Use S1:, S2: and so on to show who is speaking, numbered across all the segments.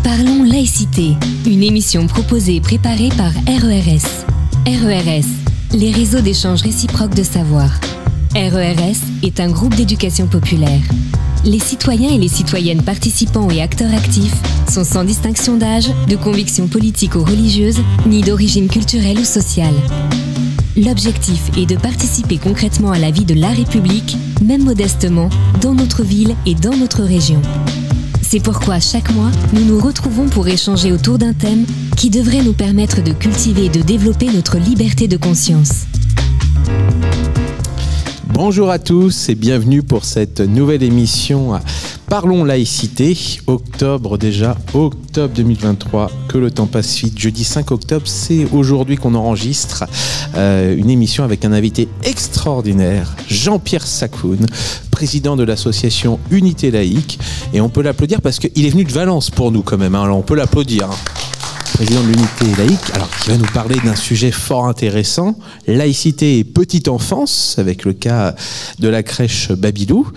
S1: Parlons laïcité, une émission proposée et préparée par RERS. RERS, les réseaux d'échange réciproque de savoir. RERS est un groupe d'éducation populaire. Les citoyens et les citoyennes participants et acteurs actifs sont sans distinction d'âge, de conviction politique ou religieuse, ni d'origine culturelle ou sociale. L'objectif est de participer concrètement à la vie de la République, même modestement, dans notre ville et dans notre région. C'est pourquoi chaque mois, nous nous retrouvons pour échanger autour d'un thème qui devrait nous permettre de cultiver et de développer notre liberté de conscience.
S2: Bonjour à tous et bienvenue pour cette nouvelle émission Parlons laïcité, octobre 2023, que le temps passe vite. Jeudi 5 octobre, c'est aujourd'hui qu'on enregistre une émission avec un invité extraordinaire, Jean-Pierre Sakoun, président de l'association Unité Laïque. Et on peut l'applaudir parce qu'il est venu de Valence pour nous quand même, hein. Alors on peut l'applaudir. Président de l'Unité Laïque, alors qui va nous parler d'un sujet fort intéressant, laïcité et petite enfance, avec le cas de la crèche Babylou.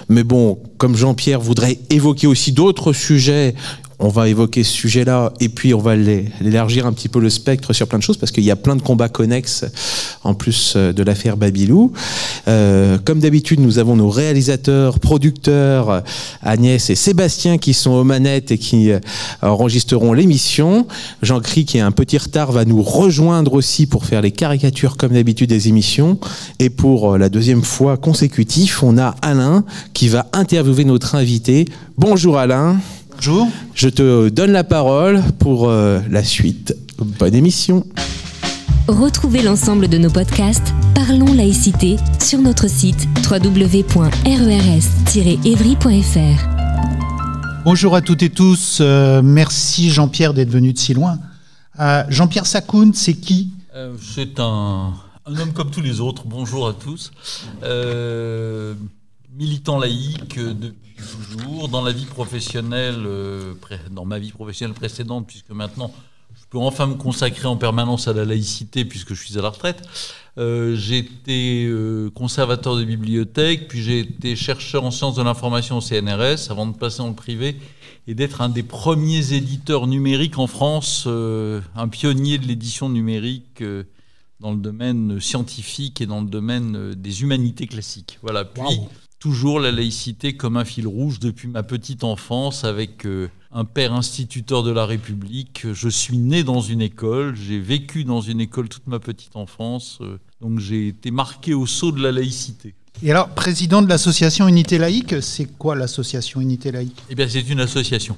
S2: Mais bon, comme Jean-Pierre voudrait évoquer aussi d'autres sujets, on va évoquer ce sujet-là et puis on va élargir un petit peu le spectre sur plein de choses parce qu'il y a plein de combats connexes en plus de l'affaire Babylou. Comme d'habitude, nous avons nos réalisateurs, producteurs, Agnès et Sébastien qui sont aux manettes et qui enregistreront l'émission. Jean-Cri, qui a un petit retard, va nous rejoindre aussi pour faire les caricatures comme d'habitude des émissions. Et pour la deuxième fois consécutive, on a Alain qui va interviewer notre invité. Bonjour Alain.
S3: Bonjour.
S2: Je te donne la parole pour la suite. Bonne émission.
S1: Retrouvez l'ensemble de nos podcasts Parlons laïcité sur notre site www.rers-evry.fr.
S3: Bonjour à toutes et tous. Merci Jean-Pierre d'être venu de si loin. Jean-Pierre Sakoun, c'est qui ?
S4: C'est un homme comme tous les autres. Bonjour à tous. Militant laïque depuis toujours, dans la vie professionnelle, dans ma vie professionnelle précédente, puisque maintenant je peux enfin me consacrer en permanence à la laïcité puisque je suis à la retraite. J'ai été conservateur de bibliothèque, puis j'ai été chercheur en sciences de l'information au CNRS avant de passer dans le privé et d'être un des premiers éditeurs numériques en France, un pionnier de l'édition numérique dans le domaine scientifique et dans le domaine des humanités classiques. Voilà. Puis toujours la laïcité comme un fil rouge depuis ma petite enfance avec un père instituteur de la République. Je suis né dans une école, j'ai vécu dans une école toute ma petite enfance, donc j'ai été marqué au sceau de la laïcité.
S3: Et alors, président de l'association Unité Laïque, c'est quoi l'association Unité Laïque ?
S4: Eh bien, c'est une association.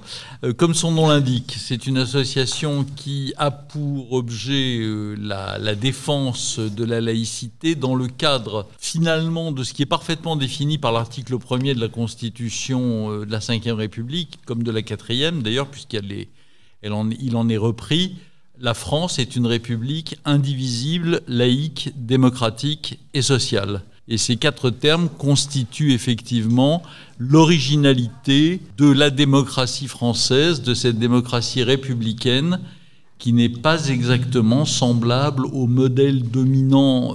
S4: Comme son nom l'indique, c'est une association qui a pour objet la défense de la laïcité dans le cadre, finalement, de ce qui est parfaitement défini par l'article 1er de la Constitution de la Ve République, comme de la 4e, d'ailleurs, puisqu'il en est repris. La France est une république indivisible, laïque, démocratique et sociale. Et ces quatre termes constituent effectivement l'originalité de la démocratie française, de cette démocratie républicaine qui n'est pas exactement semblable au modèle dominant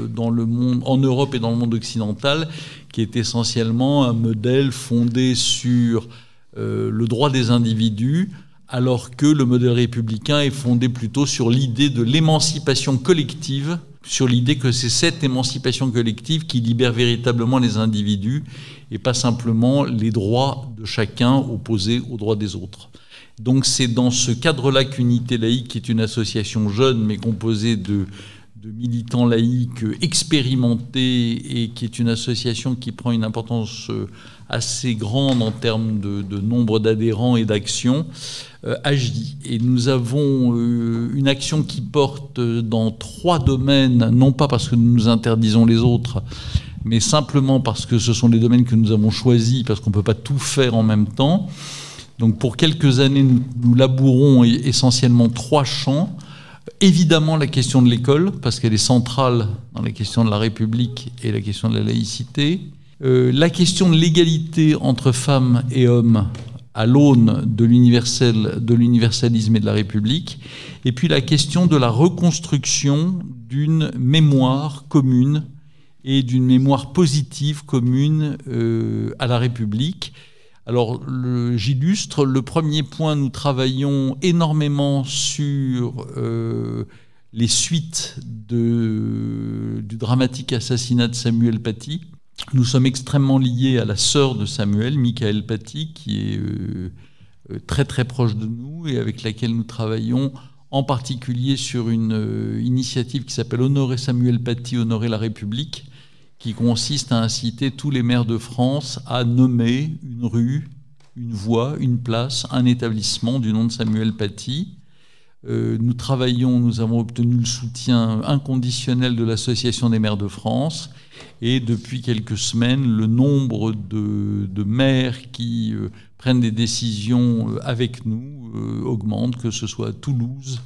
S4: dans le monde, en Europe et dans le monde occidental, qui est essentiellement un modèle fondé sur le droit des individus, alors que le modèle républicain est fondé plutôt sur l'idée de l'émancipation collective, sur l'idée que c'est cette émancipation collective qui libère véritablement les individus et pas simplement les droits de chacun opposés aux droits des autres. Donc c'est dans ce cadre-là qu'Unité Laïque, qui est une association jeune mais composée de militants laïcs expérimentés et qui est une association qui prend une importance assez grande en termes de nombre d'adhérents et d'actions, agit. Et nous avons une action qui porte dans 3 domaines, non pas parce que nous nous interdisons les autres, mais simplement parce que ce sont les domaines que nous avons choisis, parce qu'on ne peut pas tout faire en même temps. Donc pour quelques années, nous labourons essentiellement 3 champs. Évidemment la question de l'école, parce qu'elle est centrale dans la question de la République et la question de la laïcité. La question de l'égalité entre femmes et hommes à l'aune de l'universalisme et de la République. Et puis la question de la reconstruction d'une mémoire commune et d'une mémoire positive commune à la République, Alors, j'illustre. Le premier point, nous travaillons énormément sur les suites du dramatique assassinat de Samuel Paty. Nous sommes extrêmement liés à la sœur de Samuel, Michaël Paty, qui est très très proche de nous et avec laquelle nous travaillons en particulier sur une initiative qui s'appelle Honorer Samuel Paty, Honorer la République, qui consiste à inciter tous les maires de France à nommer une rue, une voie, une place, un établissement du nom de Samuel Paty. Nous avons obtenu le soutien inconditionnel de l'Association des maires de France et depuis quelques semaines, le nombre de maires qui prennent des décisions avec nous augmente, que ce soit à Toulouse,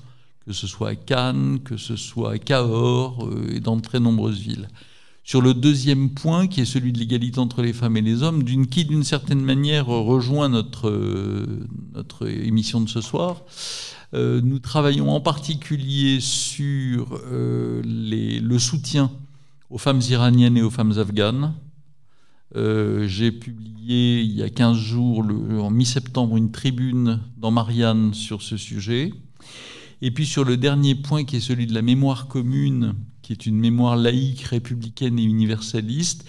S4: que ce soit à Cannes, que ce soit à Cahors et dans de très nombreuses villes. Sur le deuxième point, qui est celui de l'égalité entre les femmes et les hommes, qui d'une certaine manière rejoint notre émission de ce soir, nous travaillons en particulier sur le soutien aux femmes iraniennes et aux femmes afghanes. J'ai publié il y a 15 jours, en mi-septembre, une tribune dans Marianne sur ce sujet. Et puis sur le dernier point, qui est celui de la mémoire commune, qui est une mémoire laïque, républicaine et universaliste,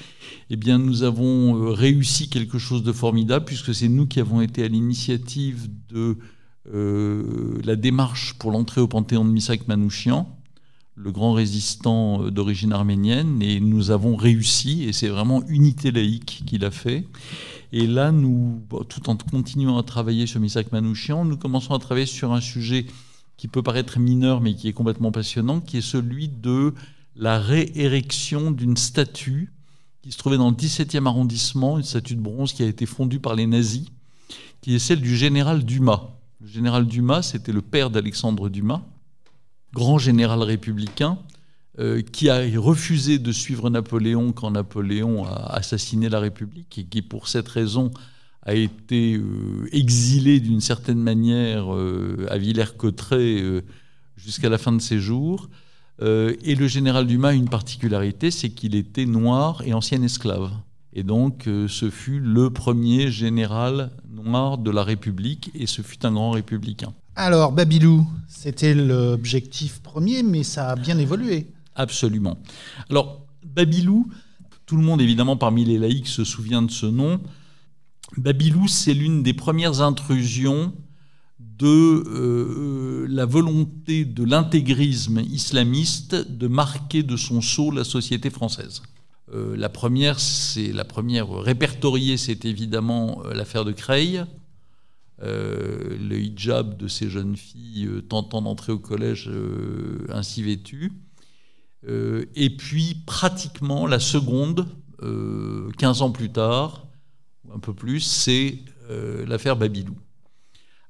S4: eh bien nous avons réussi quelque chose de formidable, puisque c'est nous qui avons été à l'initiative de la démarche pour l'entrée au Panthéon de Missak Manouchian, le grand résistant d'origine arménienne, et nous avons réussi, et c'est vraiment Unité laïque qui l'a fait. Et là, tout en continuant à travailler sur Missak Manouchian, nous commençons à travailler sur un sujet qui peut paraître mineur, mais qui est complètement passionnant, qui est celui de la réérection d'une statue qui se trouvait dans le 17e arrondissement, une statue de bronze qui a été fondue par les nazis, qui est celle du général Dumas. Le général Dumas, c'était le père d'Alexandre Dumas, grand général républicain, qui a refusé de suivre Napoléon quand Napoléon a assassiné la République et qui, pour cette raison, a été exilé d'une certaine manière à Villers-Cotterêts jusqu'à la fin de ses jours. Et le général Dumas a une particularité, c'est qu'il était noir et ancien esclave. Et donc, ce fut le premier général noir de la République, et ce fut un grand républicain.
S3: Alors, Babylou, c'était l'objectif premier, mais ça a bien évolué.
S4: Absolument. Alors, Babylou, tout le monde, évidemment, parmi les laïcs, se souvient de ce nom. Babylou, c'est l'une des premières intrusions de la volonté de l'intégrisme islamiste de marquer de son sceau la société française. La première répertoriée, c'est évidemment l'affaire de Creil, le hijab de ces jeunes filles tentant d'entrer au collège ainsi vêtues. Et puis, pratiquement, la seconde, 15 ans plus tard, ou un peu plus, c'est l'affaire Babylou.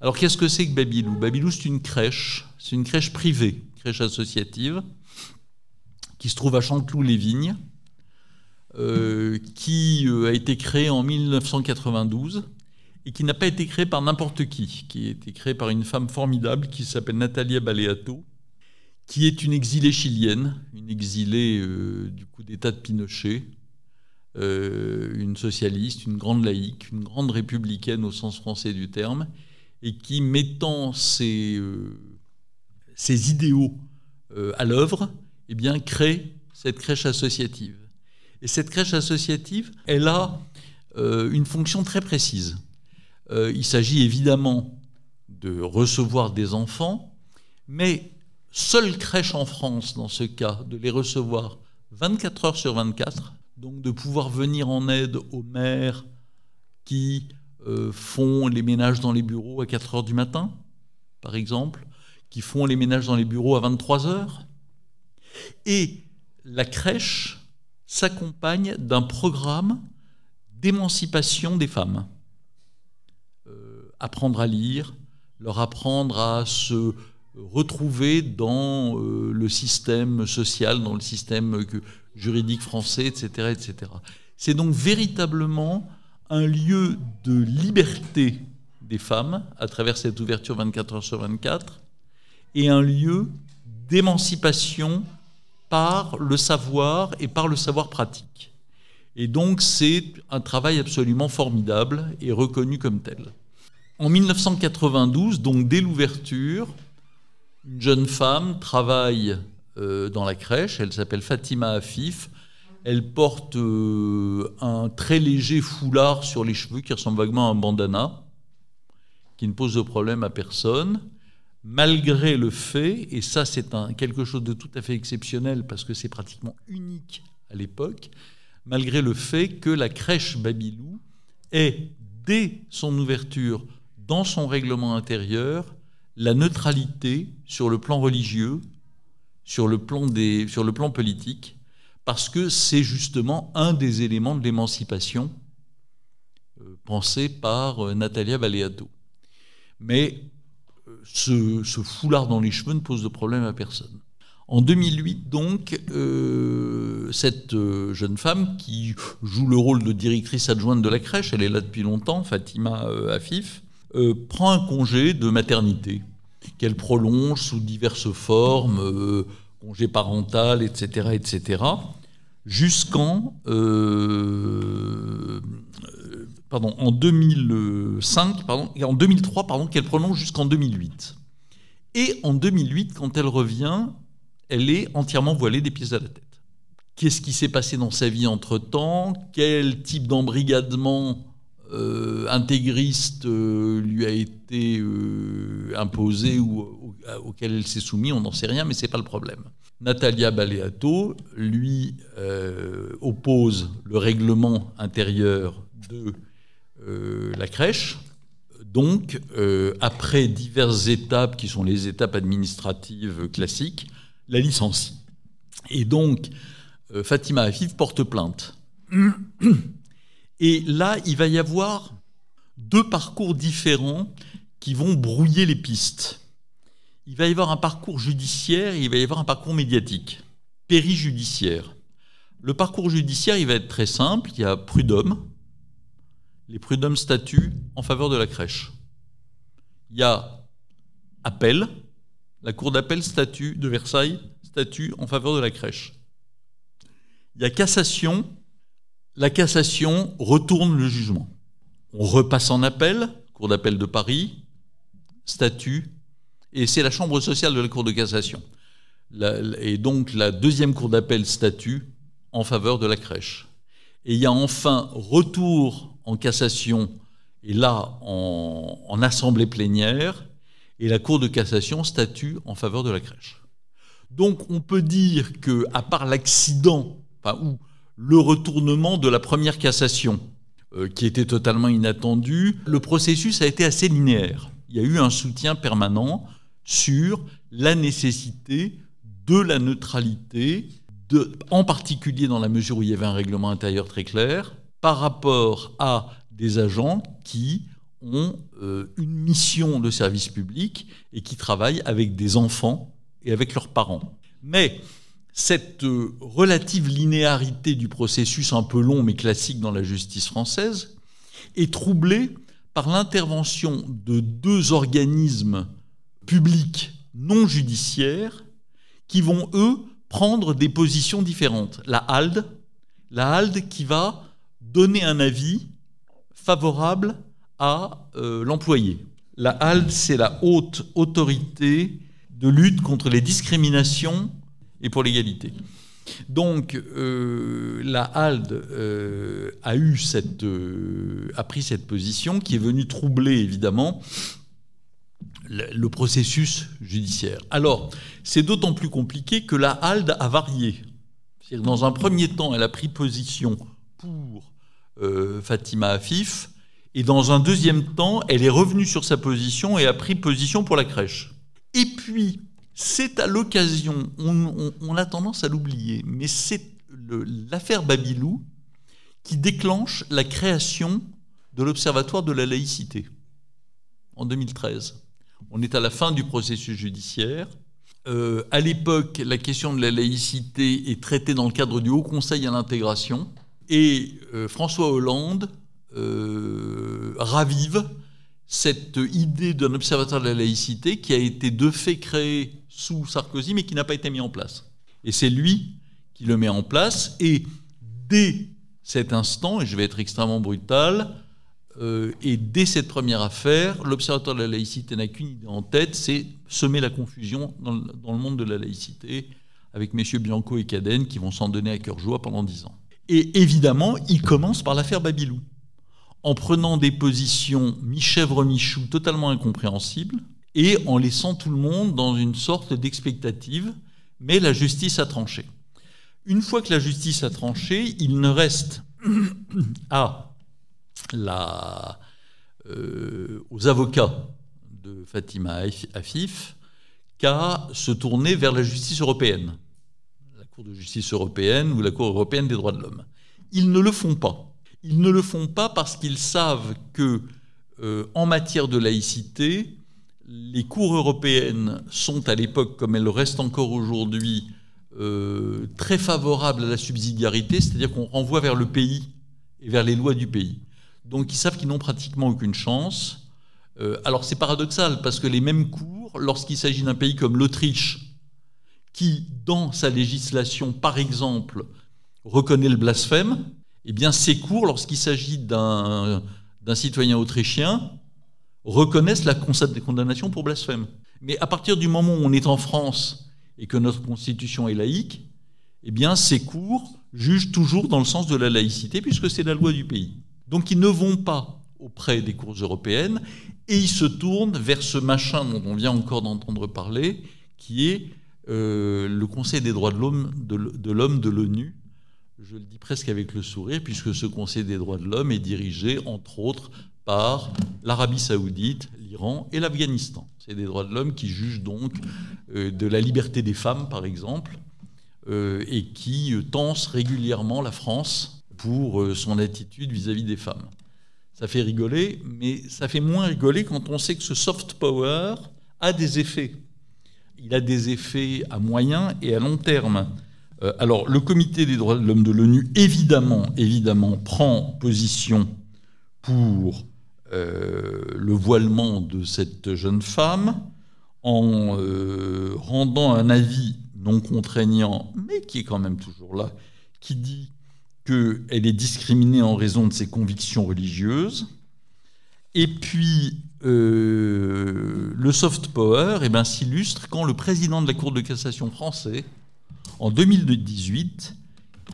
S4: Alors, qu'est-ce que c'est que Babylou ? Babylou, c'est une crèche privée, crèche associative, qui se trouve à Chanteloup-les-Vignes, qui a été créée en 1992 et qui n'a pas été créée par n'importe qui a été créée par une femme formidable qui s'appelle Natalia Baleato, qui est une exilée chilienne, une exilée du coup d'État de Pinochet, une socialiste, une grande laïque, une grande républicaine au sens français du terme, et qui, mettant ses idéaux à l'œuvre, eh bien, crée cette crèche associative. Et cette crèche associative, elle a une fonction très précise. Il s'agit évidemment de recevoir des enfants, mais seule crèche en France, dans ce cas, de les recevoir 24 heures sur 24, donc de pouvoir venir en aide aux mères qui font les ménages dans les bureaux à 4 heures du matin, par exemple, qui font les ménages dans les bureaux à 23 heures. Et la crèche s'accompagne d'un programme d'émancipation des femmes. Apprendre à lire, leur apprendre à se retrouver dans le système social, dans le système juridique français, etc., etc. C'est donc véritablement un lieu de liberté des femmes à travers cette ouverture 24 heures sur 24 et un lieu d'émancipation par le savoir et par le savoir pratique. Et donc c'est un travail absolument formidable et reconnu comme tel. En 1992, donc dès l'ouverture, une jeune femme travaille dans la crèche, elle s'appelle Fatima Afif. Elle porte un très léger foulard sur les cheveux qui ressemble vaguement à un bandana, qui ne pose de problème à personne, malgré le fait, et ça c'est quelque chose de tout à fait exceptionnel parce que c'est pratiquement unique à l'époque, malgré le fait que la crèche Babylou est, dès son ouverture, dans son règlement intérieur, la neutralité sur le plan religieux, sur le plan politique, parce que c'est justement un des éléments de l'émancipation pensé par Natalia Baleato. Mais ce foulard dans les cheveux ne pose de problème à personne. En 2008, donc, cette jeune femme qui joue le rôle de directrice adjointe de la crèche, elle est là depuis longtemps, Fatima Afif, prend un congé de maternité qu'elle prolonge sous diverses formes, congé parental, etc., etc., jusqu'en en 2003, qu'elle prolonge jusqu'en 2008. Et en 2008, quand elle revient, elle est entièrement voilée des pieds à la tête. Qu'est-ce qui s'est passé dans sa vie entre-temps? Quel type d'embrigadement intégriste lui a été imposé ou auquel elle s'est soumise? On n'en sait rien, mais ce n'est pas le problème. Natalia Baleato, lui, oppose le règlement intérieur de la crèche. Donc, après diverses étapes, qui sont les étapes administratives classiques, la licencie. Et donc, Fatima Afif porte plainte. Et là, il va y avoir deux parcours différents qui vont brouiller les pistes. Il va y avoir un parcours judiciaire et il va y avoir un parcours médiatique, périjudiciaire. Le parcours judiciaire, il va être très simple. Il y a prud'homme. Les prud'hommes statuent en faveur de la crèche. Il y a appel. La cour d'appel de Versailles statue en faveur de la crèche. Il y a cassation. La cassation retourne le jugement. On repasse en appel, cour d'appel de Paris, statue, et c'est la chambre sociale de la cour de cassation. Et donc la deuxième cour d'appel statue en faveur de la crèche. Et il y a enfin retour en cassation, et là en assemblée plénière, et la cour de cassation statue en faveur de la crèche. Donc on peut dire qu'à part l'accident, ou le retournement de la première cassation, qui était totalement inattendu, le processus a été assez linéaire. Il y a eu un soutien permanent sur la nécessité de la neutralité, en particulier dans la mesure où il y avait un règlement intérieur très clair, par rapport à des agents qui ont une mission de service public et qui travaillent avec des enfants et avec leurs parents. Mais cette relative linéarité du processus un peu long mais classique dans la justice française est troublée par l'intervention de deux organismes publics non judiciaires qui vont, eux, prendre des positions différentes. La HALD qui va donner un avis favorable à l'employé. La HALD, c'est la Haute Autorité de lutte contre les discriminations et pour l'égalité. Donc, la HALD a pris cette position qui est venue troubler, évidemment, le processus judiciaire. Alors, c'est d'autant plus compliqué que la HALD a varié. C'est-à-dire, dans un premier temps, elle a pris position pour Fatima Afif, et dans un deuxième temps, elle est revenue sur sa position et a pris position pour la crèche. Et puis, c'est à l'occasion, on a tendance à l'oublier, mais c'est l'affaire Babylou qui déclenche la création de l'Observatoire de la laïcité en 2013. On est à la fin du processus judiciaire. À l'époque, la question de la laïcité est traitée dans le cadre du Haut Conseil à l'intégration et François Hollande ravive cette idée d'un observatoire de la laïcité qui a été de fait créé sous Sarkozy, mais qui n'a pas été mis en place. Et c'est lui qui le met en place, et dès cet instant, et je vais être extrêmement brutal, et dès cette première affaire, l'Observatoire de la laïcité n'a qu'une idée en tête, c'est semer la confusion dans le monde de la laïcité, avec messieurs Bianco et Cadenne qui vont s'en donner à cœur joie pendant 10 ans. Et évidemment, il commence par l'affaire Babilou, en prenant des positions mi-chèvre, mi-chou totalement incompréhensibles, et en laissant tout le monde dans une sorte d'expectative, mais la justice a tranché. Une fois que la justice a tranché, il ne reste aux avocats de Fatima Afif qu'à se tourner vers la justice européenne, la Cour de justice européenne ou la Cour européenne des droits de l'homme. Ils ne le font pas. Ils ne le font pas parce qu'ils savent que, en matière de laïcité, les cours européennes sont à l'époque, comme elles le restent encore aujourd'hui, très favorables à la subsidiarité, c'est-à-dire qu'on renvoie vers le pays et vers les lois du pays. Donc ils savent qu'ils n'ont pratiquement aucune chance. Alors c'est paradoxal, parce que les mêmes cours, lorsqu'il s'agit d'un pays comme l'Autriche, qui, dans sa législation, par exemple, reconnaît le blasphème, eh bien ces cours, lorsqu'il s'agit d'un citoyen autrichien, reconnaissent la condamnation pour blasphème. Mais à partir du moment où on est en France et que notre constitution est laïque, eh bien ces cours jugent toujours dans le sens de la laïcité, puisque c'est la loi du pays. Donc ils ne vont pas auprès des cours européennes et ils se tournent vers ce machin dont on vient encore d'entendre parler, qui est le Conseil des droits de l'homme de l'ONU. Je le dis presque avec le sourire, puisque ce Conseil des droits de l'homme est dirigé, entre autres, par l'Arabie saoudite, l'Iran et l'Afghanistan. C'est des droits de l'homme qui jugent donc de la liberté des femmes, par exemple, et qui tensent régulièrement la France pour son attitude vis-à-vis des femmes. Ça fait rigoler, mais ça fait moins rigoler quand on sait que ce soft power a des effets. Il a des effets à moyen et à long terme. Alors, le Comité des droits de l'homme de l'ONU, évidemment, prend position pour le voilement de cette jeune femme en rendant un avis non contraignant, mais qui est quand même toujours là, qui dit qu'elle est discriminée en raison de ses convictions religieuses. Et puis, le soft power s'illustre quand le président de la Cour de cassation français, en 2018,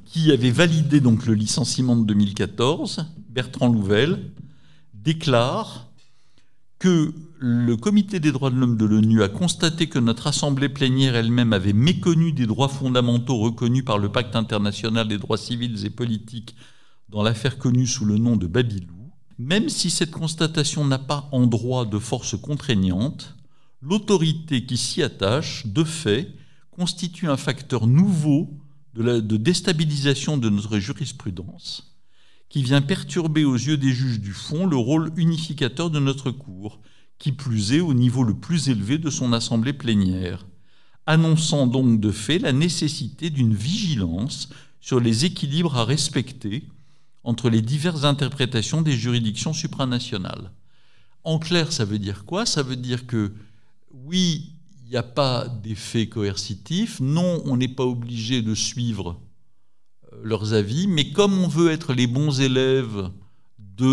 S4: qui avait validé donc le licenciement de 2014, Bertrand Louvel, déclare que le Comité des droits de l'homme de l'ONU a constaté que notre assemblée plénière elle-même avait méconnu des droits fondamentaux reconnus par le Pacte international des droits civils et politiques dans l'affaire connue sous le nom de Babilou. Même si cette constatation n'a pas en droit de force contraignante, l'autorité qui s'y attache, de fait, constitue un facteur nouveau de déstabilisation de notre jurisprudence, qui vient perturber aux yeux des juges du fond le rôle unificateur de notre Cour, qui plus est au niveau le plus élevé de son assemblée plénière, annonçant donc de fait la nécessité d'une vigilance sur les équilibres à respecter entre les diverses interprétations des juridictions supranationales. En clair, ça veut dire quoi ? Ça veut dire que, oui, il n'y a pas d'effet coercitif, non, on n'est pas obligé de suivre leurs avis, mais comme on veut être les bons élèves des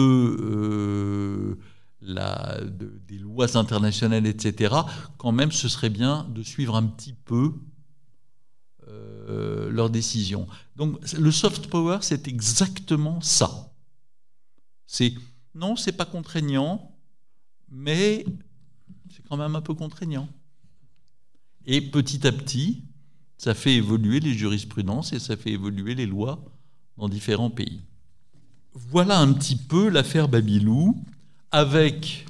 S4: lois internationales, etc., quand même, ce serait bien de suivre un petit peu leurs décisions. Donc, le soft power, c'est exactement ça. Non, c'est pas contraignant, mais c'est quand même un peu contraignant. Et petit à petit, ça fait évoluer les jurisprudences et ça fait évoluer les lois dans différents pays. Voilà un petit peu l'affaire Babilou, avec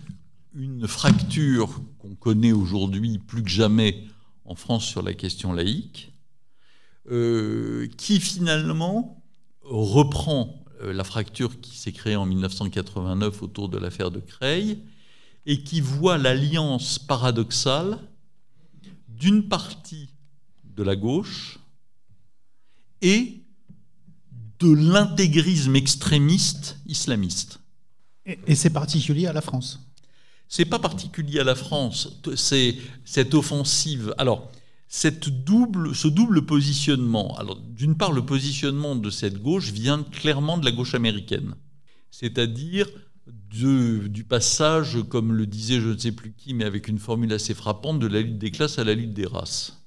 S4: une fracture qu'on connaît aujourd'hui plus que jamais en France sur la question laïque, qui finalement reprend la fracture qui s'est créée en 1989 autour de l'affaire de Creil, et qui voit l'alliance paradoxale d'une partie de la gauche et de l'intégrisme extrémiste islamiste.
S3: Et c'est particulier à la France ?
S4: C'est pas particulier à la France. C'est cette offensive. Alors, ce double positionnement, alors d'une part le positionnement de cette gauche vient clairement de la gauche américaine, c'est-à-dire du passage, comme le disait je ne sais plus qui, mais avec une formule assez frappante, de la lutte des classes à la lutte des races.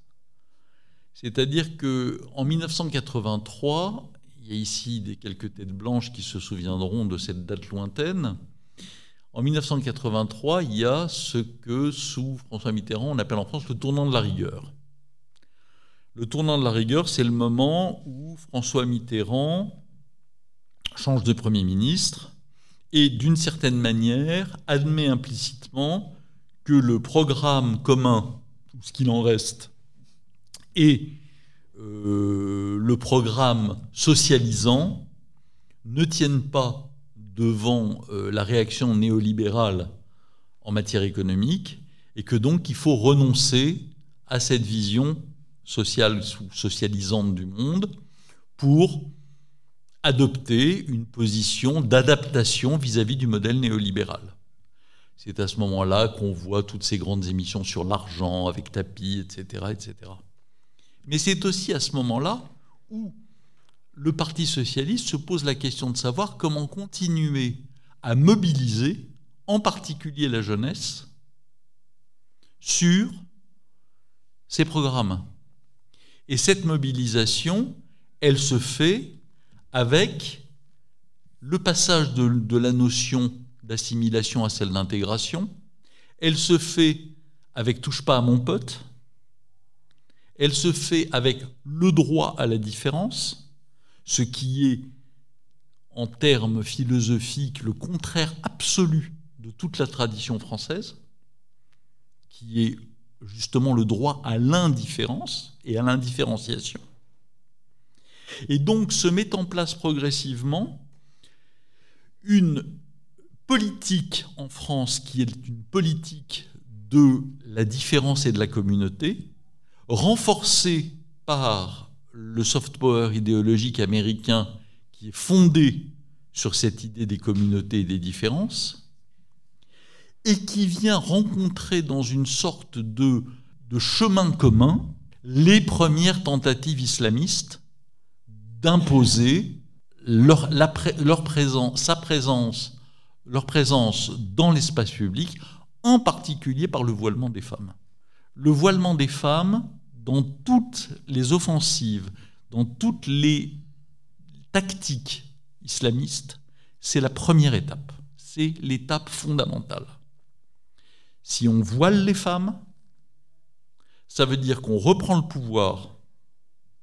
S4: C'est-à-dire qu'en 1983, il y a ici quelques têtes blanches qui se souviendront de cette date lointaine. En 1983, il y a ce que, sous François Mitterrand, on appelle en France le tournant de la rigueur. Le tournant de la rigueur, c'est le moment où François Mitterrand change de Premier ministre et, d'une certaine manière, admet implicitement que le programme commun, ou ce qu'il en reste, et le programme socialisant ne tiennent pas devant la réaction néolibérale en matière économique, et que donc il faut renoncer à cette vision sociale ou socialisante du monde pour adopter une position d'adaptation vis-à-vis du modèle néolibéral. C'est à ce moment-là qu'on voit toutes ces grandes émissions sur l'argent avec Tapi, etc., etc. Mais c'est aussi à ce moment-là où le Parti socialiste se pose la question de savoir comment continuer à mobiliser, en particulier la jeunesse, sur ces programmes. Et cette mobilisation, elle se fait avec le passage de la notion d'assimilation à celle d'intégration. Elle se fait avec « touche pas à mon pote ». Elle se fait avec le droit à la différence, ce qui est, en termes philosophiques, le contraire absolu de toute la tradition française, qui est justement le droit à l'indifférence et à l'indifférenciation. Et donc se met en place progressivement une politique en France qui est une politique de la différence et de la communauté, renforcée par le soft power idéologique américain qui est fondé sur cette idée des communautés et des différences, et qui vient rencontrer dans une sorte de chemin commun les premières tentatives islamistes d'imposer leur présence dans l'espace public, en particulier par le voilement des femmes. Le voilement des femmes, dans toutes les offensives, dans toutes les tactiques islamistes, c'est la première étape. C'est l'étape fondamentale. Si on voile les femmes, ça veut dire qu'on reprend le pouvoir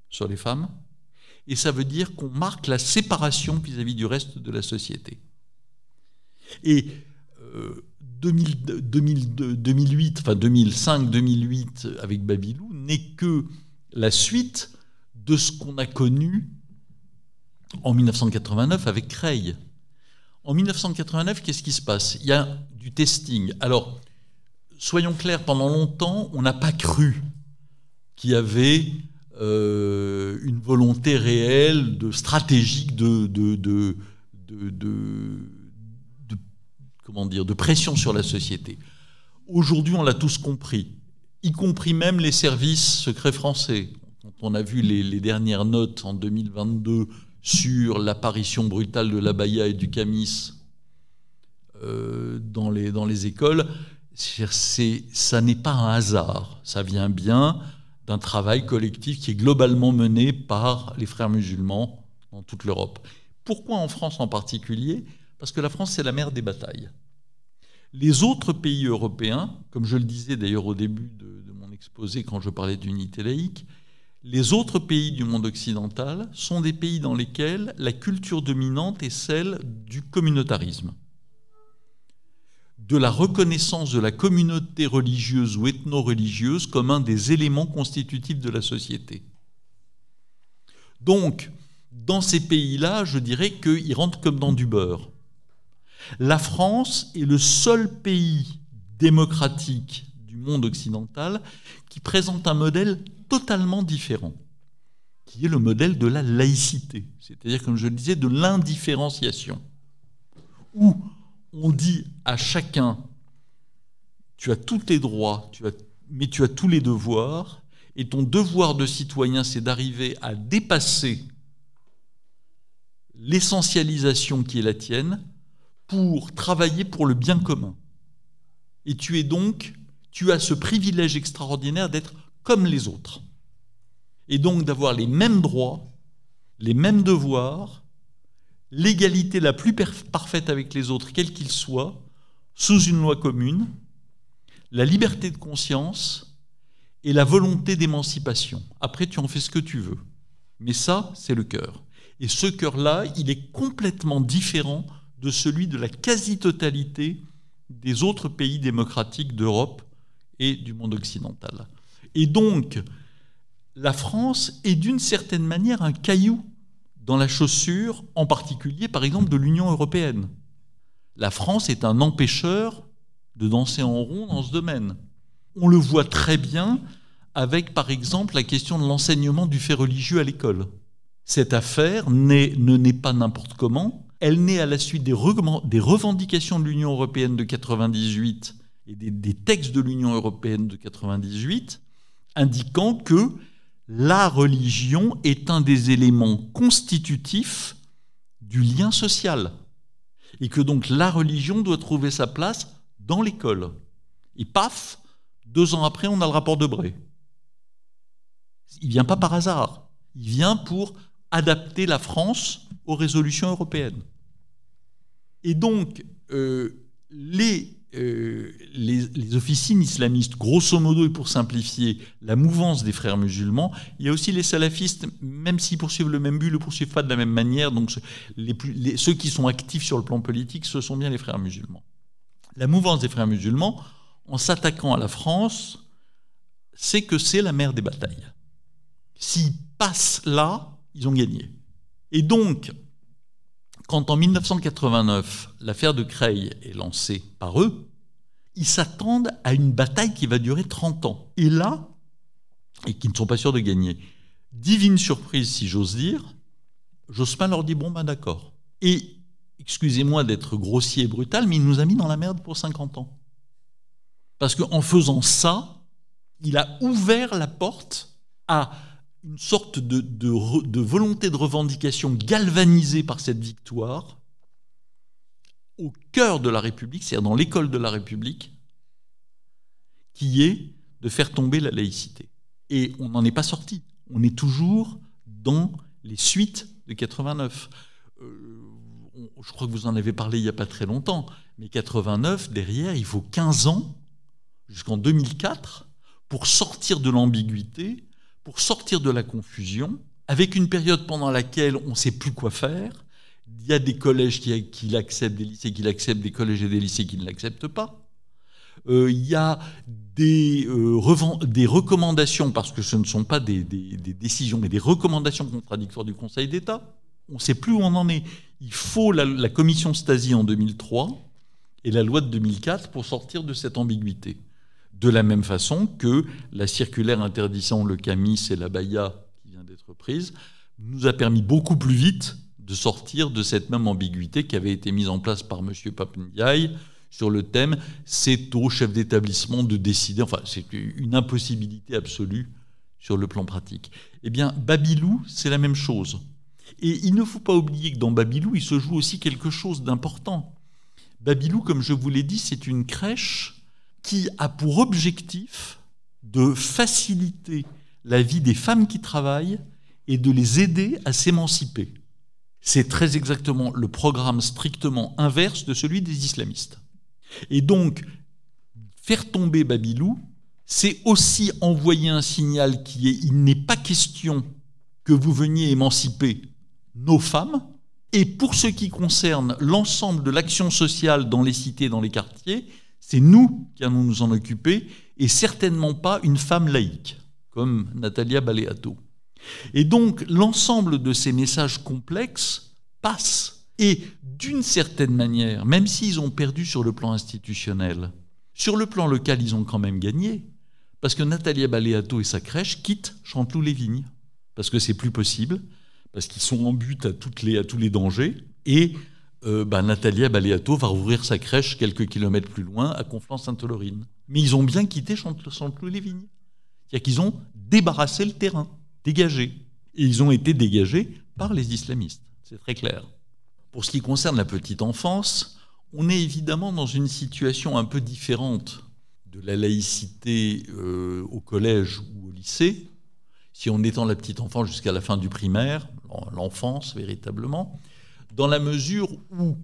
S4: sur les femmes, et ça veut dire qu'on marque la séparation vis-à-vis du reste de la société. Et 2005-2008 avec Babylou n'est que la suite de ce qu'on a connu en 1989 avec Creil. En 1989, qu'est-ce qui se passe? Il y a du testing. Alors, soyons clairs, pendant longtemps, on n'a pas cru qu'il y avait une volonté réelle, stratégique de pression sur la société. Aujourd'hui, on l'a tous compris, y compris même les services secrets français. Quand on a vu les dernières notes en 2022 sur l'apparition brutale de l'abaya et du camis dans les écoles, ça n'est pas un hasard. Ça vient bien d'un travail collectif qui est globalement mené par les frères musulmans dans toute l'Europe. Pourquoi en France en particulier? Parce que la France, c'est la mère des batailles. Les autres pays européens, comme je le disais d'ailleurs au début de mon exposé quand je parlais d'unité laïque, les autres pays du monde occidental sont des pays dans lesquels la culture dominante est celle du communautarisme, de la reconnaissance de la communauté religieuse ou ethno-religieuse comme un des éléments constitutifs de la société. Donc, dans ces pays-là, je dirais qu'ils rentrent comme dans du beurre. La France est le seul pays démocratique du monde occidental qui présente un modèle totalement différent, qui est le modèle de la laïcité, c'est-à-dire, comme je le disais, de l'indifférenciation, où on dit à chacun, tu as tous tes droits, mais tu as tous les devoirs, Et ton devoir de citoyen, c'est d'arriver à dépasser l'essentialisation qui est la tienne pour travailler pour le bien commun. Et tu as ce privilège extraordinaire d'être comme les autres. Et donc d'avoir les mêmes droits, les mêmes devoirs, l'égalité la plus parfaite avec les autres, quels qu'ils soient, sous une loi commune, la liberté de conscience et la volonté d'émancipation. Après, tu en fais ce que tu veux. Mais ça, c'est le cœur. Et ce cœur-là, il est complètement différent de celui de la quasi-totalité des autres pays démocratiques d'Europe et du monde occidental. Et donc, la France est d'une certaine manière un caillou dans la chaussure, en particulier, par exemple, de l'Union européenne. La France est un empêcheur de danser en rond dans ce domaine. On le voit très bien avec, par exemple, la question de l'enseignement du fait religieux à l'école. Cette affaire ne naît pas n'importe comment. Elle naît à la suite des revendications de l'Union européenne de 1998 et des textes de l'Union européenne de 1998, indiquant que la religion est un des éléments constitutifs du lien social. Et que donc la religion doit trouver sa place dans l'école. Et paf, 2 ans après, on a le rapport de Bray. Il ne vient pas par hasard. Il vient pour adapter la France aux résolutions européennes. Et donc, les officines islamistes, grosso modo, et pour simplifier, la mouvance des frères musulmans, il y a aussi les salafistes, même s'ils poursuivent le même but, ne le poursuivent pas de la même manière. Donc, ceux qui sont actifs sur le plan politique, ce sont bien les frères musulmans. La mouvance des frères musulmans, en s'attaquant à la France, c'est que c'est la mère des batailles. S'ils passent là, ils ont gagné. Et donc, quand en 1989, l'affaire de Creil est lancée par eux, ils s'attendent à une bataille qui va durer 30 ans. Et là, et qu'ils ne sont pas sûrs de gagner. Divine surprise, si j'ose dire, Jospin leur dit « bon, ben d'accord ». Et, excusez-moi d'être grossier et brutal, mais il nous a mis dans la merde pour 50 ans. Parce qu'en faisant ça, il a ouvert la porte à une sorte de volonté de revendication galvanisée par cette victoire au cœur de la République, c'est-à-dire dans l'école de la République, qui est de faire tomber la laïcité. Et on n'en est pas sorti. On est toujours dans les suites de 89. Je crois que vous en avez parlé il n'y a pas très longtemps, mais 89, derrière, il faut 15 ans, jusqu'en 2004, pour sortir de l'ambiguïté, pour sortir de la confusion, avec une période pendant laquelle on ne sait plus quoi faire. Il y a des collèges qui l'acceptent, des lycées qui l'acceptent, des collèges et des lycées qui ne l'acceptent pas. Il y a des recommandations, parce que ce ne sont pas des décisions, mais des recommandations contradictoires du Conseil d'État. On ne sait plus où on en est. Il faut la commission Stasi en 2003 et la loi de 2004 pour sortir de cette ambiguïté. De la même façon que la circulaire interdisant le camis et l'abaya qui vient d'être prise nous a permis beaucoup plus vite de sortir de cette même ambiguïté qui avait été mise en place par M. Papendiaï sur le thème « c'est au chef d'établissement de décider ». Enfin, c'est une impossibilité absolue sur le plan pratique. Eh bien, Babylou, c'est la même chose. Et il ne faut pas oublier que dans Babylou, il se joue aussi quelque chose d'important. Babylou, comme je vous l'ai dit, c'est une crèche qui a pour objectif de faciliter la vie des femmes qui travaillent et de les aider à s'émanciper. C'est très exactement le programme strictement inverse de celui des islamistes. Et donc, faire tomber Babylou, c'est aussi envoyer un signal qui est « il n'est pas question que vous veniez émanciper nos femmes », et pour ce qui concerne l'ensemble de l'action sociale dans les cités, dans les quartiers, c'est nous qui allons nous en occuper et certainement pas une femme laïque, comme Natalia Baleato. Et donc, l'ensemble de ces messages complexes passe. Et d'une certaine manière, même s'ils ont perdu sur le plan institutionnel, sur le plan local, ils ont quand même gagné. Parce que Natalia Baleato et sa crèche quittent Chanteloup-les-Vignes. Parce que c'est plus possible, parce qu'ils sont en but à tous les dangers. Et Natalia Baleato va rouvrir sa crèche quelques kilomètres plus loin, à Conflans-Sainte-Honorine. Mais ils ont bien quitté Chanteloup-les-Vignes. C'est-à-dire qu'ils ont débarrassé le terrain, dégagé. Et ils ont été dégagés par les islamistes, c'est très clair. Pour ce qui concerne la petite enfance, on est évidemment dans une situation un peu différente de la laïcité au collège ou au lycée. Si on étend la petite enfance jusqu'à la fin du primaire, l'enfance véritablement, dans la mesure où,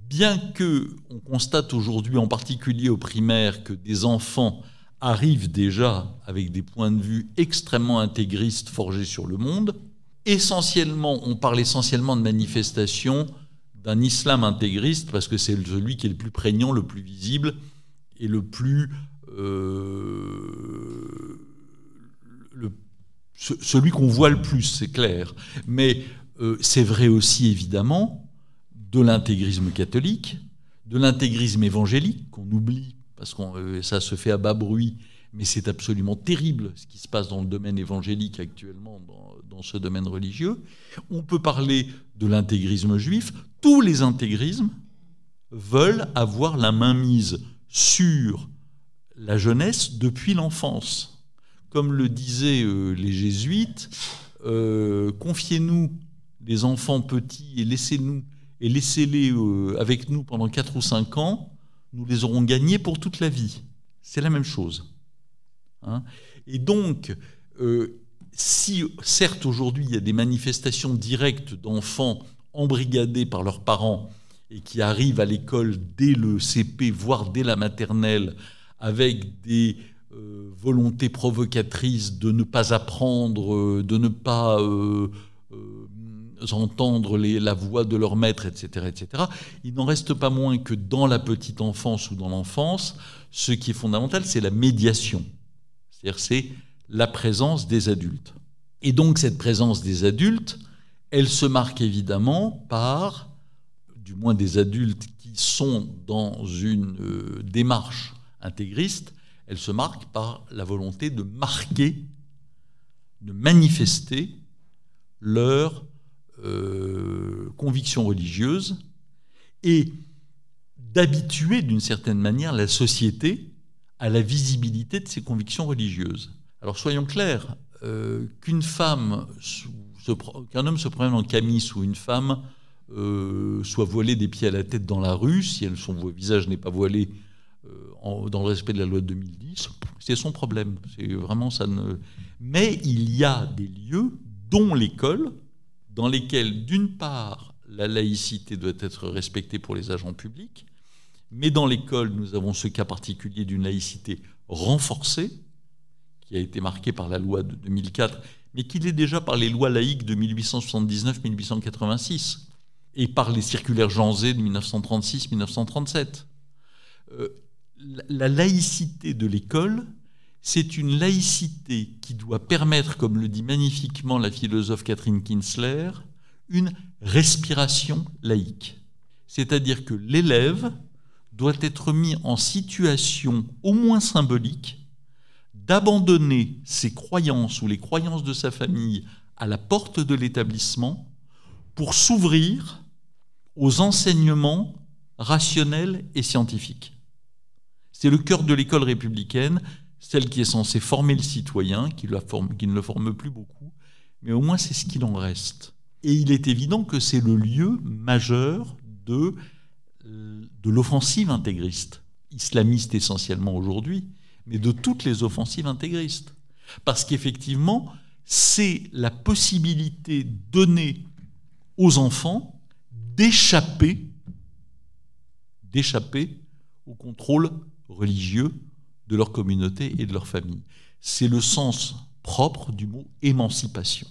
S4: bien qu'on constate aujourd'hui, en particulier au primaire, que des enfants arrivent déjà avec des points de vue extrêmement intégristes forgés sur le monde, on parle essentiellement de manifestations d'un islam intégriste, parce que c'est celui qui est le plus prégnant, le plus visible, et le plus... celui qu'on voit le plus, c'est clair. Mais c'est vrai aussi, évidemment, de l'intégrisme catholique, de l'intégrisme évangélique, qu'on oublie, parce que ça se fait à bas bruit, mais c'est absolument terrible ce qui se passe dans le domaine évangélique actuellement, dans ce domaine religieux. On peut parler de l'intégrisme juif. Tous les intégrismes veulent avoir la main mise sur la jeunesse depuis l'enfance. Comme le disaient les jésuites, confiez-nous les enfants petits et laissez-les avec nous pendant 4 ou 5 ans, nous les aurons gagnés pour toute la vie. C'est la même chose. Hein ? Et donc, si certes aujourd'hui il y a des manifestations directes d'enfants embrigadés par leurs parents et qui arrivent à l'école dès le CP, voire dès la maternelle, avec des volontés provocatrices de ne pas apprendre, de ne pas entendre la voix de leur maître, etc., etc., il n'en reste pas moins que dans la petite enfance ou dans l'enfance, ce qui est fondamental, c'est la médiation. C'est-à-dire c'est la présence des adultes. Et donc cette présence des adultes, elle se marque évidemment par, du moins des adultes qui sont dans une démarche intégriste, elle se marque par la volonté de marquer, de manifester leur conviction religieuse et d'habituer d'une certaine manière la société à la visibilité de ses convictions religieuses. Alors soyons clairs, qu'un homme se promène en camis ou une femme soit voilée des pieds à la tête dans la rue, si son visage n'est pas voilé dans le respect de la loi de 2010, c'est son problème. C'est vraiment ça. Mais il y a des lieux, dont l'école, dans lesquels, d'une part, la laïcité doit être respectée pour les agents publics, mais dans l'école, nous avons ce cas particulier d'une laïcité renforcée, qui a été marquée par la loi de 2004, mais qui l'est déjà par les lois laïques de 1879-1886, et par les circulaires Jean Zé de 1936-1937. La laïcité de l'école, c'est une laïcité qui doit permettre, comme le dit magnifiquement la philosophe Catherine Kinsler, une respiration laïque. C'est-à-dire que l'élève doit être mis en situation, au moins symbolique, d'abandonner ses croyances ou les croyances de sa famille à la porte de l'établissement pour s'ouvrir aux enseignements rationnels et scientifiques. C'est le cœur de l'école républicaine, celle qui est censée former le citoyen, qui ne le forme plus beaucoup, mais au moins c'est ce qu'il en reste. Et il est évident que c'est le lieu majeur de l'offensive intégriste, islamiste essentiellement aujourd'hui, mais de toutes les offensives intégristes. Parce qu'effectivement, c'est la possibilité donnée aux enfants d'échapper au contrôle religieux de leur communauté et de leur famille. C'est le sens propre du mot émancipation.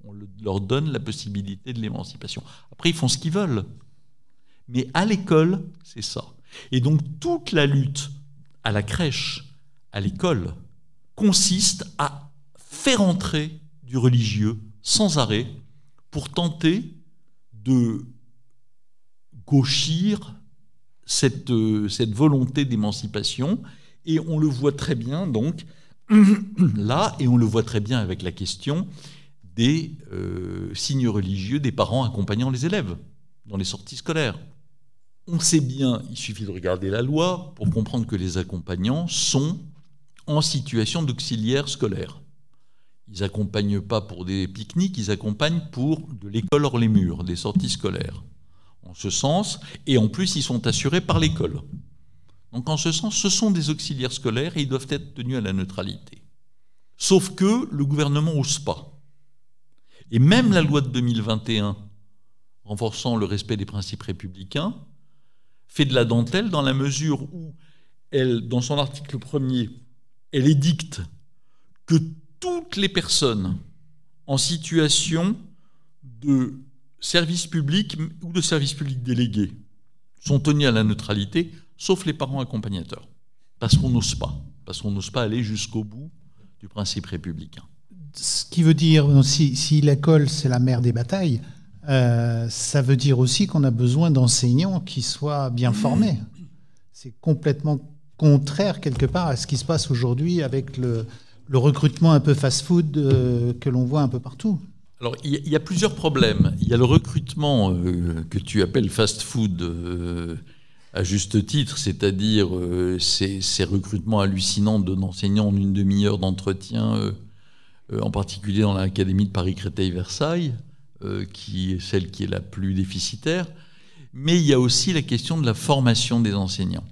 S4: On leur donne la possibilité de l'émancipation. Après, ils font ce qu'ils veulent. Mais à l'école, c'est ça. Et donc, toute la lutte à la crèche, à l'école, consiste à faire entrer du religieux sans arrêt pour tenter de gauchir cette volonté d'émancipation. Et on le voit très bien, donc, là, et on le voit très bien avec la question des signes religieux des parents accompagnant les élèves dans les sorties scolaires. On sait bien, il suffit de regarder la loi pour comprendre que les accompagnants sont en situation d'auxiliaire scolaire. Ils n'accompagnent pas pour des pique-niques, ils accompagnent pour de l'école hors les murs, des sorties scolaires. En ce sens, et en plus, ils sont assurés par l'école. Donc en ce sens, ce sont des auxiliaires scolaires et ils doivent être tenus à la neutralité. Sauf que le gouvernement n'ose pas. Et même la loi de 2021, renforçant le respect des principes républicains, fait de la dentelle dans la mesure où elle, dans son article 1er, elle édicte que toutes les personnes en situation de service public ou de service public délégué sont tenues à la neutralité, sauf les parents accompagnateurs. Parce qu'on n'ose pas aller jusqu'au bout du principe républicain.
S3: Ce qui veut dire, si l'école c'est la mère des batailles, ça veut dire aussi qu'on a besoin d'enseignants qui soient bien formés. C'est complètement contraire quelque part à ce qui se passe aujourd'hui avec le recrutement un peu fast-food que l'on voit un peu partout.
S4: Alors, il y a plusieurs problèmes. Il y a le recrutement que tu appelles fast-food à juste titre, c'est-à-dire ces recrutements hallucinants d'enseignants en une demi-heure d'entretien, en particulier dans l'Académie de Paris-Créteil-Versailles, qui est celle qui est la plus déficitaire. Mais il y a aussi la question de la formation des enseignants.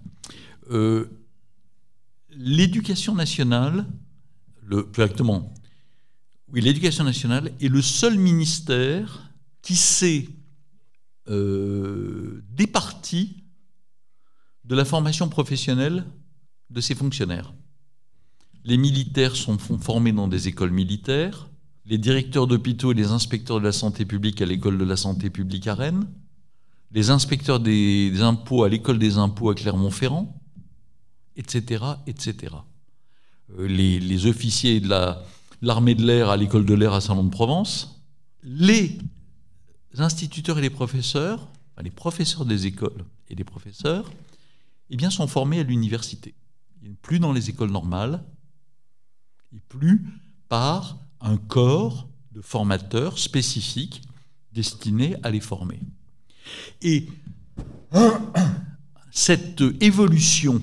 S4: L'éducation nationale, l'éducation nationale est le seul ministère qui s'est départi de la formation professionnelle de ses fonctionnaires. Les militaires sont formés dans des écoles militaires, les directeurs d'hôpitaux et les inspecteurs de la santé publique à l'école de la santé publique à Rennes, les inspecteurs des impôts à l'école des impôts à Clermont-Ferrand, etc., etc. Les officiers de l'armée de l'air à l'école de l'air à Salon-de-Provence, les instituteurs et les professeurs des écoles et des professeurs, eh bien, sont formés à l'université. Plus dans les écoles normales, et plus par un corps de formateurs spécifiques destinés à les former. Et cette évolution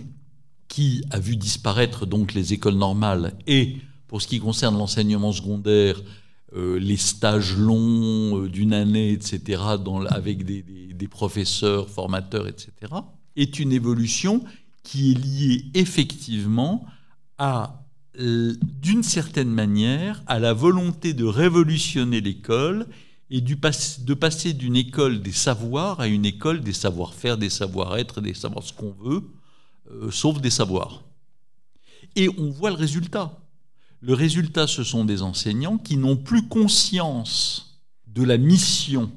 S4: qui a vu disparaître donc les écoles normales et, pour ce qui concerne l'enseignement secondaire, les stages longs d'une année, etc., avec des professeurs, formateurs, etc., est une évolution qui est liée effectivement d'une certaine manière, à la volonté de révolutionner l'école et de passer d'une école des savoirs à une école des savoir-faire, des savoir-être, des savoirs ce qu'on veut, sauf des savoirs. Et on voit le résultat. Le résultat, ce sont des enseignants qui n'ont plus conscience de la mission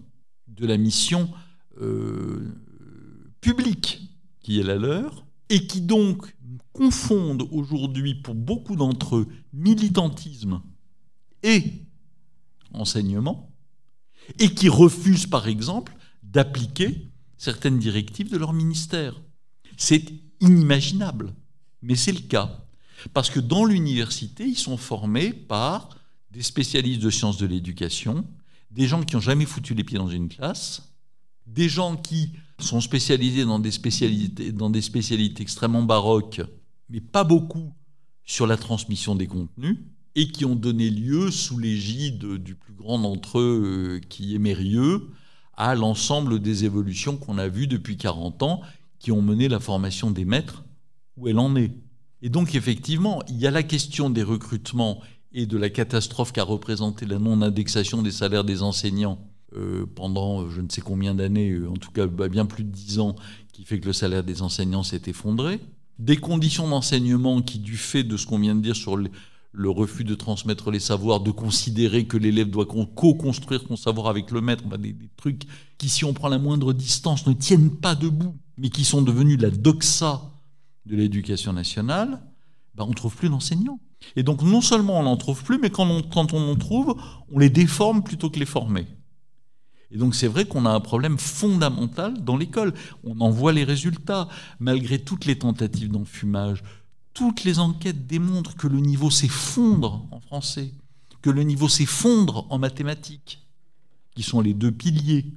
S4: publique qui est la leur, et qui donc confondent aujourd'hui, pour beaucoup d'entre eux, militantisme et enseignement, et qui refusent, par exemple, d'appliquer certaines directives de leur ministère. C'est inimaginable, mais c'est le cas. Parce que dans l'université, ils sont formés par des spécialistes de sciences de l'éducation, des gens qui n'ont jamais foutu les pieds dans une classe, des gens qui sont spécialisés dans des spécialités extrêmement baroques, mais pas beaucoup sur la transmission des contenus, et qui ont donné lieu, sous l'égide du plus grand d'entre eux, qui est Mérieux, à l'ensemble des évolutions qu'on a vues depuis 40 ans, qui ont mené la formation des maîtres où elle en est. Et donc, effectivement, il y a la question des recrutements et de la catastrophe qu'a représenté la non-indexation des salaires des enseignants pendant je ne sais combien d'années, en tout cas bien plus de 10 ans, qui fait que le salaire des enseignants s'est effondré. Des conditions d'enseignement qui, du fait de ce qu'on vient de dire sur le refus de transmettre les savoirs, de considérer que l'élève doit co-construire son savoir avec le maître, des trucs qui, si on prend la moindre distance, ne tiennent pas debout, mais qui sont devenus la doxa de l'éducation nationale, on ne trouve plus d'enseignants. Et donc non seulement on n'en trouve plus, mais quand on en trouve, on les déforme plutôt que les former. Et donc c'est vrai qu'on a un problème fondamental dans l'école. On en voit les résultats. Malgré toutes les tentatives d'enfumage, toutes les enquêtes démontrent que le niveau s'effondre en français, que le niveau s'effondre en mathématiques, qui sont les deux piliers,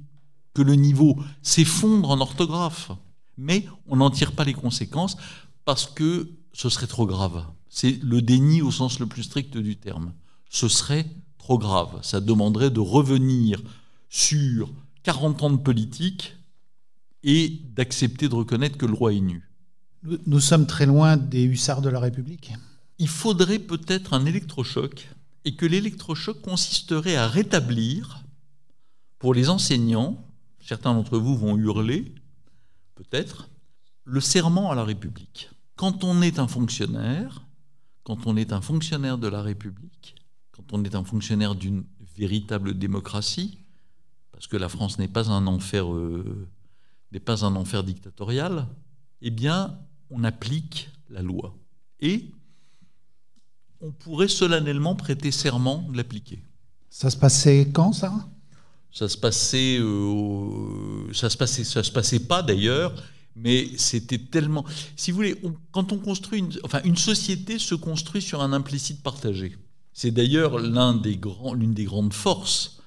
S4: que le niveau s'effondre en orthographe. Mais on n'en tire pas les conséquences parce que ce serait trop grave. C'est le déni au sens le plus strict du terme. Ce serait trop grave. Ça demanderait de revenir sur 40 ans de politique et d'accepter de reconnaître que le roi est nu.
S3: Nous sommes très loin des hussards de la République.
S4: Il faudrait peut-être un électrochoc, et que l'électrochoc consisterait à rétablir, pour les enseignants, certains d'entre vous vont hurler, peut-être, le serment à la République. Quand on est un fonctionnaire de la République, quand on est un fonctionnaire d'une véritable démocratie, parce que la France n'est pas un enfer dictatorial, eh bien, on applique la loi. Et on pourrait solennellement prêter serment de l'appliquer.
S3: Ça se passait quand, ça ?
S4: Ça se passait pas d'ailleurs, mais c'était tellement. Si vous voulez, quand on construit une société se construit sur un implicite partagé. C'est d'ailleurs l'une des grandes forces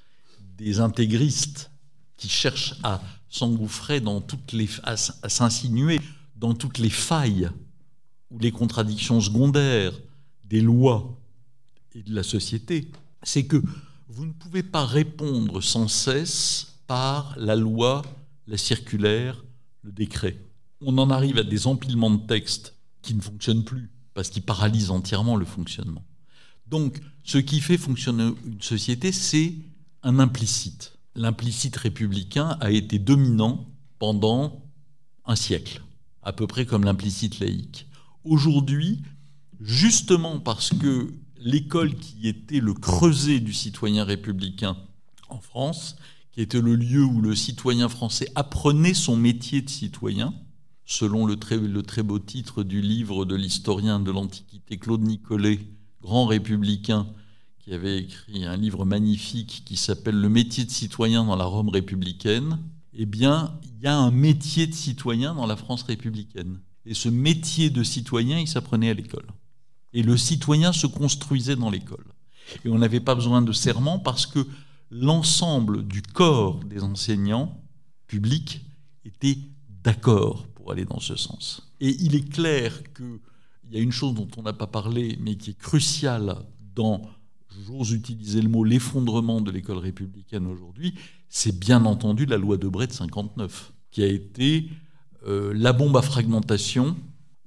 S4: des intégristes qui cherchent à s'engouffrer à s'insinuer dans toutes les failles ou les contradictions secondaires des lois et de la société. C'est que vous ne pouvez pas répondre sans cesse par la loi, la circulaire, le décret. On en arrive à des empilements de textes qui ne fonctionnent plus parce qu'ils paralysent entièrement le fonctionnement. Donc, ce qui fait fonctionner une société, c'est un implicite. L'implicite républicain a été dominant pendant un siècle, à peu près comme l'implicite laïque. Aujourd'hui, justement parce que l'école qui était le creuset du citoyen républicain en France, qui était le lieu où le citoyen français apprenait son métier de citoyen, selon le très beau titre du livre de l'historien de l'Antiquité Claude Nicolet, grand républicain, qui avait écrit un livre magnifique qui s'appelle « Le métier de citoyen dans la Rome républicaine », eh bien, il y a un métier de citoyen dans la France républicaine. Et ce métier de citoyen, il s'apprenait à l'école. Et le citoyen se construisait dans l'école. Et on n'avait pas besoin de serment parce que l'ensemble du corps des enseignants publics était d'accord pour aller dans ce sens. Et il est clair qu'il y a une chose dont on n'a pas parlé, mais qui est cruciale dans, j'ose utiliser le mot, l'effondrement de l'école républicaine aujourd'hui, c'est bien entendu la loi Debré de 1959, qui a été la bombe à fragmentation,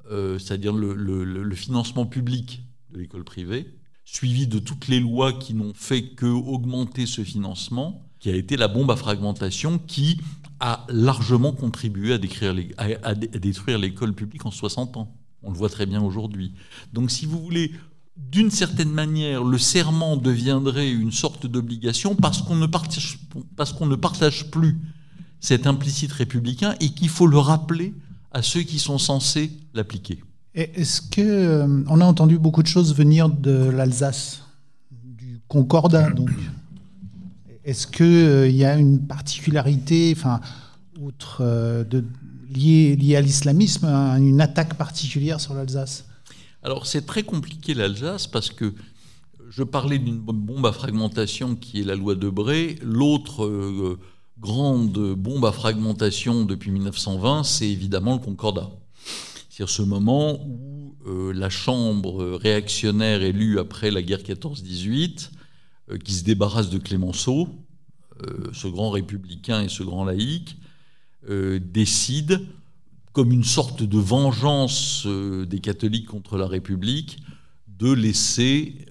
S4: c'est-à-dire le financement public de l'école privée, suivi de toutes les lois qui n'ont fait qu'augmenter ce financement, qui a été la bombe à fragmentation qui a largement contribué à détruire l'école publique en 60 ans. On le voit très bien aujourd'hui. Donc si vous voulez, d'une certaine manière, le serment deviendrait une sorte d'obligation parce qu'on ne partage plus cet implicite républicain et qu'il faut le rappeler à ceux qui sont censés l'appliquer.
S3: Est-ce que on a entendu beaucoup de choses venir de l'Alsace, du Concordat, donc. Est-ce qu'il y a une particularité, outre liée à l'islamisme, une attaque particulière sur l'Alsace ?
S4: Alors c'est très compliqué l'Alsace parce que je parlais d'une bombe à fragmentation qui est la loi Debré. L'autre grande bombe à fragmentation depuis 1920, c'est évidemment le Concordat. C'est-à-dire ce moment où la chambre réactionnaire élue après la guerre 14-18, qui se débarrasse de Clémenceau, ce grand républicain et ce grand laïc, décide, comme une sorte de vengeance des catholiques contre la République, de laisser,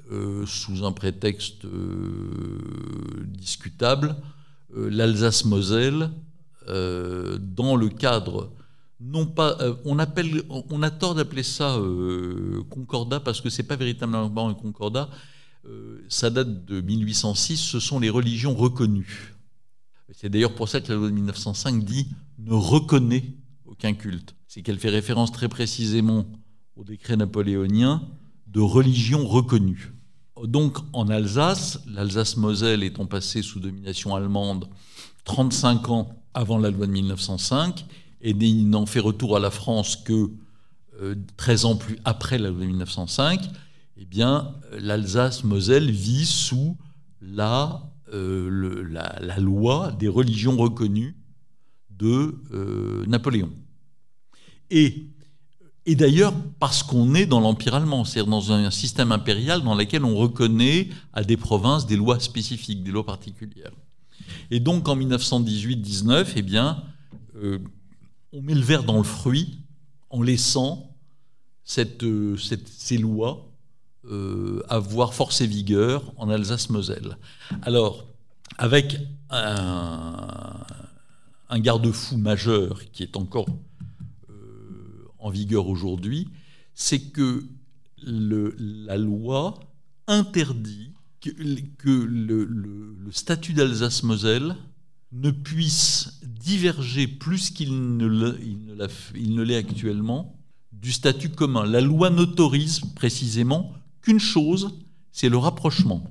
S4: sous un prétexte discutable, l'Alsace-Moselle dans le cadre, non pas, on a tort d'appeler ça concordat parce que c'est pas véritablement un concordat. Ça date de 1806, ce sont les religions reconnues. C'est d'ailleurs pour ça que la loi de 1905 dit « ne reconnaît aucun culte ». C'est qu'elle fait référence très précisément au décret napoléonien de religion reconnue. Donc en Alsace, l'Alsace-Moselle étant passée sous domination allemande 35 ans avant la loi de 1905, et n'ayant fait retour à la France que 13 ans plus après la loi de 1905, eh bien, l'Alsace-Moselle vit sous la loi des religions reconnues de Napoléon. Et Et d'ailleurs, parce qu'on est dans l'Empire allemand, c'est-à-dire dans un système impérial dans lequel on reconnaît à des provinces des lois spécifiques, des lois particulières. Et donc, en 1918-19, eh bien, on met le ver dans le fruit en laissant ces lois avoir force et vigueur en Alsace-Moselle. Alors, avec un garde-fou majeur qui est encore en vigueur aujourd'hui, c'est que la loi interdit que le statut d'Alsace-Moselle ne puisse diverger plus qu'il ne l'est actuellement du statut commun. La loi n'autorise précisément qu'une chose, c'est le rapprochement.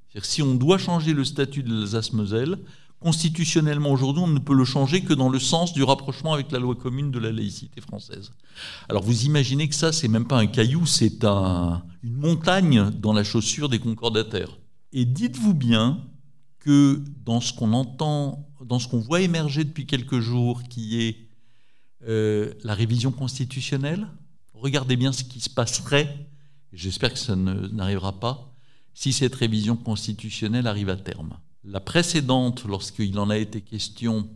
S4: C'est-à-dire, si on doit changer le statut de l'Alsace-Moselle, constitutionnellement aujourd'hui, on ne peut le changer que dans le sens du rapprochement avec la loi commune de la laïcité française. Alors vous imaginez que ça, c'est même pas un caillou, c'est une montagne dans la chaussure des concordataires. Et dites-vous bien que dans ce qu'on entend, dans ce qu'on voit émerger depuis quelques jours, qui est la révision constitutionnelle, regardez bien ce qui se passerait, j'espère que ça n'arrivera pas, si cette révision constitutionnelle arrive à terme. La précédente, lorsqu'il en a été question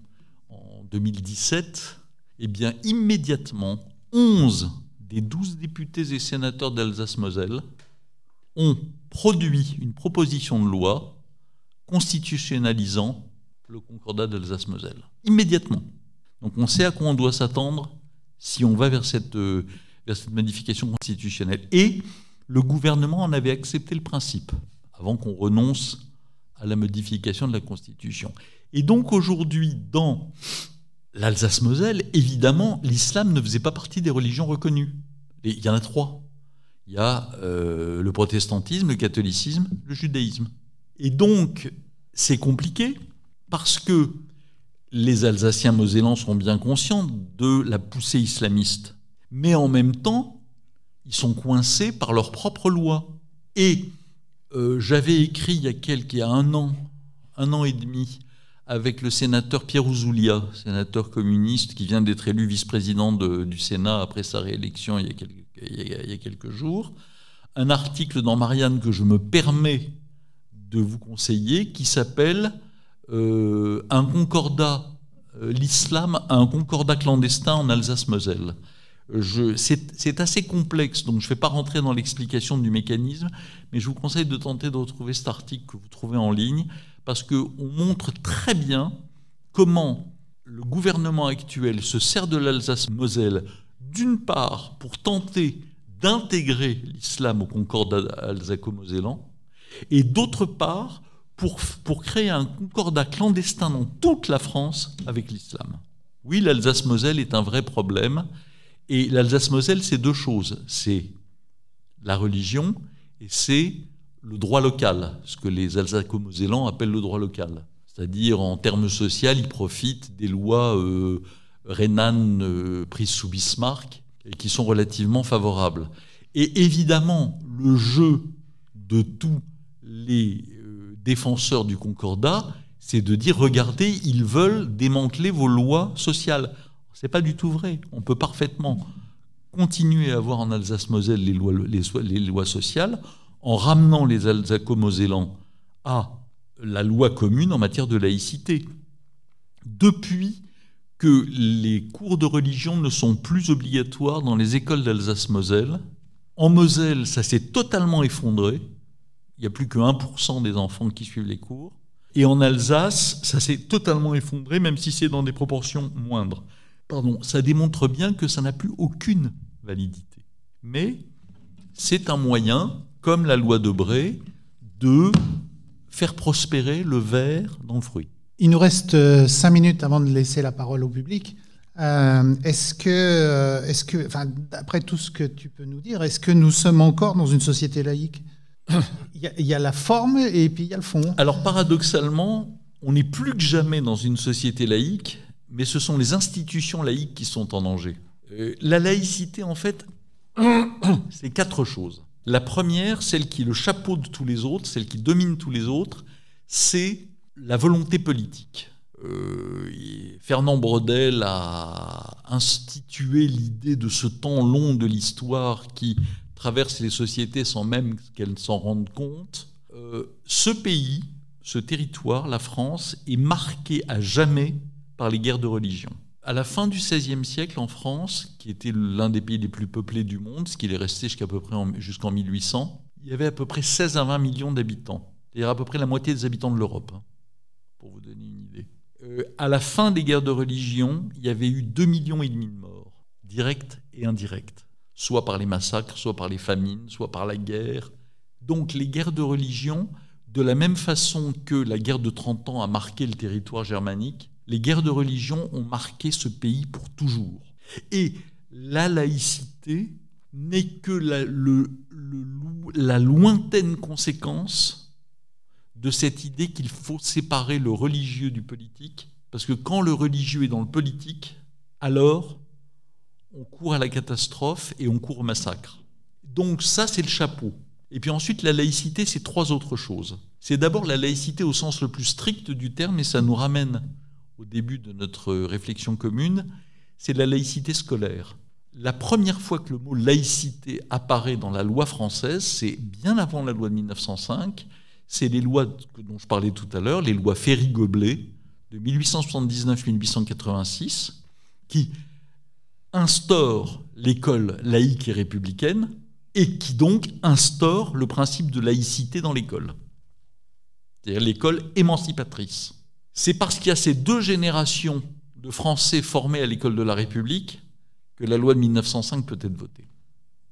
S4: en 2017, eh bien immédiatement, 11 des 12 députés et sénateurs d'Alsace-Moselle ont produit une proposition de loi constitutionnalisant le concordat d'Alsace-Moselle. Immédiatement. Donc on sait à quoi on doit s'attendre si on va vers cette modification constitutionnelle. Et le gouvernement en avait accepté le principe, avant qu'on renonce à la modification de la Constitution. Et donc aujourd'hui, dans l'Alsace-Moselle, évidemment, l'islam ne faisait pas partie des religions reconnues. Et il y en a 3. Il y a le protestantisme, le catholicisme, le judaïsme. Et donc, c'est compliqué, parce que les Alsaciens mosellans sont bien conscients de la poussée islamiste. Mais en même temps, ils sont coincés par leurs propres lois. Et j'avais écrit il y a un an et demi, avec le sénateur Pierre Ouzoulia, sénateur communiste qui vient d'être élu vice-président du Sénat après sa réélection il y a quelques jours, un article dans Marianne que je me permets de vous conseiller, qui s'appelle un concordat, l'islam a un concordat clandestin en Alsace-Moselle. C'est assez complexe, donc je ne vais pas rentrer dans l'explication du mécanisme, mais je vous conseille de tenter de retrouver cet article que vous trouvez en ligne, parce qu'on montre très bien comment le gouvernement actuel se sert de l'Alsace-Moselle, d'une part pour tenter d'intégrer l'islam au concordat alsaco-mosellan, et d'autre part pour créer un concordat clandestin dans toute la France avec l'islam. Oui, l'Alsace-Moselle est un vrai problème. Et l'Alsace-Moselle, c'est 2 choses. C'est la religion et c'est le droit local, ce que les Alsaco-Mosellans appellent le droit local. C'est-à-dire, en termes sociaux, ils profitent des lois rhénanes prises sous Bismarck et qui sont relativement favorables. Et évidemment, le jeu de tous les défenseurs du concordat, c'est de dire, regardez, ils veulent démanteler vos lois sociales. Ce n'est pas du tout vrai. On peut parfaitement continuer à avoir en Alsace-Moselle les lois sociales en ramenant les Alsaco-Mosellans à la loi commune en matière de laïcité. Depuis que les cours de religion ne sont plus obligatoires dans les écoles d'Alsace-Moselle, en Moselle, ça s'est totalement effondré. Il n'y a plus que 1% des enfants qui suivent les cours. Et en Alsace, ça s'est totalement effondré, même si c'est dans des proportions moindres. Ça démontre bien que ça n'a plus aucune validité. Mais c'est un moyen, comme la loi Debré, de faire prospérer le ver dans le fruit.
S3: Il nous reste 5 minutes avant de laisser la parole au public. Est-ce que, d'après tout ce que tu peux nous dire, est-ce que nous sommes encore dans une société laïque ? Il y a la forme et puis il y a le fond.
S4: Alors paradoxalement, on n'est plus que jamais dans une société laïque, mais ce sont les institutions laïques qui sont en danger. La laïcité, en fait, c'est 4 choses. La première, celle qui est le chapeau de tous les autres, celle qui domine tous les autres, c'est la volonté politique. Fernand Braudel a institué l'idée de ce temps long de l'histoire qui traverse les sociétés sans même qu'elles s'en rendent compte. Ce pays, ce territoire, la France, est marqué à jamais par les guerres de religion. À la fin du XVIe siècle, en France, qui était l'un des pays les plus peuplés du monde, ce qui est resté jusqu'en 1800, il y avait à peu près 16 à 20 millions d'habitants. C'est-à-dire à peu près la moitié des habitants de l'Europe, pour vous donner une idée. À la fin des guerres de religion, il y avait eu 2,5 millions de morts, directs et indirects, soit par les massacres, soit par les famines, soit par la guerre. Donc les guerres de religion, de la même façon que la guerre de 30 ans a marqué le territoire germanique, les guerres de religion ont marqué ce pays pour toujours. Et la laïcité n'est que la lointaine conséquence de cette idée qu'il faut séparer le religieux du politique, parce que quand le religieux est dans le politique, alors on court à la catastrophe et on court au massacre. Donc ça, c'est le chapeau. Et puis ensuite, la laïcité, c'est 3 autres choses. C'est d'abord la laïcité au sens le plus strict du terme, et ça nous ramène au début de notre réflexion commune, c'est la laïcité scolaire. La première fois que le mot laïcité apparaît dans la loi française, c'est bien avant la loi de 1905, c'est les lois dont je parlais tout à l'heure, les lois Ferry-Goblet de 1879-1886, qui instaurent l'école laïque et républicaine et qui donc instaurent le principe de laïcité dans l'école, c'est-à-dire l'école émancipatrice. C'est parce qu'il y a ces 2 générations de Français formés à l'école de la République que la loi de 1905 peut être votée.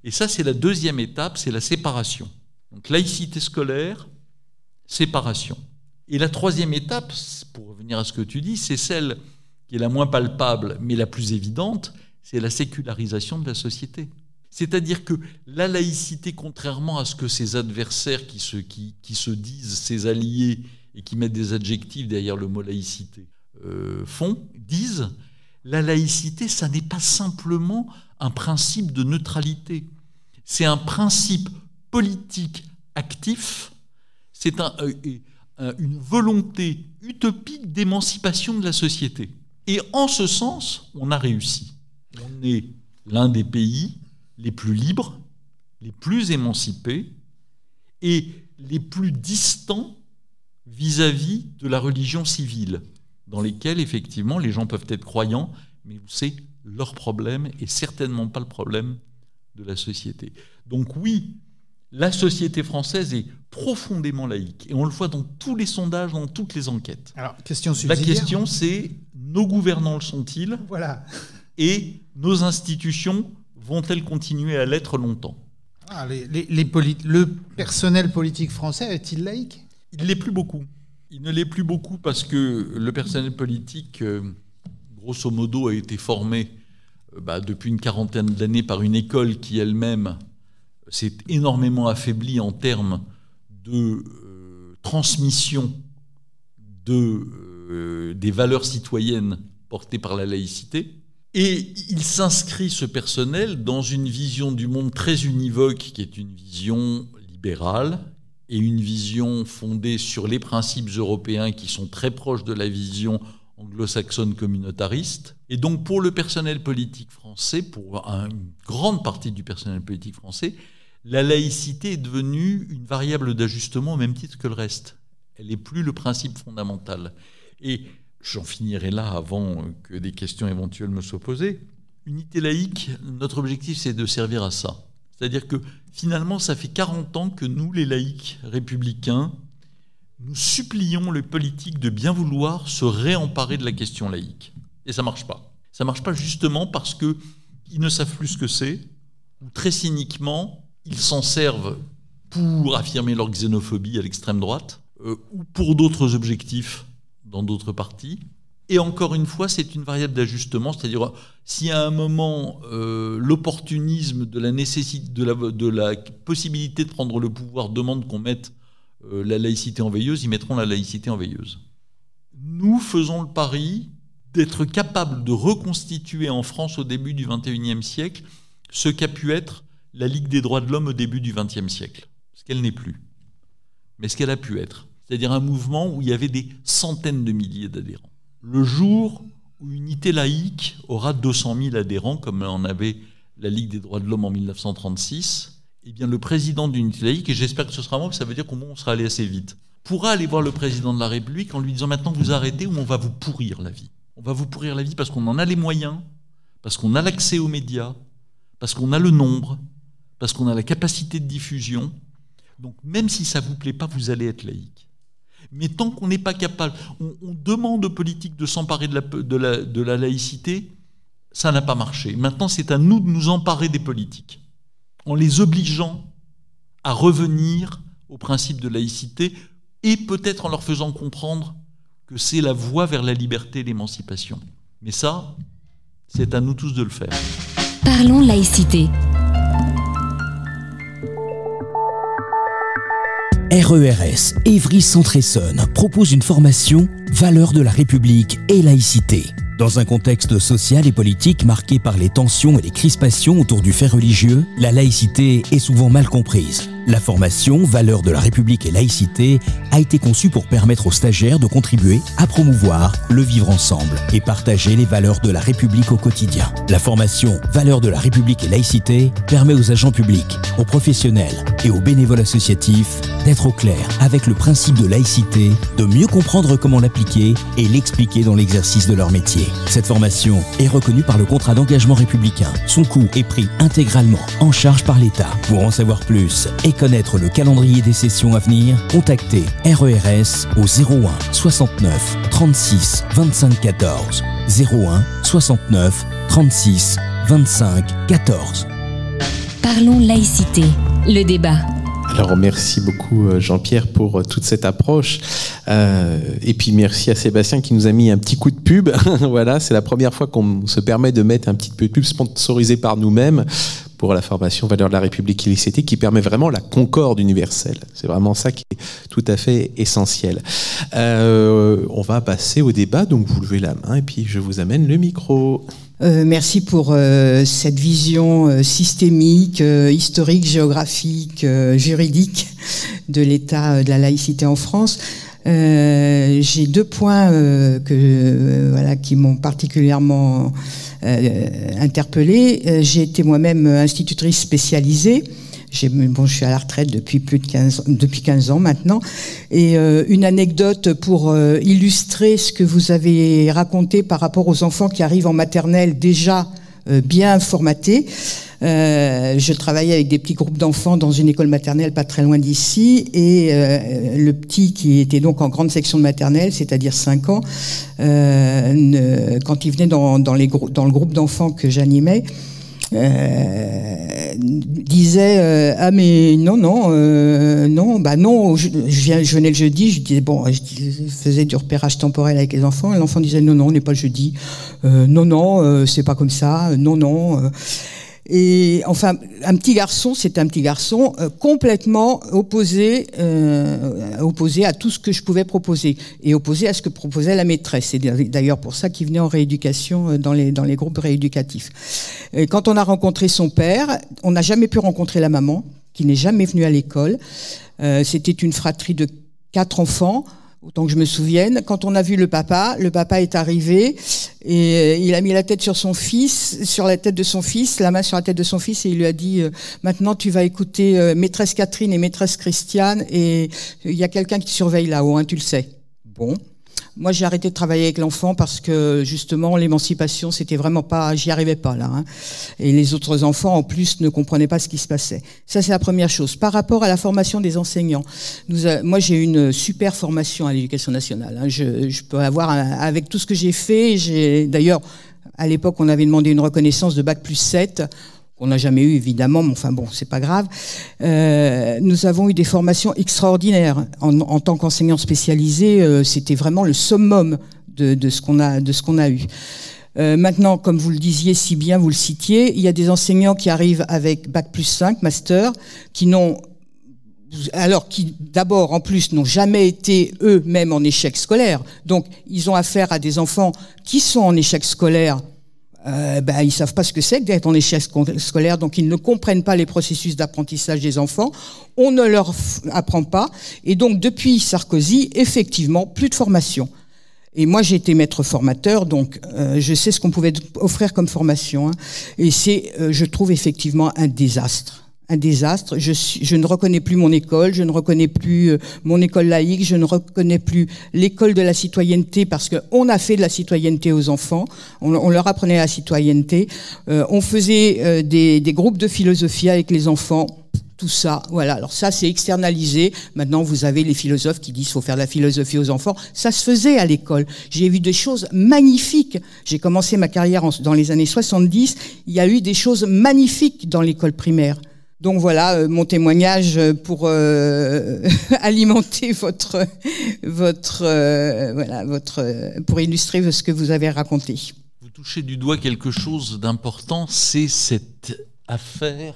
S4: Et ça, c'est la 2e étape, c'est la séparation. Donc laïcité scolaire, séparation. Et la 3e étape, pour revenir à ce que tu dis, c'est celle qui est la moins palpable, mais la plus évidente, c'est la sécularisation de la société. C'est-à-dire que la laïcité, contrairement à ce que ses adversaires qui se disent ses alliés et qui mettent des adjectifs derrière le mot laïcité, disent, la laïcité, ça n'est pas simplement un principe de neutralité, c'est un principe politique actif, c'est une volonté utopique d'émancipation de la société. Et en ce sens, on a réussi. On est l'un des pays les plus libres, les plus émancipés et les plus distants vis-à-vis de la religion civile, dans lesquelles, effectivement, les gens peuvent être croyants, mais c'est leur problème et certainement pas le problème de la société. Donc oui, la société française est profondément laïque, et on le voit dans tous les sondages, dans toutes les enquêtes.
S3: Alors, question subsidiaire.
S4: La question, c'est, nos gouvernants le sont-ils ?
S3: Voilà.
S4: Et nos institutions vont-elles continuer à l'être longtemps ?
S3: Le personnel politique français est-il laïque ?
S4: Il ne l'est plus beaucoup. Il ne l'est plus beaucoup parce que le personnel politique, grosso modo, a été formé depuis une quarantaine d'années par une école qui elle-même s'est énormément affaiblie en termes de transmission des valeurs citoyennes portées par la laïcité. Et il s'inscrit, ce personnel, dans une vision du monde très univoque, qui est une vision libérale, et une vision fondée sur les principes européens qui sont très proches de la vision anglo-saxonne communautariste. Et donc pour le personnel politique français, pour une grande partie du personnel politique français, la laïcité est devenue une variable d'ajustement au même titre que le reste. Elle n'est plus le principe fondamental. Et j'en finirai là avant que des questions éventuelles me soient posées. Unité laïque, notre objectif, c'est de servir à ça. C'est-à-dire que finalement, ça fait 40 ans que nous, les laïcs républicains, nous supplions les politiques de bien vouloir se réemparer de la question laïque. Et ça ne marche pas. Ça ne marche pas justement parce qu'ils ne savent plus ce que c'est, ou très cyniquement, ils s'en servent pour affirmer leur xénophobie à l'extrême droite, ou pour d'autres objectifs dans d'autres partis. Et encore une fois, c'est une variable d'ajustement, c'est-à-dire si à un moment l'opportunisme de la nécessité, de la possibilité de prendre le pouvoir demande qu'on mette la laïcité en veilleuse, ils mettront la laïcité en veilleuse. Nous faisons le pari d'être capables de reconstituer en France au début du XXIe siècle ce qu'a pu être la Ligue des droits de l'homme au début du XXe siècle. Ce qu'elle n'est plus, mais ce qu'elle a pu être. C'est-à-dire un mouvement où il y avait des centaines de milliers d'adhérents. le jour où Unité laïque aura 200 000 adhérents, comme en avait la Ligue des droits de l'homme en 1936, eh bien le président d'Unité laïque, et j'espère que ce sera moi, ça veut dire qu'au moins on sera allé assez vite, pourra aller voir le président de la République en lui disant maintenant vous arrêtez ou on va vous pourrir la vie. On va vous pourrir la vie parce qu'on en a les moyens, parce qu'on a l'accès aux médias, parce qu'on a le nombre, parce qu'on a la capacité de diffusion. Donc même si ça ne vous plaît pas, vous allez être laïque. Mais tant qu'on n'est pas capable, on demande aux politiques de s'emparer de la laïcité, ça n'a pas marché. Maintenant, c'est à nous de nous emparer des politiques, en les obligeant à revenir au principe de laïcité et peut-être en leur faisant comprendre que c'est la voie vers la liberté et l'émancipation. Mais ça, c'est à nous tous de le faire.
S1: Parlons laïcité.
S5: RERS Évry-Centre-Essonne propose une formation Valeurs de la République et laïcité. Dans un contexte social et politique marqué par les tensions et les crispations autour du fait religieux, la laïcité est souvent mal comprise. La formation Valeurs de la République et laïcité a été conçue pour permettre aux stagiaires de contribuer à promouvoir le vivre ensemble et partager les valeurs de la République au quotidien. La formation Valeurs de la République et laïcité permet aux agents publics, aux professionnels et aux bénévoles associatifs d'être au clair avec le principe de laïcité, de mieux comprendre comment l'appliquer et l'expliquer dans l'exercice de leur métier. Cette formation est reconnue par le contrat d'engagement républicain. Son coût est pris intégralement en charge par l'État. Pour en savoir plus et connaître le calendrier des sessions à venir, contactez RERS au 01 69 36 25 14. 01 69 36 25 14.
S1: Parlons laïcité, le débat.
S2: Alors merci beaucoup Jean-Pierre pour toute cette approche et puis merci à Sébastien qui nous a mis un petit coup de pub. Voilà, c'est la première fois qu'on se permet de mettre un petit peu de pub sponsorisé par nous-mêmes pour la formation Valeurs de la République et laïcité qui permet vraiment la concorde universelle. C'est vraiment ça qui est tout à fait essentiel. On va passer au débat, donc vous levez la main et puis je vous amène le micro.
S6: Merci pour cette vision systémique, historique, géographique, juridique de l'état de la laïcité en France. J'ai deux points qui m'ont particulièrement interpellée. J'ai été moi-même institutrice spécialisée. Je suis à la retraite depuis 15 ans maintenant. Et une anecdote pour illustrer ce que vous avez raconté par rapport aux enfants qui arrivent en maternelle déjà bien formatés. Je travaillais avec des petits groupes d'enfants dans une école maternelle pas très loin d'ici. Et le petit qui était donc en grande section de maternelle, c'est-à-dire 5 ans, quand il venait dans le groupe d'enfants que j'animais, disait ah mais non je venais le jeudi, je disais je faisais du repérage temporel avec les enfants et l'enfant disait non on n'est pas le jeudi, c'est pas comme ça, et enfin un petit garçon complètement opposé à tout ce que je pouvais proposer et opposé à ce que proposait la maîtresse. C'est d'ailleurs pour ça qu'il venait en rééducation dans les groupes rééducatifs. Et quand on a rencontré son père, on n'a jamais pu rencontrer la maman qui n'est jamais venue à l'école. C'était une fratrie de 4 enfants. Autant que je me souvienne, quand on a vu le papa est arrivé et il a mis la tête sur la tête de son fils, la main sur la tête de son fils et il lui a dit maintenant tu vas écouter maîtresse Catherine et maîtresse Christiane et il y a quelqu'un qui te surveille là-haut, hein, tu le sais. Bon. Moi, j'ai arrêté de travailler avec l'enfant parce que, justement, l'émancipation, c'était vraiment pas, j'y arrivais pas, là, hein. Et les autres enfants, en plus, ne comprenaient pas ce qui se passait. Ça, c'est la première chose. Par rapport à la formation des enseignants, moi, j'ai une super formation à l'éducation nationale, hein. Je peux avoir, avec tout ce que j'ai fait, d'ailleurs, à l'époque, on avait demandé une reconnaissance de Bac+7, qu'on n'a jamais eu évidemment, mais enfin bon, c'est pas grave. Nous avons eu des formations extraordinaires en tant qu'enseignants spécialisés. C'était vraiment le summum de ce qu'on a eu. Maintenant, comme vous le disiez si bien, vous le citiez, il y a des enseignants qui arrivent avec Bac+5, master, qui d'abord en plus n'ont jamais été eux-mêmes en échec scolaire. Donc ils ont affaire à des enfants qui sont en échec scolaire. Ils savent pas ce que c'est que d'être en échec scolaire, donc ils ne comprennent pas les processus d'apprentissage des enfants. On ne leur apprend pas, et donc depuis Sarkozy, effectivement, plus de formation. Et moi, j'ai été maître formateur, donc je sais ce qu'on pouvait offrir comme formation. Hein. Et c'est, je trouve effectivement un désastre. Un désastre. Je ne reconnais plus mon école, je ne reconnais plus mon école laïque, je ne reconnais plus l'école de la citoyenneté parce qu'on a fait de la citoyenneté aux enfants, on leur apprenait la citoyenneté, on faisait des groupes de philosophie avec les enfants, tout ça, voilà. Alors ça, c'est externalisé. Maintenant, vous avez les philosophes qui disent qu'il faut faire de la philosophie aux enfants. Ça se faisait à l'école. J'ai vu des choses magnifiques. J'ai commencé ma carrière dans les années 70. Il y a eu des choses magnifiques dans l'école primaire. Donc voilà mon témoignage pour alimenter pour illustrer ce que vous avez raconté.
S4: Vous touchez du doigt quelque chose d'important, c'est cette affaire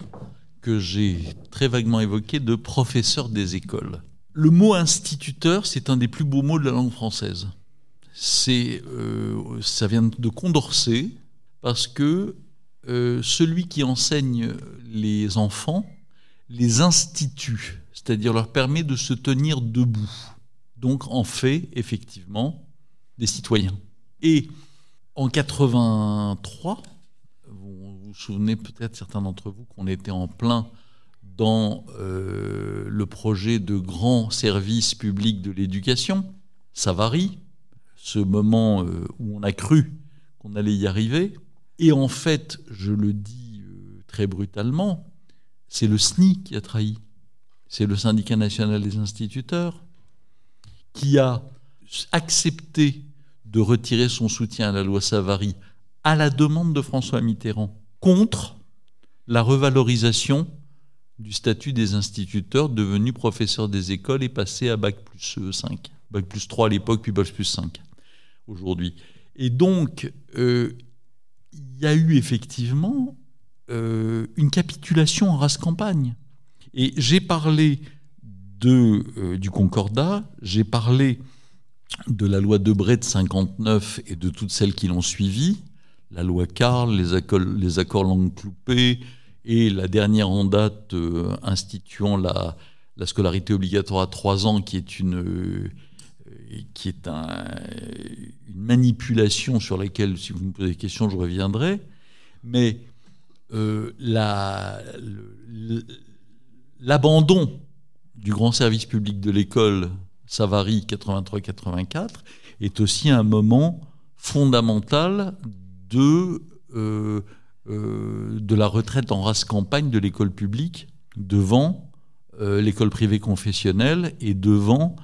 S4: que j'ai très vaguement évoquée de professeur des écoles. Le mot instituteur, c'est un des plus beaux mots de la langue française. Ça vient de Condorcet, parce que celui qui enseigne les enfants les institue, c'est-à-dire leur permet de se tenir debout. Donc en fait, effectivement, des citoyens. Et en 83, vous vous souvenez peut-être certains d'entre vous qu'on était en plein dans le projet de grand service public de l'éducation, Savary, ce moment où on a cru qu'on allait y arriver. Et en fait, je le dis très brutalement, c'est le SNI qui a trahi. C'est le Syndicat national des instituteurs qui a accepté de retirer son soutien à la loi Savary à la demande de François Mitterrand contre la revalorisation du statut des instituteurs devenus professeurs des écoles et passés à Bac+5. Bac+3 à l'époque, puis Bac+5 aujourd'hui. Et donc, il y a eu effectivement une capitulation en race campagne. Et j'ai parlé du Concordat, j'ai parlé de la loi Debré de 59 et de toutes celles qui l'ont suivie, la loi Carle, les accords Langue-Cloupé et la dernière en date instituant la scolarité obligatoire à 3 ans qui est une manipulation sur laquelle, si vous me posez des questions, je reviendrai. Mais l'abandon du grand service public de l'école Savary 83-84 est aussi un moment fondamental de la retraite en race campagne de l'école publique devant l'école privée confessionnelle et devant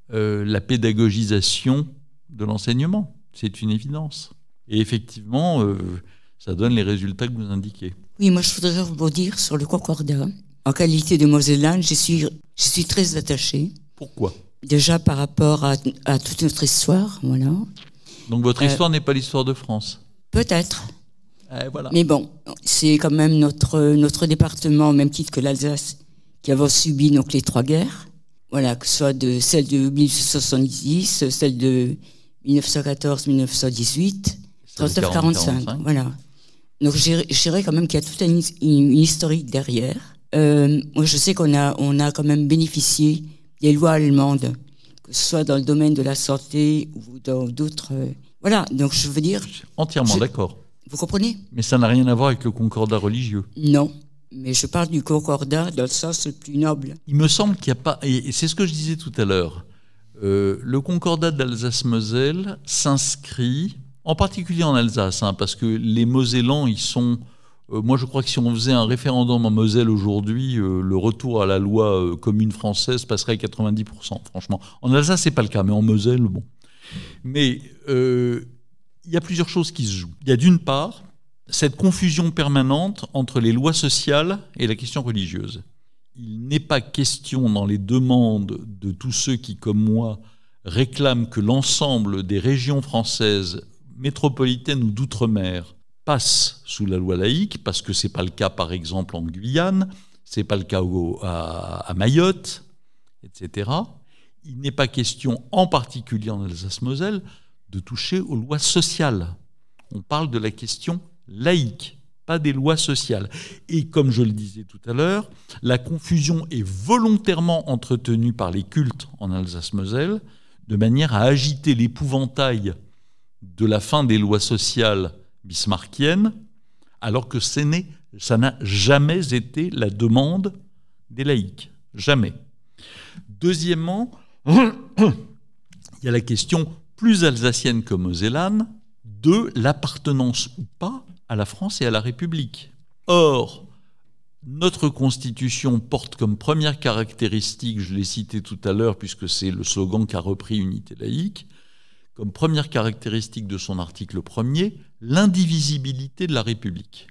S4: la pédagogisation de l'enseignement. C'est une évidence. Et effectivement, ça donne les résultats que vous indiquez.
S7: Oui, moi je voudrais rebondir sur le Concordat. En qualité de Mosellane, je suis très attachée.
S4: Pourquoi ?
S7: Déjà par rapport à toute notre histoire, voilà.
S4: Donc votre histoire n'est pas l'histoire de France ?
S7: Peut-être.
S4: Voilà.
S7: Mais bon, c'est quand même notre département, au même titre que l'Alsace, qui avons subi donc les 3 guerres. Voilà, que ce soit celle de 1870, celle de 1914-1918, 39-45, voilà. Donc je dirais quand même qu'il y a toute une historique derrière. Moi je sais qu'on a quand même bénéficié des lois allemandes, que ce soit dans le domaine de la santé ou dans d'autres... voilà, donc je veux dire...
S4: Je suis entièrement d'accord.
S7: Vous comprenez ?
S4: Mais ça n'a rien à voir avec le concordat religieux.
S7: Non, mais je parle du concordat dans le sens le plus noble.
S4: Il me semble qu'il n'y a pas... Et c'est ce que je disais tout à l'heure. Le concordat d'Alsace-Moselle s'inscrit, en particulier en Alsace, parce que les Mosellans, ils sont... moi, je crois que si on faisait un référendum en Moselle aujourd'hui, le retour à la loi commune française passerait à 90%, franchement. En Alsace, c'est pas le cas, mais en Moselle, bon. Mais il y a plusieurs choses qui se jouent. Il y a d'une part cette confusion permanente entre les lois sociales et la question religieuse. Il n'est pas question dans les demandes de tous ceux qui, comme moi, réclament que l'ensemble des régions françaises métropolitaines ou d'outre-mer passent sous la loi laïque, parce que ce n'est pas le cas, par exemple, en Guyane, ce n'est pas le cas à Mayotte, etc. Il n'est pas question, en particulier en Alsace-Moselle, de toucher aux lois sociales. On parle de la question laïque, pas des lois sociales. Et comme je le disais tout à l'heure, la confusion est volontairement entretenue par les cultes en Alsace-Moselle de manière à agiter l'épouvantail de la fin des lois sociales bismarckiennes, alors que ça n'a jamais été la demande des laïcs. Jamais. Deuxièmement, il y a la question plus alsacienne que mosellane de l'appartenance ou pas à la France et à la République. Or, notre Constitution porte comme première caractéristique, je l'ai cité tout à l'heure puisque c'est le slogan qu'a repris Unité laïque, comme première caractéristique de son article 1er, l'indivisibilité de la République.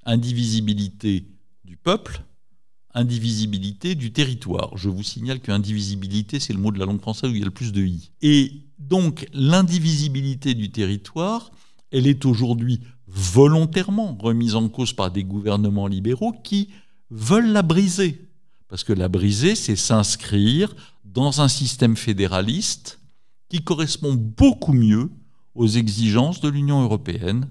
S4: Indivisibilité du peuple, indivisibilité du territoire. Je vous signale que indivisibilité, c'est le mot de la langue française où il y a le plus de i. Et donc, l'indivisibilité du territoire, elle est aujourd'hui volontairement remise en cause par des gouvernements libéraux qui veulent la briser. Parce que la briser, c'est s'inscrire dans un système fédéraliste qui correspond beaucoup mieux aux exigences de l'Union européenne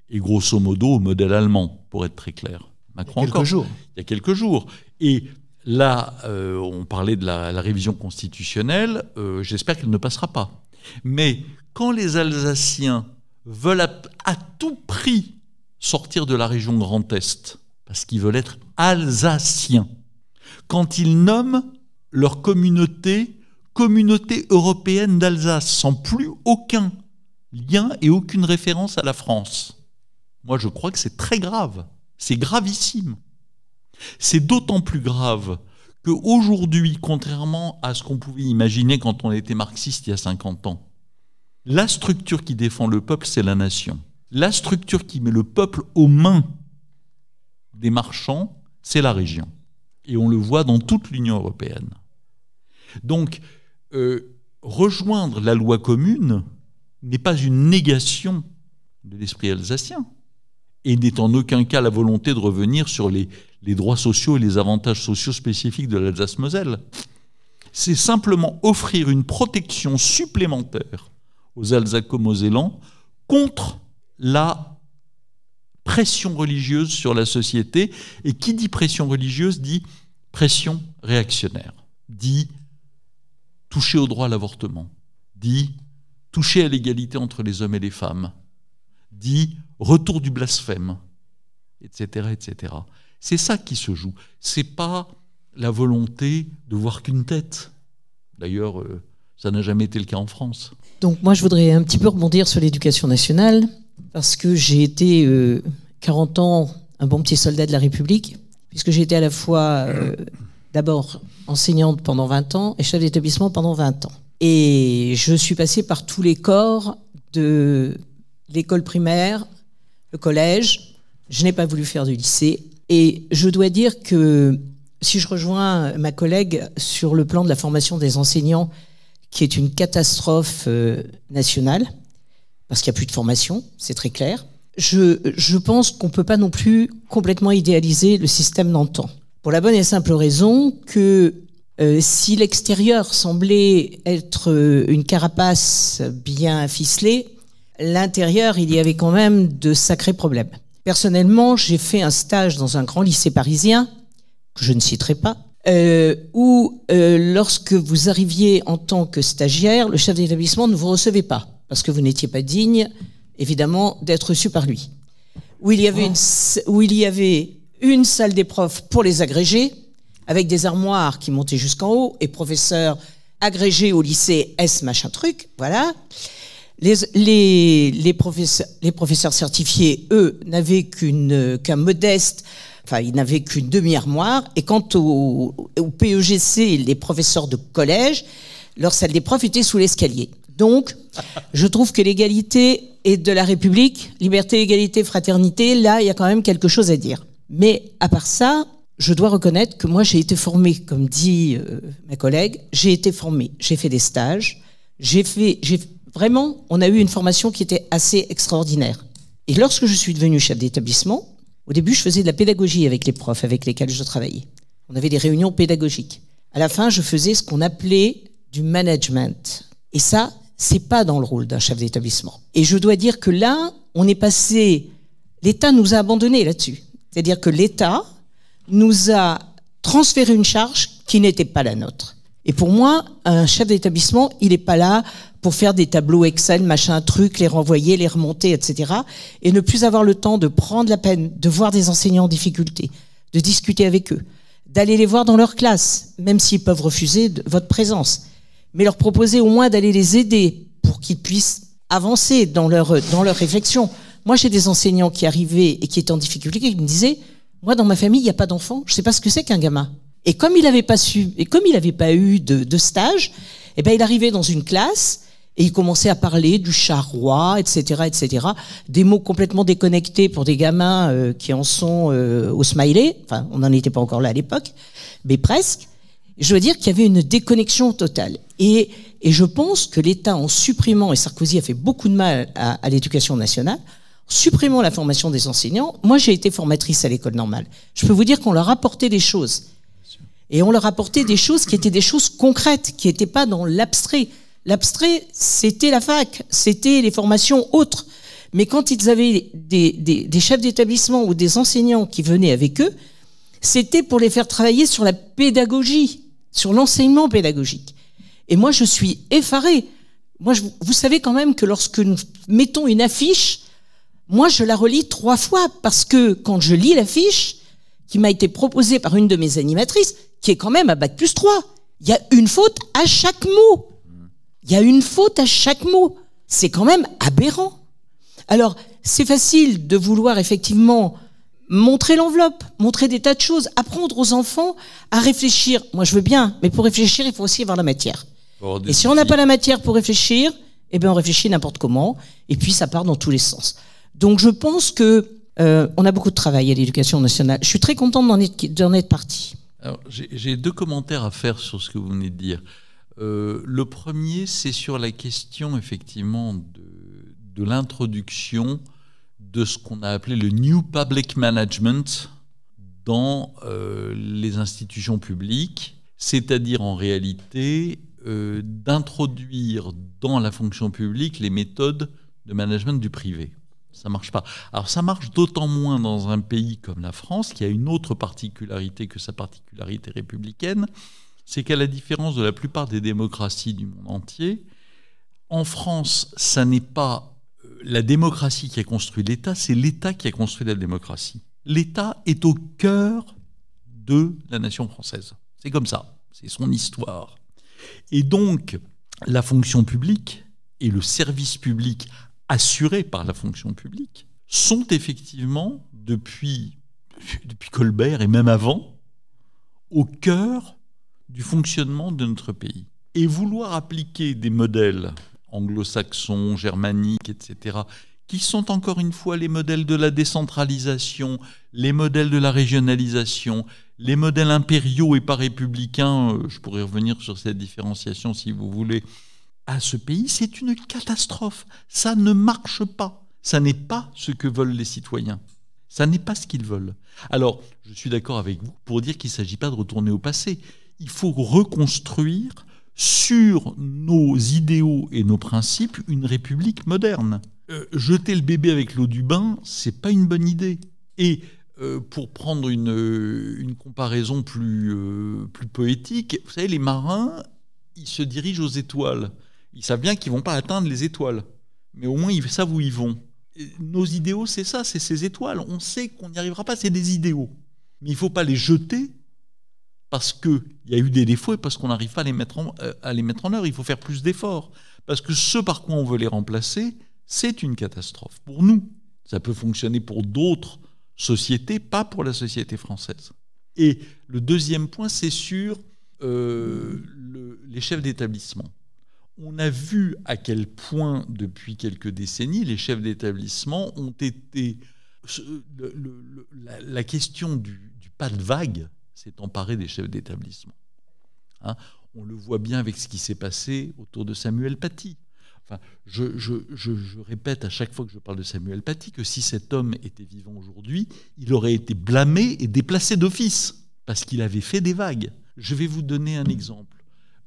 S4: et grosso modo au modèle allemand, pour être très clair. Macron
S3: il y a
S4: quelques jours. Et là, on parlait de la révision constitutionnelle, j'espère qu'elle ne passera pas. Mais quand les Alsaciens veulent à tout prix sortir de la région Grand Est, parce qu'ils veulent être alsaciens, quand ils nomment leur communauté européenne d'Alsace, sans plus aucun lien et aucune référence à la France, moi je crois que c'est très grave, c'est gravissime. C'est d'autant plus grave qu'aujourd'hui, contrairement à ce qu'on pouvait imaginer quand on était marxiste il y a 50 ans, la structure qui défend le peuple, c'est la nation. La structure qui met le peuple aux mains des marchands, c'est la région. Et on le voit dans toute l'Union européenne. Donc, rejoindre la loi commune n'est pas une négation de l'esprit alsacien et n'est en aucun cas la volonté de revenir sur les droits sociaux et les avantages sociaux spécifiques de l'Alsace-Moselle. C'est simplement offrir une protection supplémentaire aux Alsaco-Mosellans contre la pression religieuse sur la société. Et qui dit pression religieuse dit pression réactionnaire, dit toucher au droit à l'avortement, dit toucher à l'égalité entre les hommes et les femmes, dit retour du blasphème, etc., etc. C'est ça qui se joue. C'est pas la volonté de voir qu'une tête. D'ailleurs, ça n'a jamais été le cas en France.
S8: Donc moi, je voudrais un petit peu rebondir sur l'éducation nationale, parce que j'ai été 40 ans un bon petit soldat de la République, puisque j'ai été à la fois d'abord enseignante pendant 20 ans et chef d'établissement pendant 20 ans. Et je suis passée par tous les corps de l'école primaire, le collège. Je n'ai pas voulu faire du lycée. Et je dois dire que si je rejoins ma collègue sur le plan de la formation des enseignants, qui est une catastrophe nationale, parce qu'il n'y a plus de formation, c'est très clair, je pense qu'on ne peut pas non plus complètement idéaliser le système d'antan. Pour la bonne et simple raison que si l'extérieur semblait être une carapace bien ficelée, l'intérieur, il y avait quand même de sacrés problèmes. Personnellement, j'ai fait un stage dans un grand lycée parisien, que je ne citerai pas, où lorsque vous arriviez en tant que stagiaire, le chef d'établissement ne vous recevait pas, parce que vous n'étiez pas digne, évidemment, d'être reçu par lui. Où il y avait une salle des profs pour les agrégés, avec des armoires qui montaient jusqu'en haut, et professeurs agrégés au lycée S machin truc, voilà. Les professeurs certifiés, eux, n'avaient qu'un modeste, enfin, ils n'avaient qu'une demi-armoire. Et quant au PEGC, les professeurs de collège, leur salle des profs était sous l'escalier. Donc, je trouve que l'égalité est de la République, liberté, égalité, fraternité, là, il y a quand même quelque chose à dire. Mais à part ça, je dois reconnaître que moi, j'ai été formée, comme dit ma collègue, j'ai été formée, j'ai fait des stages, vraiment, on a eu une formation qui était assez extraordinaire. Et lorsque je suis devenue chef d'établissement, au début, je faisais de la pédagogie avec les profs avec lesquels je travaillais. On avait des réunions pédagogiques. À la fin, je faisais ce qu'on appelait du management. Et ça, c'est pas dans le rôle d'un chef d'établissement. Et je dois dire que là, on est passé... L'État nous a abandonnés là-dessus. C'est-à-dire que l'État nous a transféré une charge qui n'était pas la nôtre. Et pour moi, un chef d'établissement, il n'est pas là pour faire des tableaux Excel, machin, trucs, les renvoyer, les remonter, etc. Et ne plus avoir le temps de prendre la peine de voir des enseignants en difficulté, de discuter avec eux, d'aller les voir dans leur classe, même s'ils peuvent refuser votre présence. Mais leur proposer au moins d'aller les aider pour qu'ils puissent avancer dans leur réflexion. Moi, j'ai des enseignants qui arrivaient et qui étaient en difficulté, qui me disaient, moi, dans ma famille, il n'y a pas d'enfant, je ne sais pas ce que c'est qu'un gamin. Et comme il n'avait pas su, et comme il n'avait pas eu de stage, eh ben, il arrivait dans une classe et il commençait à parler du chat-roi, etc., etc. Des mots complètement déconnectés pour des gamins qui en sont au smiley. Enfin, on n'en était pas encore là à l'époque, mais presque. Je veux dire qu'il y avait une déconnexion totale. Et je pense que l'État, en supprimant, et Sarkozy a fait beaucoup de mal à l'éducation nationale, en supprimant la formation des enseignants, moi j'ai été formatrice à l'école normale. Je peux vous dire qu'on leur apportait des choses. Et on leur apportait des choses qui étaient des choses concrètes, qui n'étaient pas dans l'abstrait. L'abstrait, c'était la fac, c'était les formations autres. Mais quand ils avaient des chefs d'établissement ou des enseignants qui venaient avec eux, c'était pour les faire travailler sur la pédagogie, sur l'enseignement pédagogique. Et moi, je suis effarée. Moi, vous savez quand même que lorsque nous mettons une affiche, moi, je la relis 3 fois, parce que quand je lis l'affiche, qui m'a été proposée par une de mes animatrices, qui est quand même à Bac+3, il y a une faute à chaque mot. Il y a une faute à chaque mot. C'est quand même aberrant. Alors, c'est facile de vouloir effectivement montrer l'enveloppe, montrer des tas de choses, apprendre aux enfants à réfléchir. Moi, je veux bien, mais pour réfléchir, il faut aussi avoir la matière. Et si on n'a pas la matière pour réfléchir, eh bien, on réfléchit n'importe comment, et puis ça part dans tous les sens. Donc, je pense que on a beaucoup de travail à l'éducation nationale. Je suis très contente d'en être partie.
S4: Alors, j'ai 2 commentaires à faire sur ce que vous venez de dire. Le premier, c'est sur la question, effectivement, de l'introduction de ce qu'on a appelé le New Public Management dans les institutions publiques, c'est-à-dire en réalité d'introduire dans la fonction publique les méthodes de management du privé. Ça marche pas. Alors ça marche d'autant moins dans un pays comme la France, qui a une autre particularité que sa particularité républicaine, c'est qu'à la différence de la plupart des démocraties du monde entier, en France, ça n'est pas la démocratie qui a construit l'État, c'est l'État qui a construit la démocratie. L'État est au cœur de la nation française. C'est comme ça, c'est son histoire. Et donc, la fonction publique et le service public assurés par la fonction publique sont effectivement, depuis Colbert et même avant, au cœur du fonctionnement de notre pays. Et vouloir appliquer des modèles anglo-saxons, germaniques, etc., qui sont encore une fois les modèles de la décentralisation, les modèles de la régionalisation, les modèles impériaux et pas républicains, je pourrais revenir sur cette différenciation si vous voulez, à ce pays, c'est une catastrophe. Ça ne marche pas. Ça n'est pas ce que veulent les citoyens. Ça n'est pas ce qu'ils veulent. Alors, je suis d'accord avec vous pour dire qu'il ne s'agit pas de retourner au passé. Il faut reconstruire sur nos idéaux et nos principes une république moderne. Jeter le bébé avec l'eau du bain, c'est pas une bonne idée. Et pour prendre une comparaison plus poétique, vous savez, les marins, ils se dirigent aux étoiles. Ils savent bien qu'ils ne vont pas atteindre les étoiles, mais au moins ils savent où ils vont. Et nos idéaux, c'est ça, c'est ces étoiles. On sait qu'on n'y arrivera pas, c'est des idéaux. Mais il ne faut pas les jeter parce qu'il y a eu des défauts et parce qu'on n'arrive pas à les mettre en œuvre. Il faut faire plus d'efforts. Parce que ce par quoi on veut les remplacer, c'est une catastrophe. Pour nous, ça peut fonctionner pour d'autres sociétés, pas pour la société française. Et le deuxième point, c'est sur les chefs d'établissement. On a vu à quel point, depuis quelques décennies, les chefs d'établissement ont été... La question du pas de vague s'est emparée des chefs d'établissement. Hein, on le voit bien avec ce qui s'est passé autour de Samuel Paty. Enfin, je répète à chaque fois que je parle de Samuel Paty que si cet homme était vivant aujourd'hui, il aurait été blâmé et déplacé d'office parce qu'il avait fait des vagues. Je vais vous donner un exemple.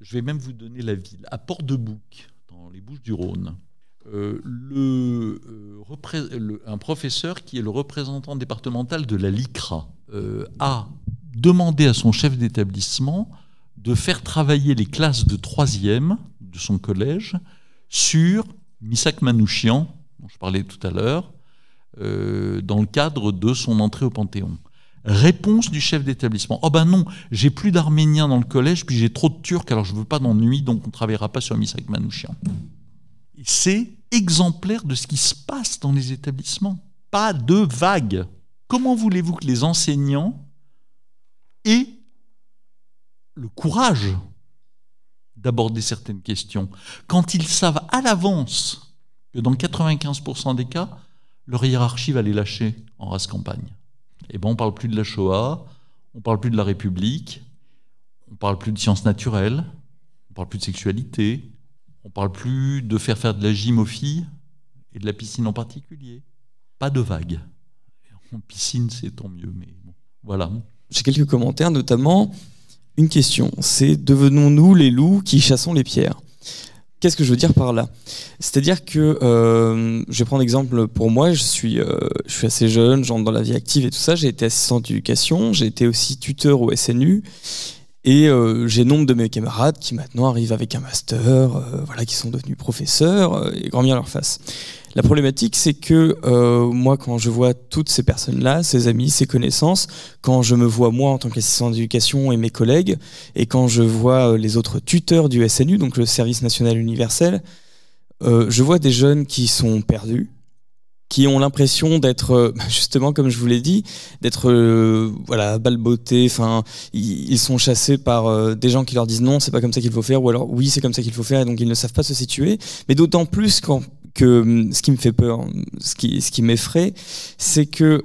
S4: Je vais même vous donner la ville. À Port-de-Bouc, dans les Bouches-du-Rhône, un professeur qui est le représentant départemental de la LICRA a demandé à son chef d'établissement de faire travailler les classes de 3e de son collège sur Missak Manouchian, dont je parlais tout à l'heure, dans le cadre de son entrée au Panthéon. Réponse du chef d'établissement. Oh ben non, j'ai plus d'Arméniens dans le collège, puis j'ai trop de Turcs, alors je veux pas d'ennui, donc on ne travaillera pas sur Missak Manouchian. C'est exemplaire de ce qui se passe dans les établissements. Pas de vague. Comment voulez-vous que les enseignants aient le courage d'aborder certaines questions quand ils savent à l'avance que dans 95% des cas, leur hiérarchie va les lâcher en race campagne? Eh ben, on ne parle plus de la Shoah, on ne parle plus de la République, on ne parle plus de sciences naturelles, on ne parle plus de sexualité, on ne parle plus de faire de la gym aux filles et de la piscine en particulier. Pas de vague. En piscine, c'est tant mieux, mais bon, voilà.
S9: J'ai quelques commentaires, notamment une question. C'est: devenons-nous les loups qui chassons les pierres? Qu'est-ce que je veux dire par là? C'est-à-dire que, je vais prendre exemple pour moi, je suis assez jeune, j'entre dans la vie active et tout ça, j'ai été assistant d'éducation, j'ai été aussi tuteur au SNU, et j'ai nombre de mes camarades qui maintenant arrivent avec un master, voilà, qui sont devenus professeurs, et grand bien leur face. La problématique, c'est que moi, quand je vois toutes ces personnes-là, ces amis, ces connaissances, quand je me vois moi en tant qu'assistant d'éducation et mes collègues, et quand je vois les autres tuteurs du SNU, donc le Service National Universel, je vois des jeunes qui sont perdus, qui ont l'impression d'être, justement, comme je vous l'ai dit, d'être voilà, balbottés, enfin, ils sont chassés par des gens qui leur disent non, c'est pas comme ça qu'il faut faire, ou alors oui, c'est comme ça qu'il faut faire, et donc ils ne savent pas se situer, mais d'autant plus que ce qui me fait peur, ce qui m'effraie, c'est que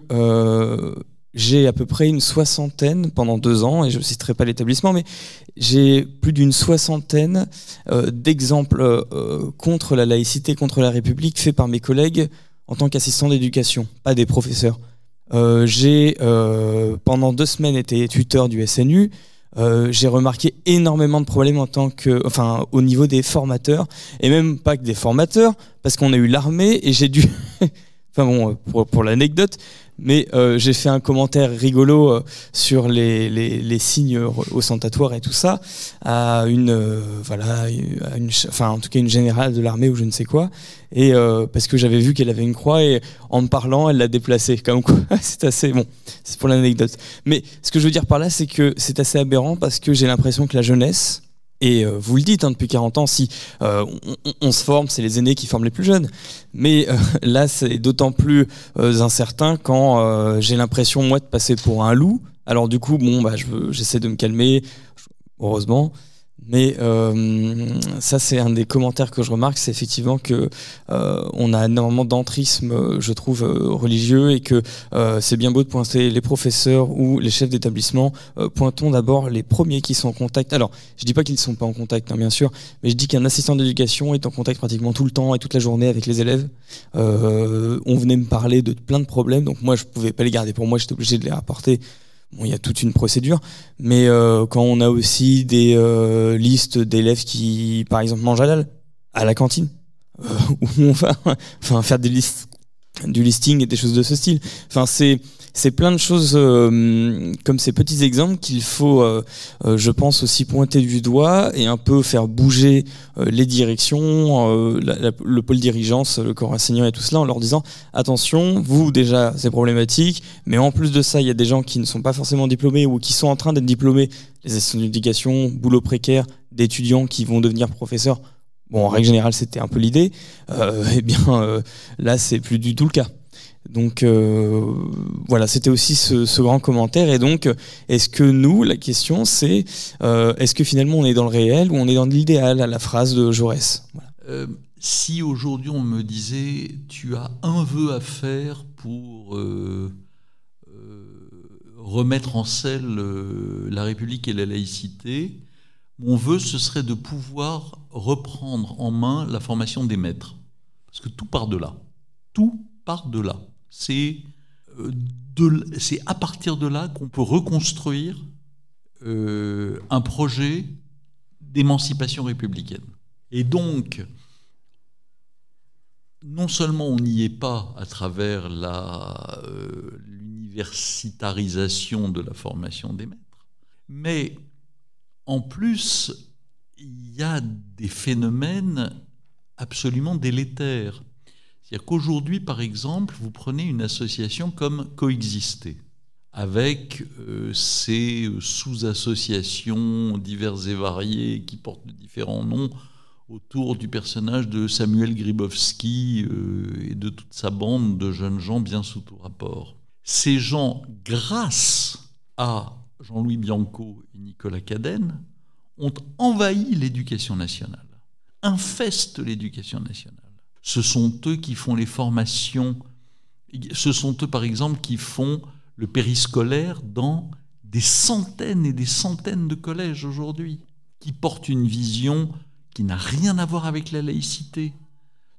S9: j'ai à peu près une soixantaine pendant 2 ans, et je ne citerai pas l'établissement, mais j'ai plus d'une soixantaine d'exemples contre la laïcité, contre la République, faits par mes collègues en tant qu'assistant d'éducation, pas des professeurs. J'ai pendant 2 semaines été tuteur du SNU. J'ai remarqué énormément de problèmes au niveau des formateurs, et même pas que des formateurs, parce qu'on a eu l'armée et j'ai dû, enfin bon, pour l'anecdote, mais j'ai fait un commentaire rigolo sur les signes ostentatoires et tout ça à en tout cas une générale de l'armée ou je ne sais quoi, et parce que j'avais vu qu'elle avait une croix et en me parlant elle l'a déplacée, comme quoi c'est assez bon, c'est pour l'anecdote. Mais ce que je veux dire par là, c'est que c'est assez aberrant, parce que j'ai l'impression que la jeunesse, et vous le dites, depuis 40 ans, si on se forme, c'est les aînés qui forment les plus jeunes. Mais là, c'est d'autant plus incertain quand j'ai l'impression, moi, de passer pour un loup. Alors du coup, bon, j'essaie de me calmer, heureusement. Mais ça, c'est un des commentaires que je remarque, c'est effectivement que on a énormément d'entrisme, je trouve, religieux, et que c'est bien beau de pointer les professeurs ou les chefs d'établissement. Pointons d'abord les premiers qui sont en contact. Alors, je dis pas qu'ils ne sont pas en contact, hein, bien sûr, mais je dis qu'un assistant d'éducation est en contact pratiquement tout le temps et toute la journée avec les élèves. On venait me parler de plein de problèmes, donc moi, je pouvais pas les garder pour moi, j'étais obligé de les rapporter. Bon, il y a toute une procédure, mais quand on a aussi des listes d'élèves qui, par exemple, mangent halal à la cantine, où on va faire du listing et des choses de ce style. Enfin, c'est plein de choses comme ces petits exemples qu'il faut, je pense, aussi pointer du doigt et un peu faire bouger les directions, le pôle dirigeance, le corps enseignant et tout cela, en leur disant attention, vous déjà c'est problématique, mais en plus de ça il y a des gens qui ne sont pas forcément diplômés ou qui sont en train d'être diplômés, les assistants d'éducation, boulot précaire, d'étudiants qui vont devenir professeurs. Bon, en règle générale c'était un peu l'idée, là c'est plus du tout le cas. Donc voilà, c'était aussi ce grand commentaire. Et donc, est-ce que nous, la question c'est, est-ce que finalement on est dans le réel ou on est dans l'idéal, à la phrase de Jaurès? Voilà.
S4: Si aujourd'hui on me disait tu as un vœu à faire pour remettre en selle la République et la laïcité, mon vœu ce serait de pouvoir reprendre en main la formation des maîtres. Parce que tout part de là. Tout part de là. C'est à partir de là qu'on peut reconstruire un projet d'émancipation républicaine. Et donc, non seulement on n'y est pas à travers l'universitarisation de la formation des maîtres, mais En plus, il y a des phénomènes absolument délétères. C'est-à-dire qu'aujourd'hui, par exemple, vous prenez une association comme Coexister, avec ces sous-associations diverses et variées qui portent différents noms autour du personnage de Samuel Grybowski et de toute sa bande de jeunes gens bien sous tout rapport. Ces gens, grâce à Jean-Louis Bianco et Nicolas Cadenne, ont envahi l'éducation nationale, infestent l'éducation nationale. Ce sont eux qui font les formations, ce sont eux par exemple qui font le périscolaire dans des centaines et des centaines de collèges aujourd'hui, qui portent une vision qui n'a rien à voir avec la laïcité,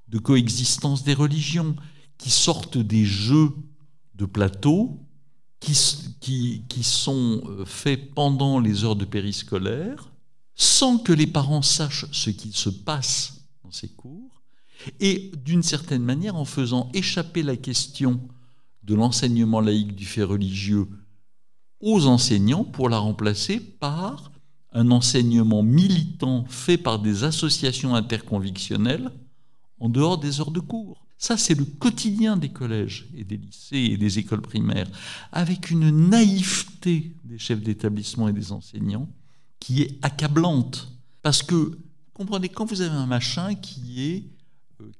S4: de coexistence des religions, qui sortent des jeux de plateau, qui sont faits pendant les heures de périscolaire, sans que les parents sachent ce qui se passe dans ces cours, et d'une certaine manière en faisant échapper la question de l'enseignement laïque du fait religieux aux enseignants pour la remplacer par un enseignement militant fait par des associations interconvictionnelles en dehors des heures de cours. Ça, c'est le quotidien des collèges et des lycées et des écoles primaires, avec une naïveté des chefs d'établissement et des enseignants qui est accablante. Parce que, comprenez, quand vous avez un machin qui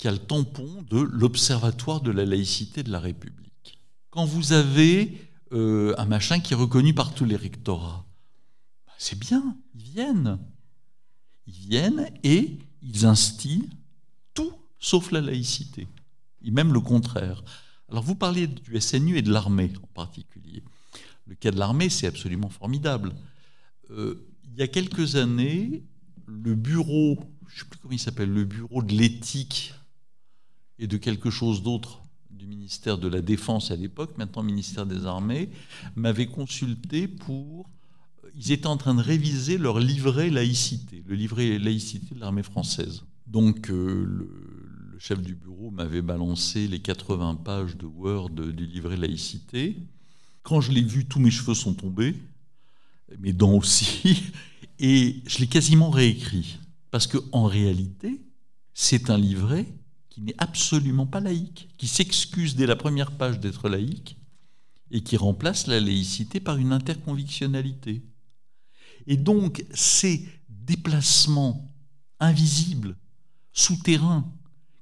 S4: a le tampon de l'Observatoire de la laïcité de la République, quand vous avez un machin qui est reconnu par tous les rectorats, c'est bien, ils viennent et ils instillent tout sauf la laïcité, et même le contraire. Alors vous parliez du SNU et de l'armée en particulier. Le cas de l'armée, c'est absolument formidable. Il y a quelques années, le bureau, je ne sais plus comment il s'appelle, le bureau de l'éthique et de quelque chose d'autre du ministère de la Défense à l'époque, maintenant ministère des Armées, m'avait consulté pour... Ils étaient en train de réviser leur livret laïcité, le livret laïcité de l'armée française. Donc le chef du bureau m'avait balancé les 80 pages de Word du livret laïcité. Quand je l'ai vu, tous mes cheveux sont tombés, mes dents aussi, et je l'ai quasiment réécrit. Parce qu'en réalité, c'est un livret qui n'est absolument pas laïque, qui s'excuse dès la première page d'être laïque et qui remplace la laïcité par une interconvictionnalité. Et donc, ces déplacements invisibles, souterrains,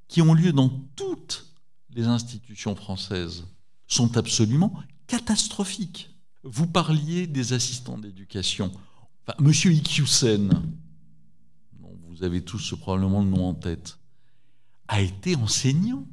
S4: qui ont lieu dans toutes les institutions françaises, sont absolument catastrophiques. Vous parliez des assistants d'éducation. Enfin, Monsieur Iquioussen, dont vous avez tous probablement le nom en tête, a été enseignant.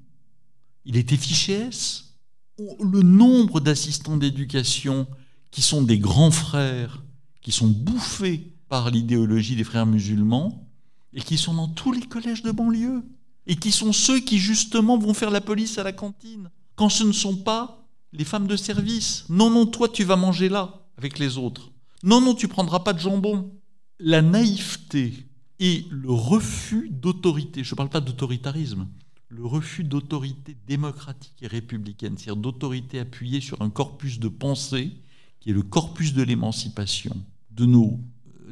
S4: Il était fiché S. Le nombre d'assistants d'éducation qui sont des grands frères, qui sont bouffés par l'idéologie des frères musulmans et qui sont dans tous les collèges de banlieue et qui sont ceux qui justement vont faire la police à la cantine quand ce ne sont pas les femmes de service. Non, toi tu vas manger là avec les autres. Non, tu prendras pas de jambon. La naïveté et le refus d'autorité, je ne parle pas d'autoritarisme, le refus d'autorité démocratique et républicaine, c'est-à-dire d'autorité appuyée sur un corpus de pensée qui est le corpus de l'émancipation de nos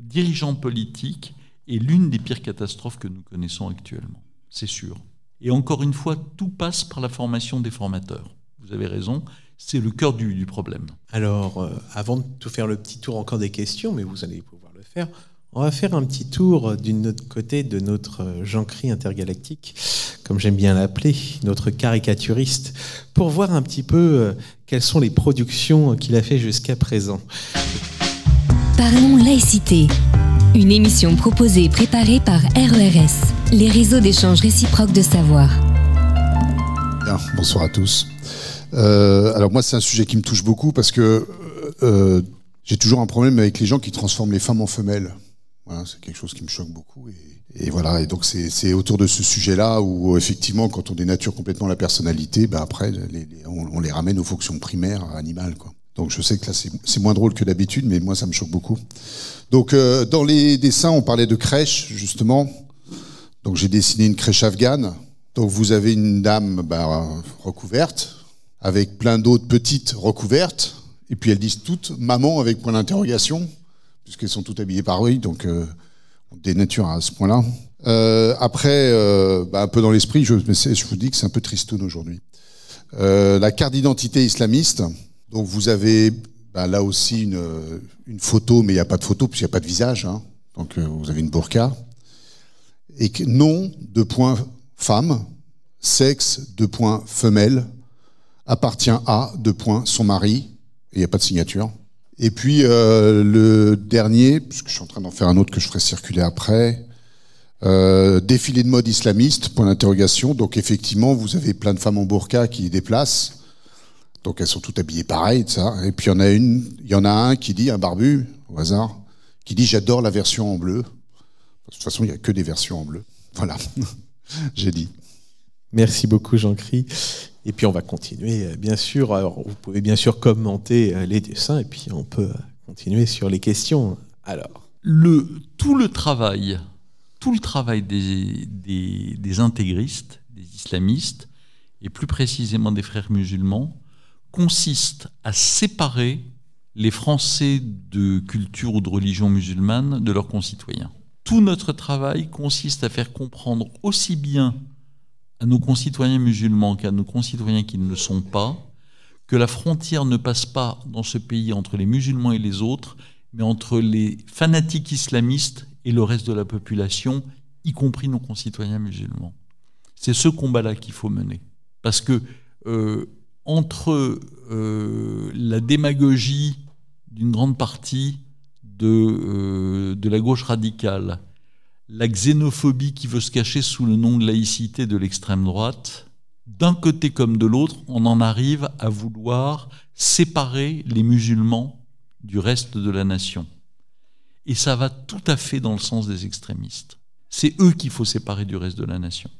S4: dirigeants politiques, est l'une des pires catastrophes que nous connaissons actuellement, c'est sûr. Et encore une fois, tout passe par la formation des formateurs. Vous avez raison, c'est le cœur du problème.
S2: Alors, avant de tout faire le petit tour encore des questions, mais vous allez pouvoir le faire, on va faire un petit tour d'un autre côté de notre Jean-Cri intergalactique, comme j'aime bien l'appeler, notre caricaturiste, pour voir un petit peu quelles sont les productions qu'il a fait jusqu'à présent.
S1: Parlons laïcité, une émission proposée et préparée par RERS, les réseaux d'échange réciproque de savoir.
S10: Bien, bonsoir à tous. Alors moi, c'est un sujet qui me touche beaucoup parce que j'ai toujours un problème avec les gens qui transforment les femmes en femelles. Voilà, c'est quelque chose qui me choque beaucoup. Et voilà, et donc c'est autour de ce sujet-là où effectivement, quand on dénature complètement la personnalité, ben après, on les ramène aux fonctions primaires animales, quoi. Donc je sais que là, c'est moins drôle que d'habitude, mais moi, ça me choque beaucoup. Donc dans les dessins, on parlait de crèche, justement. Donc j'ai dessiné une crèche afghane. Donc vous avez une dame recouverte, avec plein d'autres petites recouvertes. Et puis elles disent toutes « maman » avec point d'interrogation, puisqu'elles sont toutes habillées pareil, donc on dénature à ce point-là. Après, un peu dans l'esprit, je vous dis que c'est un peu tristoun aujourd'hui. La carte d'identité islamiste, donc vous avez là aussi une photo, mais il n'y a pas de photo, puisqu'il n'y a pas de visage, hein. Donc vous avez une burqa. Et nom, femme, sexe, femelle, appartient à, son mari, et il n'y a pas de signature. Et puis le dernier, puisque je suis en train d'en faire un autre que je ferai circuler après, défilé de mode islamiste, point d'interrogation. Donc effectivement, vous avez plein de femmes en burqa qui déplacent. Donc elles sont toutes habillées pareil, ça. Et puis il y en a un qui dit, un barbu, au hasard, qui dit « J'adore la version en bleu ». De toute façon, il n'y a que des versions en bleu. Voilà, j'ai dit.
S2: Merci beaucoup, Jean-Cry. Et puis on va continuer, bien sûr. Alors, vous pouvez bien sûr commenter les dessins, et puis on peut continuer sur les questions. Alors,
S4: tout le travail des intégristes, des islamistes, et plus précisément des frères musulmans, consiste à séparer les Français de culture ou de religion musulmane de leurs concitoyens. Tout notre travail consiste à faire comprendre aussi bien à nos concitoyens musulmans qu'à nos concitoyens qui ne le sont pas, que la frontière ne passe pas dans ce pays entre les musulmans et les autres, mais entre les fanatiques islamistes et le reste de la population, y compris nos concitoyens musulmans. C'est ce combat-là qu'il faut mener. Parce que entre la démagogie d'une grande partie de la gauche radicale, la xénophobie qui veut se cacher sous le nom de laïcité de l'extrême droite, d'un côté comme de l'autre, on en arrive à vouloir séparer les musulmans du reste de la nation. Et ça va tout à fait dans le sens des extrémistes. C'est eux qu'il faut séparer du reste de la nation.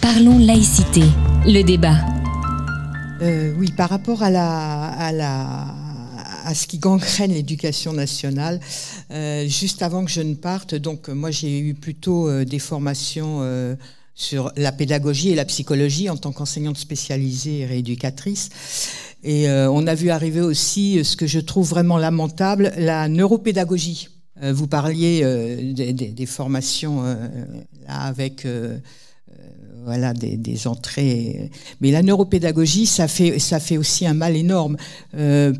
S1: Parlons laïcité, le débat.
S6: Oui, par rapport à ce qui gangrène l'éducation nationale, juste avant que je ne parte, donc moi j'ai eu plutôt des formations sur la pédagogie et la psychologie en tant qu'enseignante spécialisée et rééducatrice. Et on a vu arriver aussi ce que je trouve vraiment lamentable, la neuropédagogie. Vous parliez des formations là avec voilà des entrées, mais la neuropédagogie ça fait aussi un mal énorme.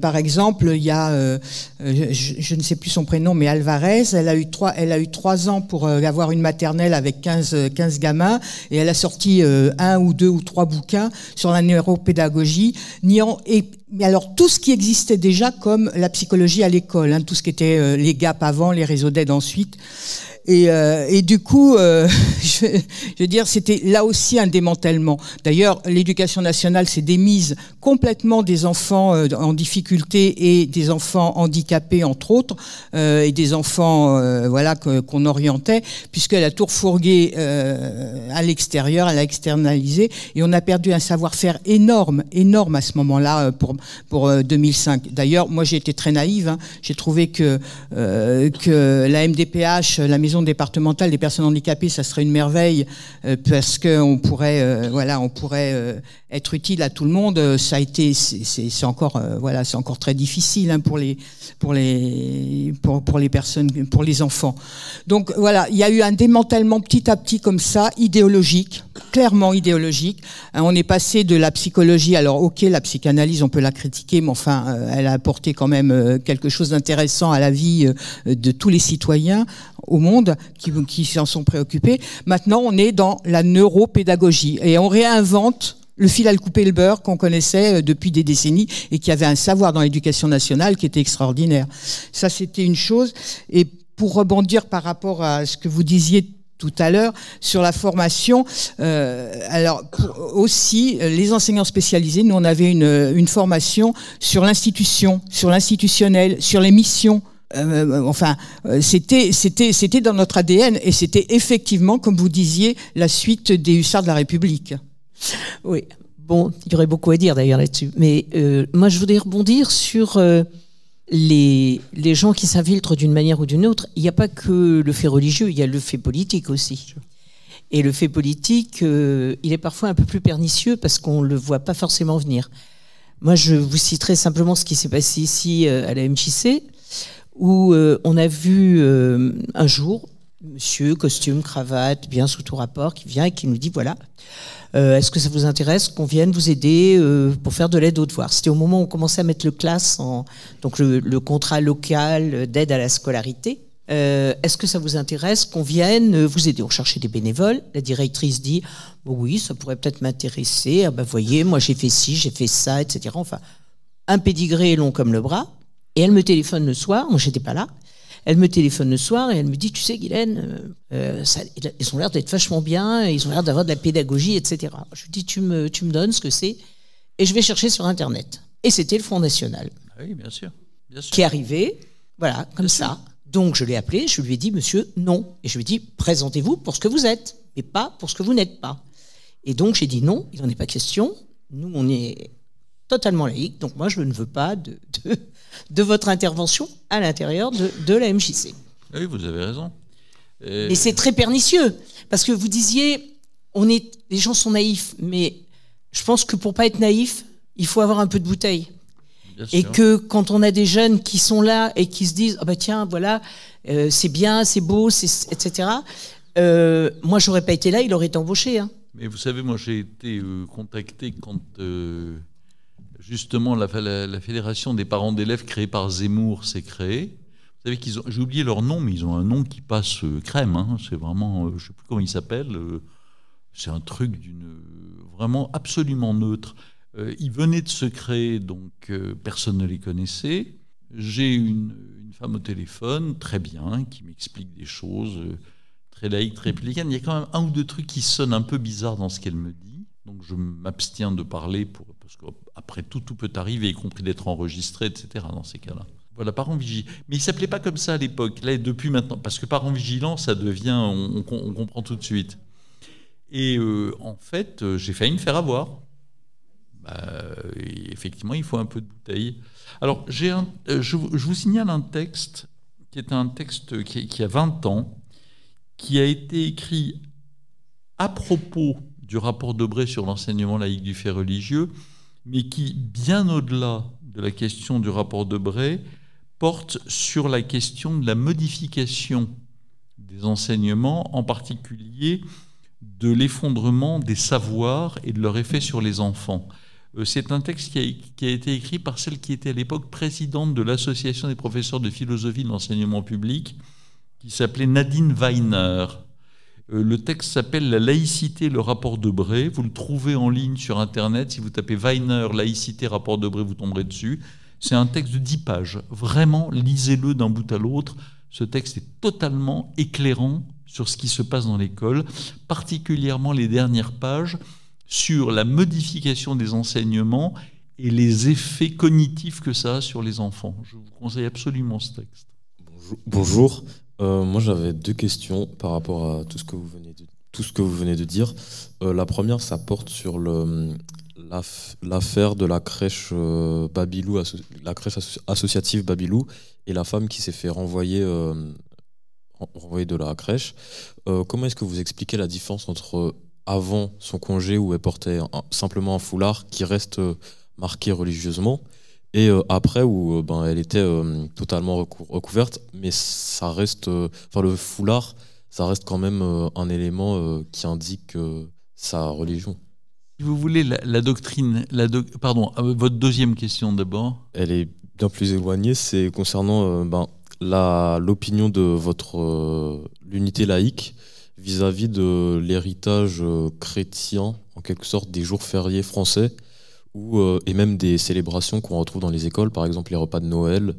S6: Par exemple, il y a je ne sais plus son prénom, mais Alvarez, elle a eu 3 ans pour avoir une maternelle avec 15 gamins, et elle a sorti 1 ou 2 ou 3 bouquins sur la neuropédagogie, mais alors tout ce qui existait déjà comme la psychologie à l'école, hein, tout ce qui était les GAP avant, les réseaux d'aide ensuite. Et du coup, je veux dire, c'était là aussi un démantèlement. D'ailleurs, l'éducation nationale s'est démise complètement des enfants en difficulté et des enfants handicapés, entre autres, et des enfants voilà qu'on orientait, puisqu'elle a tout refourgué à l'extérieur, elle a externalisé, et on a perdu un savoir-faire énorme à ce moment-là pour 2005. D'ailleurs, moi j'ai été très naïve, hein. J'ai trouvé que la MDPH, la maison départementale des personnes handicapées, ça serait une merveille parce que on pourrait être utile à tout le monde. Ça a été, c'est encore c'est encore très difficile, hein, pour les personnes, pour les enfants. Donc voilà, il y a eu un démantèlement petit à petit comme ça, idéologique, clairement idéologique. On est passé de la psychologie, alors ok, la psychanalyse on peut la critiquer, mais enfin elle a apporté quand même quelque chose d'intéressant à la vie de tous les citoyens au monde qui s'en sont préoccupés. Maintenant, on est dans la neuropédagogie et on réinvente le fil à le couper le beurre qu'on connaissait depuis des décennies et qui avait un savoir dans l'éducation nationale qui était extraordinaire. Ça, c'était une chose. Et pour rebondir par rapport à ce que vous disiez tout à l'heure sur la formation, alors aussi les enseignants spécialisés, nous on avait une formation sur l'institution, sur l'institutionnel, sur les missions. C'était dans notre ADN et c'était effectivement, comme vous disiez, la suite des hussards de la République.
S8: Oui, bon, il y aurait beaucoup à dire d'ailleurs là-dessus. Mais moi, je voudrais rebondir sur les gens qui s'infiltrent d'une manière ou d'une autre. Il n'y a pas que le fait religieux, il y a le fait politique aussi. Et le fait politique, il est parfois un peu plus pernicieux parce qu'on ne le voit pas forcément venir. Moi, je vous citerai simplement ce qui s'est passé ici à la MJC, où on a vu un jour monsieur, costume, cravate, bien sous tout rapport, qui vient et qui nous dit voilà, est-ce que ça vous intéresse qu'on vienne vous aider pour faire de l'aide aux devoirs? C'était au moment où on commençait à mettre le CLAS, donc le contrat local d'aide à la scolarité. Est-ce que ça vous intéresse qu'on vienne vous aider? On cherchait des bénévoles. La directrice dit oui, ça pourrait peut-être m'intéresser. Ah ben voyez, moi j'ai fait ci, j'ai fait ça, etc. Enfin, un pédigré long comme le bras. Et elle me téléphone le soir, moi j'étais pas là. Elle me téléphone le soir et elle me dit, tu sais Guylaine, ils ont l'air d'être vachement bien, ils ont l'air d'avoir de la pédagogie, etc. Je lui dis, tu me donnes ce que c'est et je vais chercher sur Internet. Et c'était le Front National.
S4: Ah oui, bien sûr. Bien sûr.
S8: Qui arrivait, voilà, comme bien ça. Sûr. Donc je l'ai appelé, je lui ai dit, monsieur, non. Et je lui ai dit, présentez-vous pour ce que vous êtes, mais pas pour ce que vous n'êtes pas. Et donc j'ai dit non, il n'en est pas question. Nous, on est totalement laïque, donc moi je ne veux pas de votre intervention à l'intérieur de la MJC.
S4: Oui, vous avez raison.
S8: Mais c'est très pernicieux, parce que vous disiez, les gens sont naïfs, mais je pense que pour pas être naïf, il faut avoir un peu de bouteille. Et que quand on a des jeunes qui sont là et qui se disent, ah bah tiens, voilà, c'est bien, c'est beau, etc. Moi, j'aurais pas été là, il aurait été embauché. Hein.
S4: Mais vous savez, moi, j'ai été contacté quand justement la fédération des parents d'élèves créée par Zemmour s'est créée. Vous savez j'ai oublié leur nom, mais ils ont un nom qui passe crème. Hein. C'est vraiment, je sais plus comment il s'appelle. C'est un truc vraiment absolument neutre. Ils venaient de se créer, donc personne ne les connaissait. J'ai une femme au téléphone, très bien, qui m'explique des choses très laïques, très républicaines. Il y a quand même un ou deux trucs qui sonnent un peu bizarres dans ce qu'elle me dit. Donc je m'abstiens de parler parce qu'après tout peut arriver, y compris d'être enregistré, etc. dans ces cas-là. Voilà, parents vigilants. Mais il ne s'appelait pas comme ça à l'époque. Là, depuis maintenant, parce que parents vigilants, ça devient, on comprend tout de suite. Et en fait, j'ai failli me faire avoir. Effectivement, il faut un peu de bouteille. Alors, je vous signale un texte qui est un texte qui a 20 ans, qui a été écrit à propos du rapport Debré sur l'enseignement laïque du fait religieux, mais qui, bien au-delà de la question du rapport Debré, porte sur la question de la modification des enseignements, en particulier de l'effondrement des savoirs et de leur effet sur les enfants. C'est un texte qui a été écrit par celle qui était à l'époque présidente de l'Association des professeurs de philosophie de l'enseignement public, qui s'appelait Nadine Weiner. Le texte s'appelle « La laïcité, le rapport Debré ». Vous le trouvez en ligne sur Internet. Si vous tapez Weiner, laïcité, rapport Debré, vous tomberez dessus. C'est un texte de 10 pages. Vraiment, lisez-le d'un bout à l'autre. Ce texte est totalement éclairant sur ce qui se passe dans l'école, particulièrement les dernières pages sur la modification des enseignements et les effets cognitifs que ça a sur les enfants. Je vous conseille absolument ce texte.
S11: Bonjour. Moi, j'avais 2 questions par rapport à tout ce que vous venez de dire. La première, ça porte sur l'affaire de la crèche Babilou, la crèche associative Babilou, et la femme qui s'est fait renvoyer de la crèche. Comment est-ce que vous expliquez la différence entre avant son congé où elle portait simplement un foulard qui reste marqué religieusement, et après où elle était totalement recouverte, mais ça reste, le foulard, ça reste quand même un élément qui indique sa religion.
S4: Si vous voulez, la doctrine, pardon, votre deuxième question d'abord.
S11: Elle est bien plus éloignée, c'est concernant l'opinion de l'unité laïque vis-à-vis de l'héritage chrétien, en quelque sorte, des jours fériés français, et même des célébrations qu'on retrouve dans les écoles, par exemple les repas de Noël.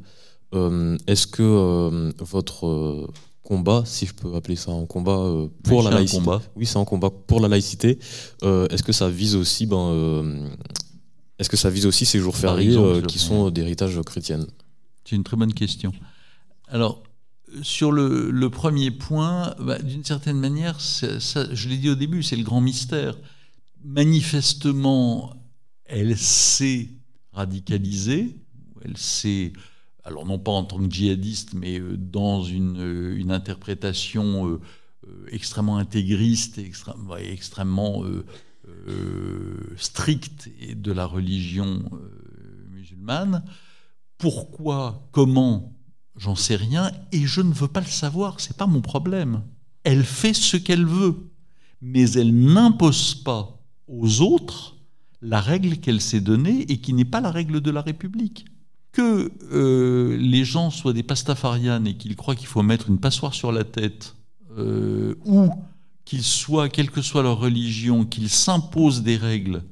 S11: Est-ce que votre combat, si je peux appeler ça un combat pour la laïcité, oui, c'est un combat pour la laïcité, est-ce que ça vise aussi, ces jours fériés qui sont d'héritage chrétien?
S4: C'est une très bonne question. Alors, sur le premier point, d'une certaine manière, ça, je l'ai dit au début, c'est le grand mystère. Manifestement, elle s'est radicalisée, elle s'est, alors non pas en tant que djihadiste, mais dans une interprétation extrêmement intégriste et extrêmement stricte de la religion musulmane. Pourquoi, comment ? J'en sais rien et je ne veux pas le savoir, c'est pas mon problème. Elle fait ce qu'elle veut, mais elle n'impose pas aux autres la règle qu'elle s'est donnée et qui n'est pas la règle de la République. Que les gens soient des pastafarianes et qu'ils croient qu'il faut mettre une passoire sur la tête, ou qu'ils soient, quelle que soit leur religion, qu'ils s'imposent des règles,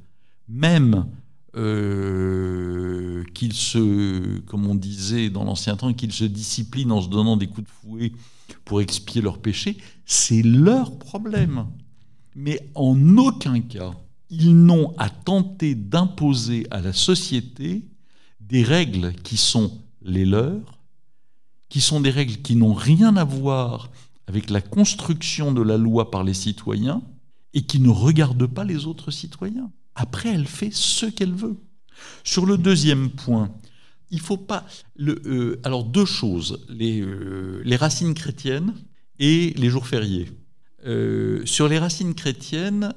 S4: même qu'ils se, comme on disait dans l'ancien temps, qu'ils se disciplinent en se donnant des coups de fouet pour expier leurs péchés, c'est leur problème. Mais en aucun cas, ils n'ont à tenter d'imposer à la société des règles qui sont les leurs, qui sont des règles qui n'ont rien à voir avec la construction de la loi par les citoyens et qui ne regardent pas les autres citoyens. Après, elle fait ce qu'elle veut. Sur le deuxième point, il ne faut pas... alors, deux choses, les racines chrétiennes et les jours fériés. Sur les racines chrétiennes,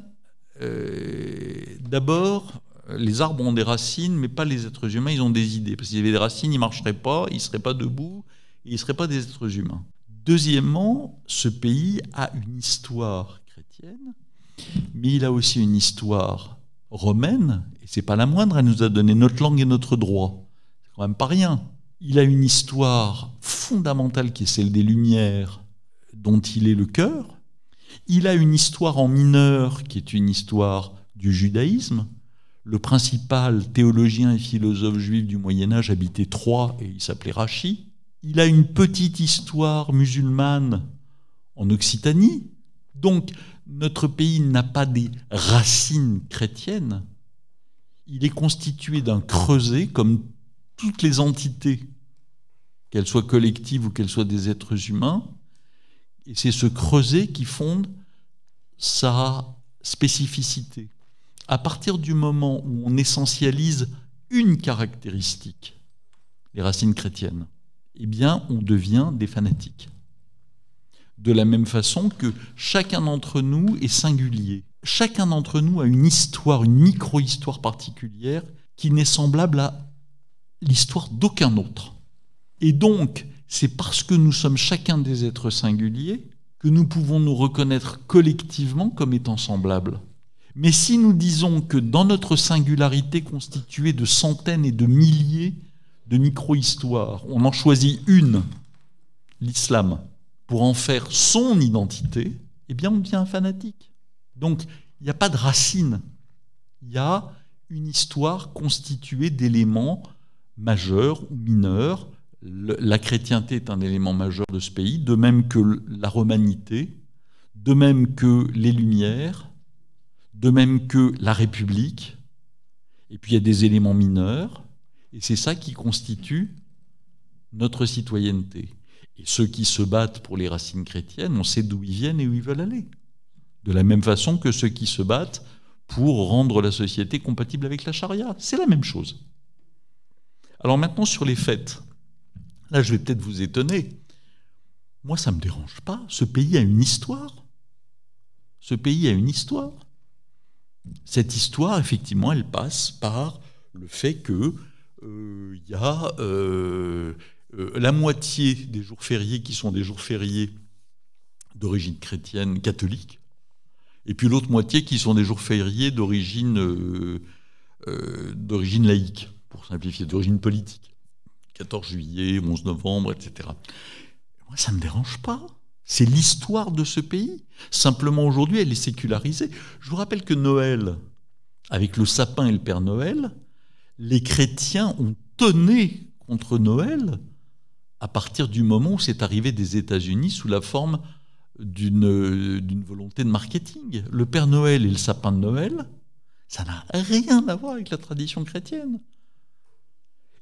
S4: d'abord, les arbres ont des racines, mais pas les êtres humains, ils ont des idées. Parce qu'il y avait des racines, ils ne marcheraient pas, ils ne seraient pas debout, et ils ne seraient pas des êtres humains. Deuxièmement, ce pays a une histoire chrétienne, mais il a aussi une histoire romaine, et c'est pas la moindre, elle nous a donné notre langue et notre droit. C'est quand même pas rien. Il a une histoire fondamentale qui est celle des Lumières, dont il est le cœur. Il a une histoire en mineur, qui est une histoire du judaïsme. Le principal théologien et philosophe juif du Moyen-Âge habitait Troyes et il s'appelait Rachi. Il a une petite histoire musulmane en Occitanie. Donc, notre pays n'a pas des racines chrétiennes. Il est constitué d'un creuset, comme toutes les entités, qu'elles soient collectives ou qu'elles soient des êtres humains. Et c'est ce creuset qui fonde sa spécificité. À partir du moment où on essentialise une caractéristique, les racines chrétiennes, eh bien, on devient des fanatiques. De la même façon que chacun d'entre nous est singulier. Chacun d'entre nous a une histoire, une micro-histoire particulière qui n'est semblable à l'histoire d'aucun autre. Et donc, c'est parce que nous sommes chacun des êtres singuliers que nous pouvons nous reconnaître collectivement comme étant semblables. Mais si nous disons que dans notre singularité constituée de centaines et de milliers de micro-histoires, on en choisit une, l'islam, pour en faire son identité, eh bien on devient un fanatique. Donc il n'y a pas de racine, il y a une histoire constituée d'éléments majeurs ou mineurs. La chrétienté est un élément majeur de ce pays, de même que la romanité, de même que les Lumières, de même que la République, et puis il y a des éléments mineurs, et c'est ça qui constitue notre citoyenneté. Et ceux qui se battent pour les racines chrétiennes, on sait d'où ils viennent et où ils veulent aller. De la même façon que ceux qui se battent pour rendre la société compatible avec la charia. C'est la même chose. Alors maintenant, sur les fêtes, là je vais peut-être vous étonner. Moi, ça ne me dérange pas. Ce pays a une histoire. Ce pays a une histoire. Cette histoire, effectivement, elle passe par le fait que y a la moitié des jours fériés qui sont des jours fériés d'origine chrétienne catholique, et puis l'autre moitié qui sont des jours fériés d'origine laïque, pour simplifier, d'origine politique. 14 juillet, 11 novembre, etc. Moi, ça ne me dérange pas. C'est l'histoire de ce pays. Simplement, aujourd'hui, elle est sécularisée. Je vous rappelle que Noël, avec le sapin et le Père Noël, les chrétiens ont tonné contre Noël à partir du moment où c'est arrivé des États-Unis sous la forme d'une volonté de marketing. Le Père Noël et le sapin de Noël, ça n'a rien à voir avec la tradition chrétienne.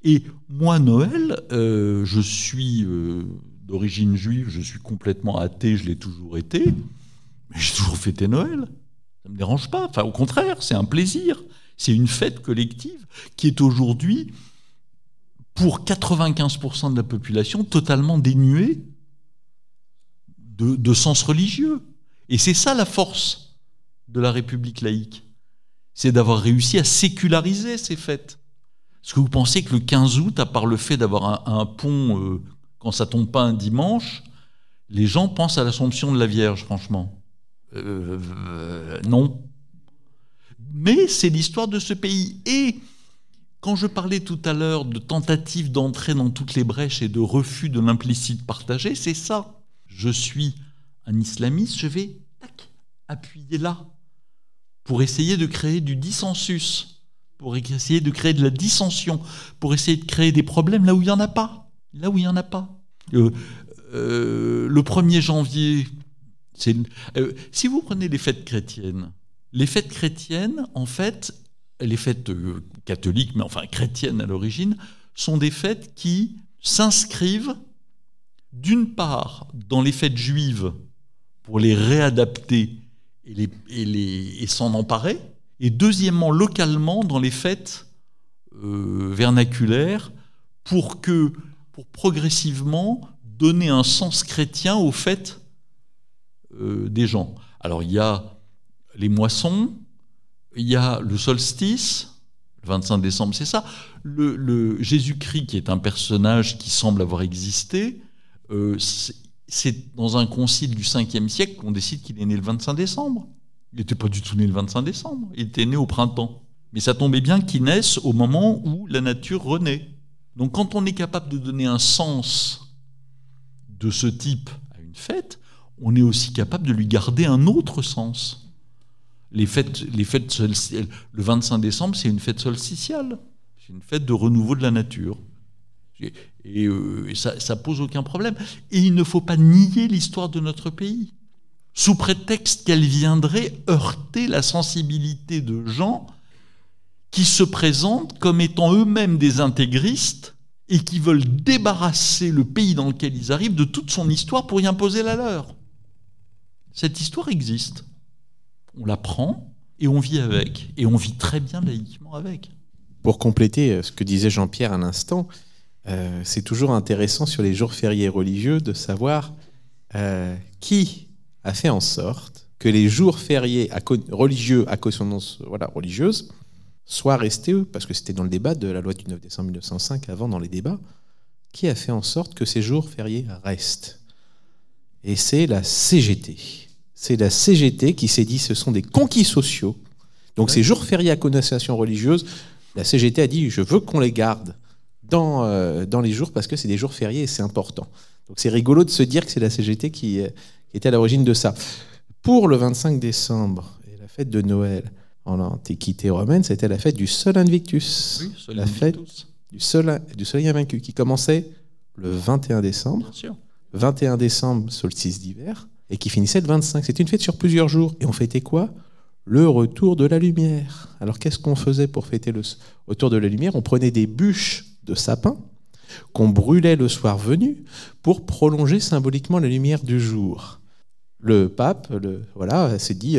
S4: Et moi, Noël, je suis d'origine juive, je suis complètement athée, je l'ai toujours été, mais j'ai toujours fêté Noël. Ça ne me dérange pas. Enfin, au contraire, c'est un plaisir. C'est une fête collective qui est aujourd'hui, pour 95% de la population, totalement dénuée de sens religieux. Et c'est ça la force de la République laïque. C'est d'avoir réussi à séculariser ces fêtes. Est-ce que vous pensez que le 15 août, à part le fait d'avoir un pont quand ça tombe pas un dimanche, les gens pensent à l'Assomption de la Vierge, franchement. Non. Mais c'est l'histoire de ce pays. Et quand je parlais tout à l'heure de tentative d'entrer dans toutes les brèches et de refus de l'implicite partagé, c'est ça. Je suis un islamiste, je vais appuyer là pour essayer de créer du dissensus, pour essayer de créer de la dissension, pour essayer de créer des problèmes là où il n'y en a pas. Là où il n'y en a pas. Le 1er janvier, si vous prenez les fêtes chrétiennes, en fait, les fêtes catholiques, mais enfin chrétiennes à l'origine, sont des fêtes qui s'inscrivent d'une part dans les fêtes juives pour les réadapter et s'en emparer, et deuxièmement localement dans les fêtes vernaculaires pour progressivement donner un sens chrétien aux fêtes des gens. Alors il y a les moissons, il y a le solstice, le 25 décembre, c'est ça. Le Jésus-Christ, qui est un personnage qui semble avoir existé, c'est dans un concile du 5e siècle qu'on décide qu'il est né le 25 décembre. Il n'était pas du tout né le 25 décembre, il était né au printemps. Mais ça tombait bien qu'il naisse au moment où la nature renaît. Donc quand on est capable de donner un sens de ce type à une fête, on est aussi capable de lui garder un autre sens. Le 25 décembre, c'est une fête solsticiale. C'est une fête de renouveau de la nature. Et ça pose aucun problème. Et il ne faut pas nier l'histoire de notre pays, sous prétexte qu'elle viendrait heurter la sensibilité de gens qui se présentent comme étant eux-mêmes des intégristes et qui veulent débarrasser le pays dans lequel ils arrivent de toute son histoire pour y imposer la leur. Cette histoire existe. On la prend et on vit avec. Et on vit très bien laïquement avec.
S2: Pour compléter ce que disait Jean-Pierre à l'instant, c'est toujours intéressant sur les jours fériés religieux de savoir qui a fait en sorte que les jours fériés religieux à consonance religieuse soient restés, parce que c'était dans le débat de la loi du 9 décembre 1905, avant dans les débats, qui a fait en sorte que ces jours fériés restent. Et c'est la CGT. C'est la CGT qui s'est dit ce sont des conquis sociaux. Donc ces jours fériés à connotation religieuse, la CGT a dit je veux qu'on les garde dans les jours parce que c'est des jours fériés et c'est important. Donc c'est rigolo de se dire que c'est la CGT qui était à l'origine de ça. Pour le 25 décembre et la fête de Noël en Antiquité romaine, c'était la fête du Sol Invictus. Oui, la fête du Soleil invaincu qui commençait le 21 décembre. Bien sûr. 21 décembre, solstice d'hiver, et qui finissait le 25. C'était une fête sur plusieurs jours. Et on fêtait quoi ? Le retour de la lumière. Alors qu'est-ce qu'on faisait pour fêter le retour de la lumière ? On prenait des bûches de sapin qu'on brûlait le soir venu pour prolonger symboliquement la lumière du jour. Le pape s'est dit,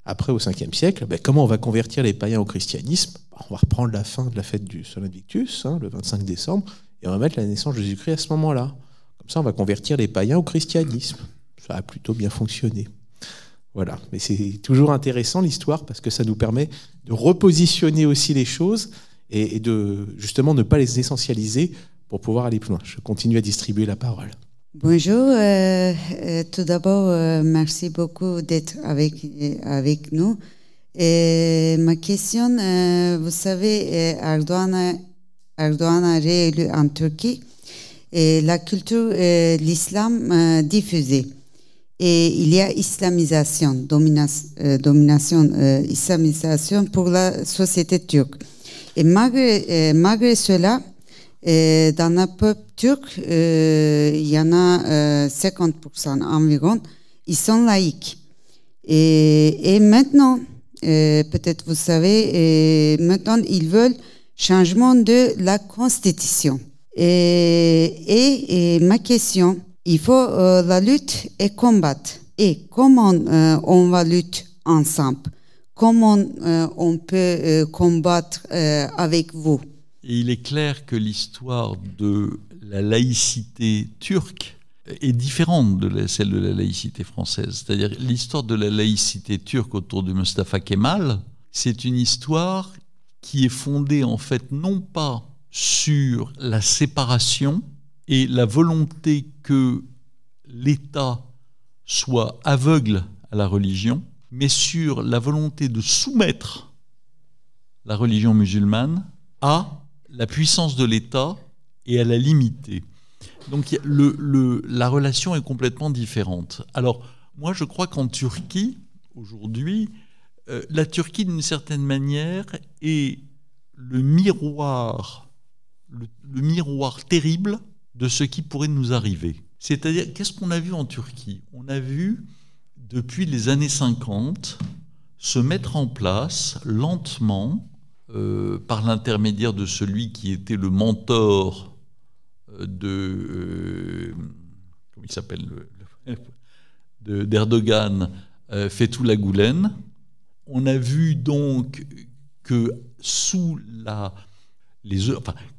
S2: après au 5e siècle, comment on va convertir les païens au christianisme ? On va reprendre la fin de la fête du Sol Invictus, le 25 décembre, et on va mettre la naissance de Jésus-Christ à ce moment-là. Comme ça, on va convertir les païens au christianisme. Ça a plutôt bien fonctionné. Voilà. Mais c'est toujours intéressant l'histoire parce que ça nous permet de repositionner aussi les choses et de justement ne pas les essentialiser pour pouvoir aller plus loin. Je continue à distribuer la parole.
S12: Bonjour. Tout d'abord, merci beaucoup d'être avec nous. Et ma question, vous savez, Erdoğan a réélu en Turquie. Et la culture, l'islam diffusée. Et il y a islamisation, domination, islamisation pour la société turque. Et malgré cela, dans le peuple turc, il y en a 50% environ, ils sont laïcs. Et maintenant, peut-être vous savez, maintenant ils veulent changement de la constitution. Et ma question, il faut la lutte et combattre. Et comment on va lutter ensemble? Comment on peut combattre avec vous?
S4: Et il est clair que l'histoire de la laïcité turque est différente de celle de la laïcité française. C'est-à-dire l'histoire de la laïcité turque autour de Mustafa Kemal, c'est une histoire qui est fondée en fait non pas sur la séparation, et la volonté que l'État soit aveugle à la religion, mais sur la volonté de soumettre la religion musulmane à la puissance de l'État et à la limiter. Donc la relation est complètement différente. Alors, moi, je crois qu'en Turquie, aujourd'hui, la Turquie, d'une certaine manière, est le miroir terrible de ce qui pourrait nous arriver. C'est-à-dire, qu'est-ce qu'on a vu en Turquie? On a vu, depuis les années 50, se mettre en place lentement, par l'intermédiaire de celui qui était le mentor comment il s'appelle, d'Erdogan, Fethullah Gülen. On a vu donc que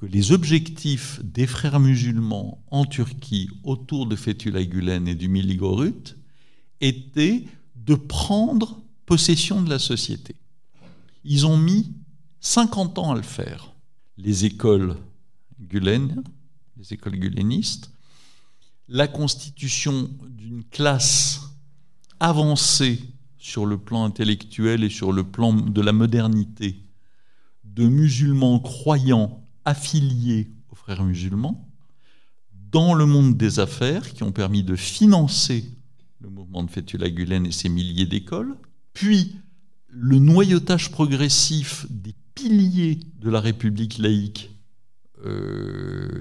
S4: que les objectifs des frères musulmans en Turquie autour de Fethullah Gülen et du Millî Görüt étaient de prendre possession de la société. Ils ont mis 50 ans à le faire. Les écoles Gülen, les écoles gülenistes, la constitution d'une classe avancée sur le plan intellectuel et sur le plan de la modernité, de musulmans croyants affiliés aux frères musulmans, dans le monde des affaires, qui ont permis de financer le mouvement de Fethullah Gülen et ses milliers d'écoles, puis le noyautage progressif des piliers de la République laïque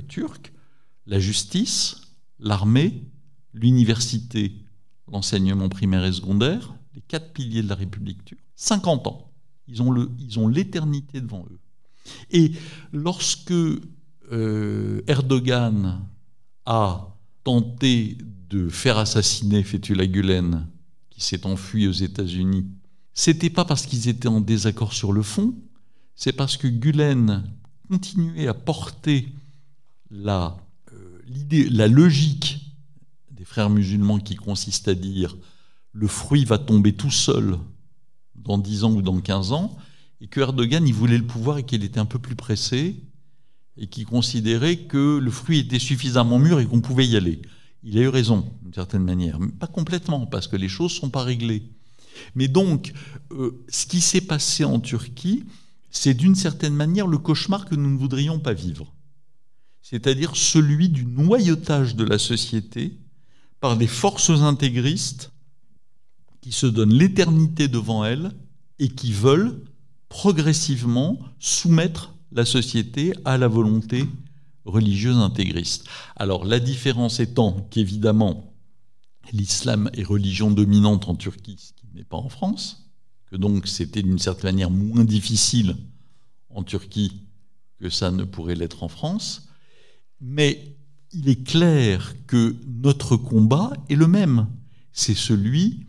S4: turque, la justice, l'armée, l'université, l'enseignement primaire et secondaire, les 4 piliers de la République turque, 50 ans. Ils ont l'éternité devant eux. Et lorsque Erdogan a tenté de faire assassiner Fethullah Gülen, qui s'est enfui aux États-Unis, c'était pas parce qu'ils étaient en désaccord sur le fond, c'est parce que Gülen continuait à porter la logique des frères musulmans qui consiste à dire le fruit va tomber tout seul dans 10 ans ou dans 15 ans, et que Erdogan, il voulait le pouvoir et qu'il était un peu plus pressé, et qui considérait que le fruit était suffisamment mûr et qu'on pouvait y aller. Il a eu raison, d'une certaine manière, mais pas complètement, parce que les choses ne sont pas réglées. Mais donc, ce qui s'est passé en Turquie, c'est d'une certaine manière le cauchemar que nous ne voudrions pas vivre. C'est-à-dire celui du noyautage de la société par des forces intégristes qui se donnent l'éternité devant elles et qui veulent progressivement soumettre la société à la volonté religieuse intégriste. Alors la différence étant qu'évidemment l'islam est religion dominante en Turquie, ce qui n'est pas en France, que donc c'était d'une certaine manière moins difficile en Turquie que ça ne pourrait l'être en France, mais il est clair que notre combat est le même, c'est celui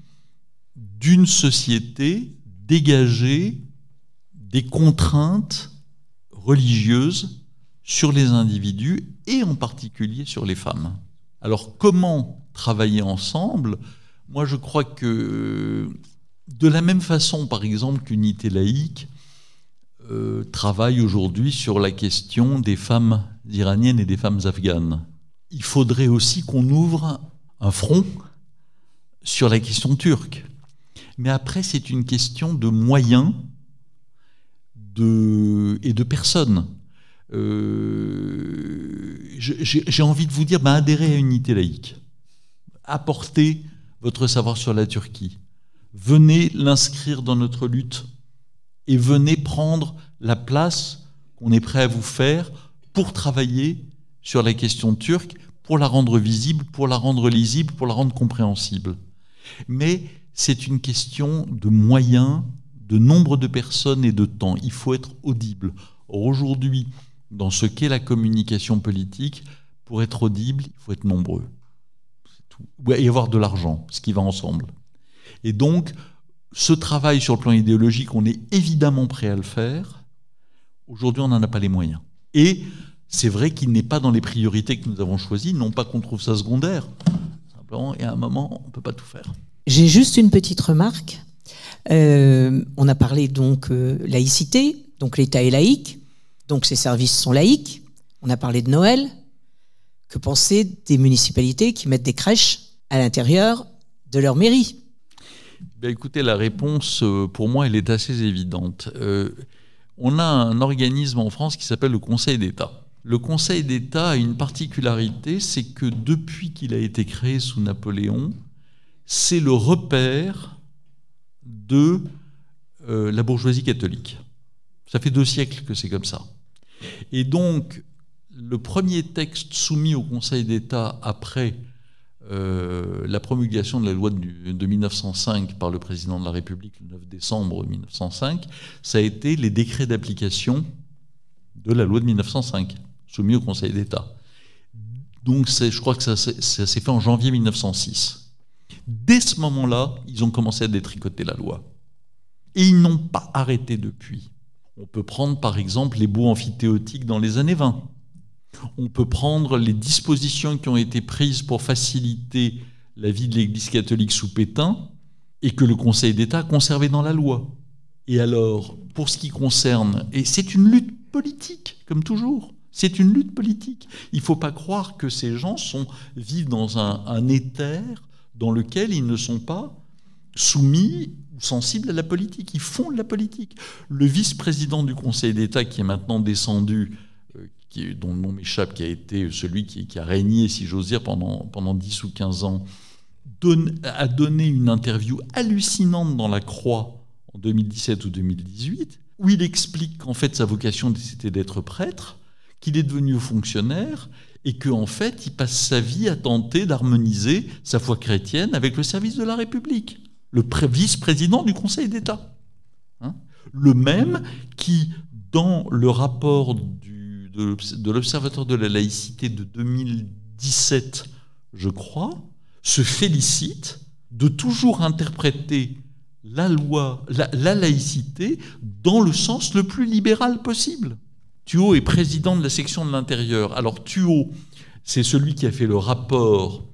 S4: d'une société dégagée des contraintes religieuses sur les individus et en particulier sur les femmes. Alors comment travailler ensemble? Moi je crois que de la même façon par exemple qu'Unité laïque travaille aujourd'hui sur la question des femmes iraniennes et des femmes afghanes, il faudrait aussi qu'on ouvre un front sur la question turque. Mais après, c'est une question de moyens et de personnes. J'ai envie de vous dire, adhérez à Unité laïque. Apportez votre savoir sur la Turquie. Venez l'inscrire dans notre lutte et venez prendre la place qu'on est prêt à vous faire pour travailler sur la question turque, pour la rendre visible, pour la rendre lisible, pour la rendre compréhensible. Mais c'est une question de moyens, de nombre de personnes et de temps. Il faut être audible. Or, aujourd'hui, dans ce qu'est la communication politique, pour être audible, il faut être nombreux. C'est tout. Et avoir de l'argent, ce qui va ensemble. Et donc, ce travail sur le plan idéologique, on est évidemment prêt à le faire. Aujourd'hui, on n'en a pas les moyens. Et c'est vrai qu'il n'est pas dans les priorités que nous avons choisies, non pas qu'on trouve ça secondaire. Simplement, et à un moment, on ne peut pas tout faire.
S8: J'ai juste une petite remarque. On a parlé donc laïcité, donc l'État est laïque, donc ses services sont laïques. On a parlé de Noël. Que penser des municipalités qui mettent des crèches à l'intérieur de leur mairie?
S4: Ben écoutez, la réponse, pour moi, elle est assez évidente. On a un organisme en France qui s'appelle le Conseil d'État. Le Conseil d'État a une particularité, c'est que depuis qu'il a été créé sous Napoléon, c'est le repère de la bourgeoisie catholique. Ça fait 2 siècles que c'est comme ça. Et donc, le premier texte soumis au Conseil d'État après la promulgation de la loi de 1905 par le président de la République le 9 décembre 1905, ça a été les décrets d'application de la loi de 1905, soumis au Conseil d'État. Donc je crois que ça s'est fait en janvier 1906. Dès ce moment-là, ils ont commencé à détricoter la loi. Et ils n'ont pas arrêté depuis. On peut prendre par exemple les baux amphithéotiques dans les années 20. On peut prendre les dispositions qui ont été prises pour faciliter la vie de l'Église catholique sous Pétain et que le Conseil d'État a conservé dans la loi. Et alors, pour ce qui concerne... Et c'est une lutte politique, comme toujours. C'est une lutte politique. Il ne faut pas croire que ces gens vivent dans un éther dans lequel ils ne sont pas soumis ou sensibles à la politique. Ils font de la politique. Le vice-président du Conseil d'État, qui est maintenant descendu... dont le nom m'échappe, qui a été celui qui a régné, si j'ose dire, pendant 10 ou 15 ans, a donné une interview hallucinante dans La Croix en 2017 ou 2018, où il explique qu'en fait sa vocation c'était d'être prêtre, qu'il est devenu fonctionnaire et qu'en fait il passe sa vie à tenter d'harmoniser sa foi chrétienne avec le service de la République. Le vice-président du Conseil d'État. Le même qui, dans le rapport de l'Observatoire de la laïcité de 2017, je crois, se félicite de toujours interpréter la loi, la laïcité dans le sens le plus libéral possible. Thuot est président de la section de l'intérieur. Alors Thuot, c'est celui qui a fait le rapport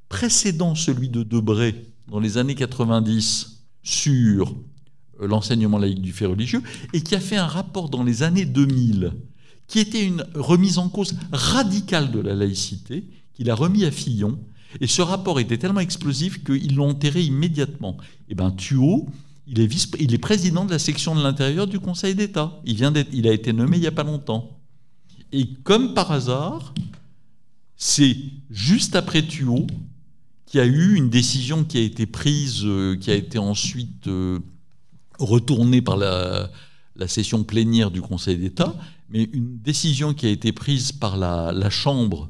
S4: précédent celui de Debré dans les années 90 sur l'enseignement laïque du fait religieux et qui a fait un rapport dans les années 2000 qui était une remise en cause radicale de la laïcité, qu'il a remis à Fillon, et ce rapport était tellement explosif qu'ils l'ont enterré immédiatement. Et bien Thuot, il est président de la section de l'intérieur du Conseil d'État. Il a été nommé il n'y a pas longtemps. Et comme par hasard, c'est juste après Thuot qu'il y a eu une décision qui a été prise, qui a été ensuite retournée par la session plénière du Conseil d'État, mais une décision qui a été prise par la Chambre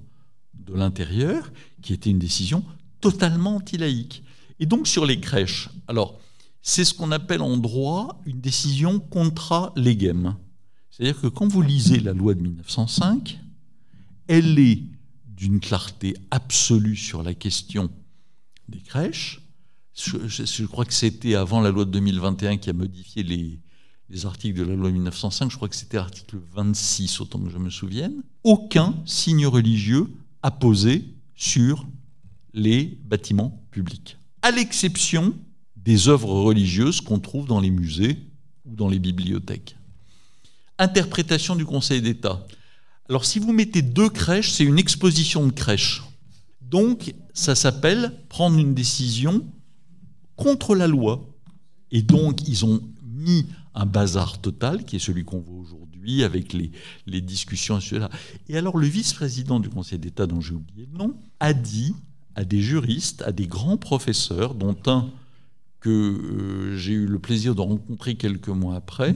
S4: de l'Intérieur, qui était une décision totalement anti-laïque. Et donc sur les crèches, alors c'est ce qu'on appelle en droit une décision contra legem. C'est-à-dire que quand vous lisez la loi de 1905, elle est d'une clarté absolue sur la question des crèches. Je crois que c'était avant la loi de 2021 qui a modifié les articles de la loi 1905, je crois que c'était l'article 26, autant que je me souvienne, aucun signe religieux apposé sur les bâtiments publics, à l'exception des œuvres religieuses qu'on trouve dans les musées ou dans les bibliothèques. Interprétation du Conseil d'État. Alors si vous mettez 2 crèches, c'est une exposition de crèches. Donc ça s'appelle prendre une décision contre la loi. Et donc ils ont mis un bazar total, qui est celui qu'on voit aujourd'hui, avec les discussions, etc. Et alors le vice-président du Conseil d'État, dont j'ai oublié le nom, a dit à des juristes, à des grands professeurs, dont un que j'ai eu le plaisir de rencontrer quelques mois après,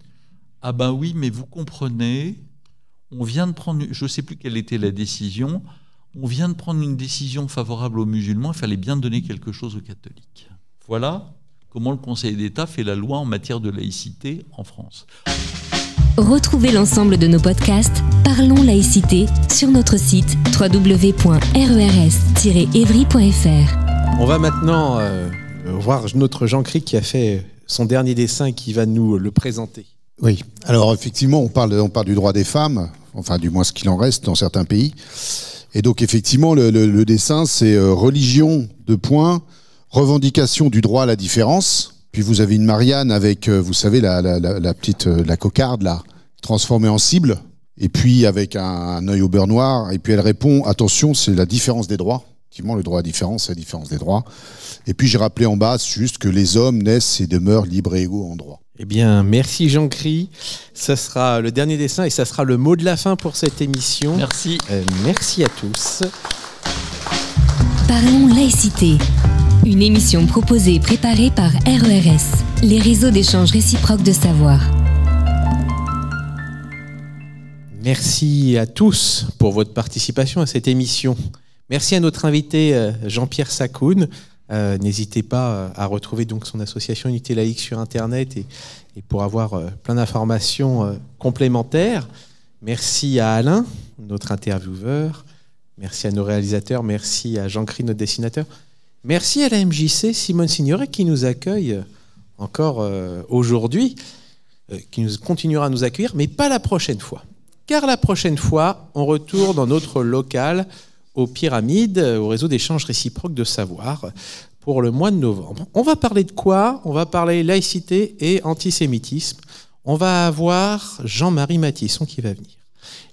S4: « Ah ben oui, mais vous comprenez, on vient de prendre, je ne sais plus quelle était la décision, on vient de prendre une décision favorable aux musulmans, il fallait bien donner quelque chose aux catholiques. » Voilà comment le Conseil d'État fait la loi en matière de laïcité en France.
S1: Retrouvez l'ensemble de nos podcasts Parlons laïcité sur notre site www.rers-evry.fr.
S2: On va maintenant voir notre Jean-Cric qui a fait son dernier dessin et qui va nous le présenter.
S10: Oui, alors effectivement, on parle du droit des femmes, enfin du moins ce qu'il en reste dans certains pays. Et donc effectivement, le dessin, c'est religion, revendication du droit à la différence. Puis vous avez une Marianne avec, vous savez, la petite, la cocarde là, transformée en cible. Et puis avec un œil au beurre noir, et puis elle répond, attention, c'est la différence des droits. Effectivement, le droit à la différence, c'est la différence des droits. Et puis j'ai rappelé en bas juste que les hommes naissent et demeurent libres et égaux en droit.
S2: Eh bien, merci Jean-Cri. Ça sera le dernier dessin et ça sera le mot de la fin pour cette émission.
S4: Merci.
S2: Merci à tous.
S1: Parlons laïcité. Une émission proposée et préparée par RERS, les réseaux d'échange réciproque de savoir.
S2: Merci à tous pour votre participation à cette émission. Merci à notre invité Jean-Pierre Sakoun. N'hésitez pas à retrouver donc son association Unité Laïque sur Internet et pour avoir plein d'informations complémentaires. Merci à Alain, notre intervieweur. Merci à nos réalisateurs. Merci à Jean-Cri, notre dessinateur. Merci à la MJC Simone Signoret qui nous accueille encore aujourd'hui, qui nous continuera à nous accueillir, mais pas la prochaine fois. Car la prochaine fois, on retourne dans notre local aux Pyramides, au réseau d'échange réciproque de savoir, pour le mois de novembre. On va parler de quoi? On va parler laïcité et antisémitisme. On va avoir Jean-Marie Matisson qui va venir.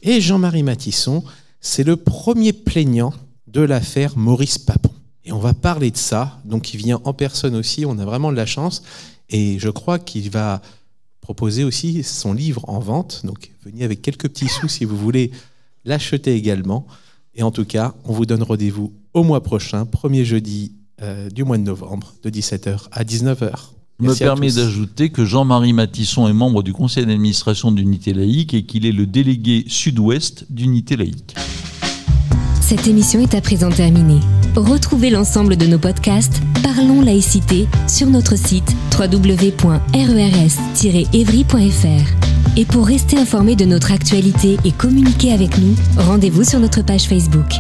S2: Et Jean-Marie Matisson, c'est le premier plaignant de l'affaire Maurice Papon. Et on va parler de ça. Donc il vient en personne aussi, on a vraiment de la chance. Et je crois qu'il va proposer aussi son livre en vente. Donc venez avec quelques petits sous si vous voulez l'acheter également. Et en tout cas, on vous donne rendez-vous au mois prochain, premier jeudi du mois de novembre, de 17h à 19h.
S4: Je me permets d'ajouter que Jean-Marie Matisson est membre du conseil d'administration d'Unité Laïque et qu'il est le délégué sud-ouest d'Unité Laïque.
S1: Cette émission est à présent terminée. Retrouvez l'ensemble de nos podcasts Parlons laïcité sur notre site www.rers-evry.fr. Et pour rester informé de notre actualité et communiquer avec nous, rendez-vous sur notre page Facebook.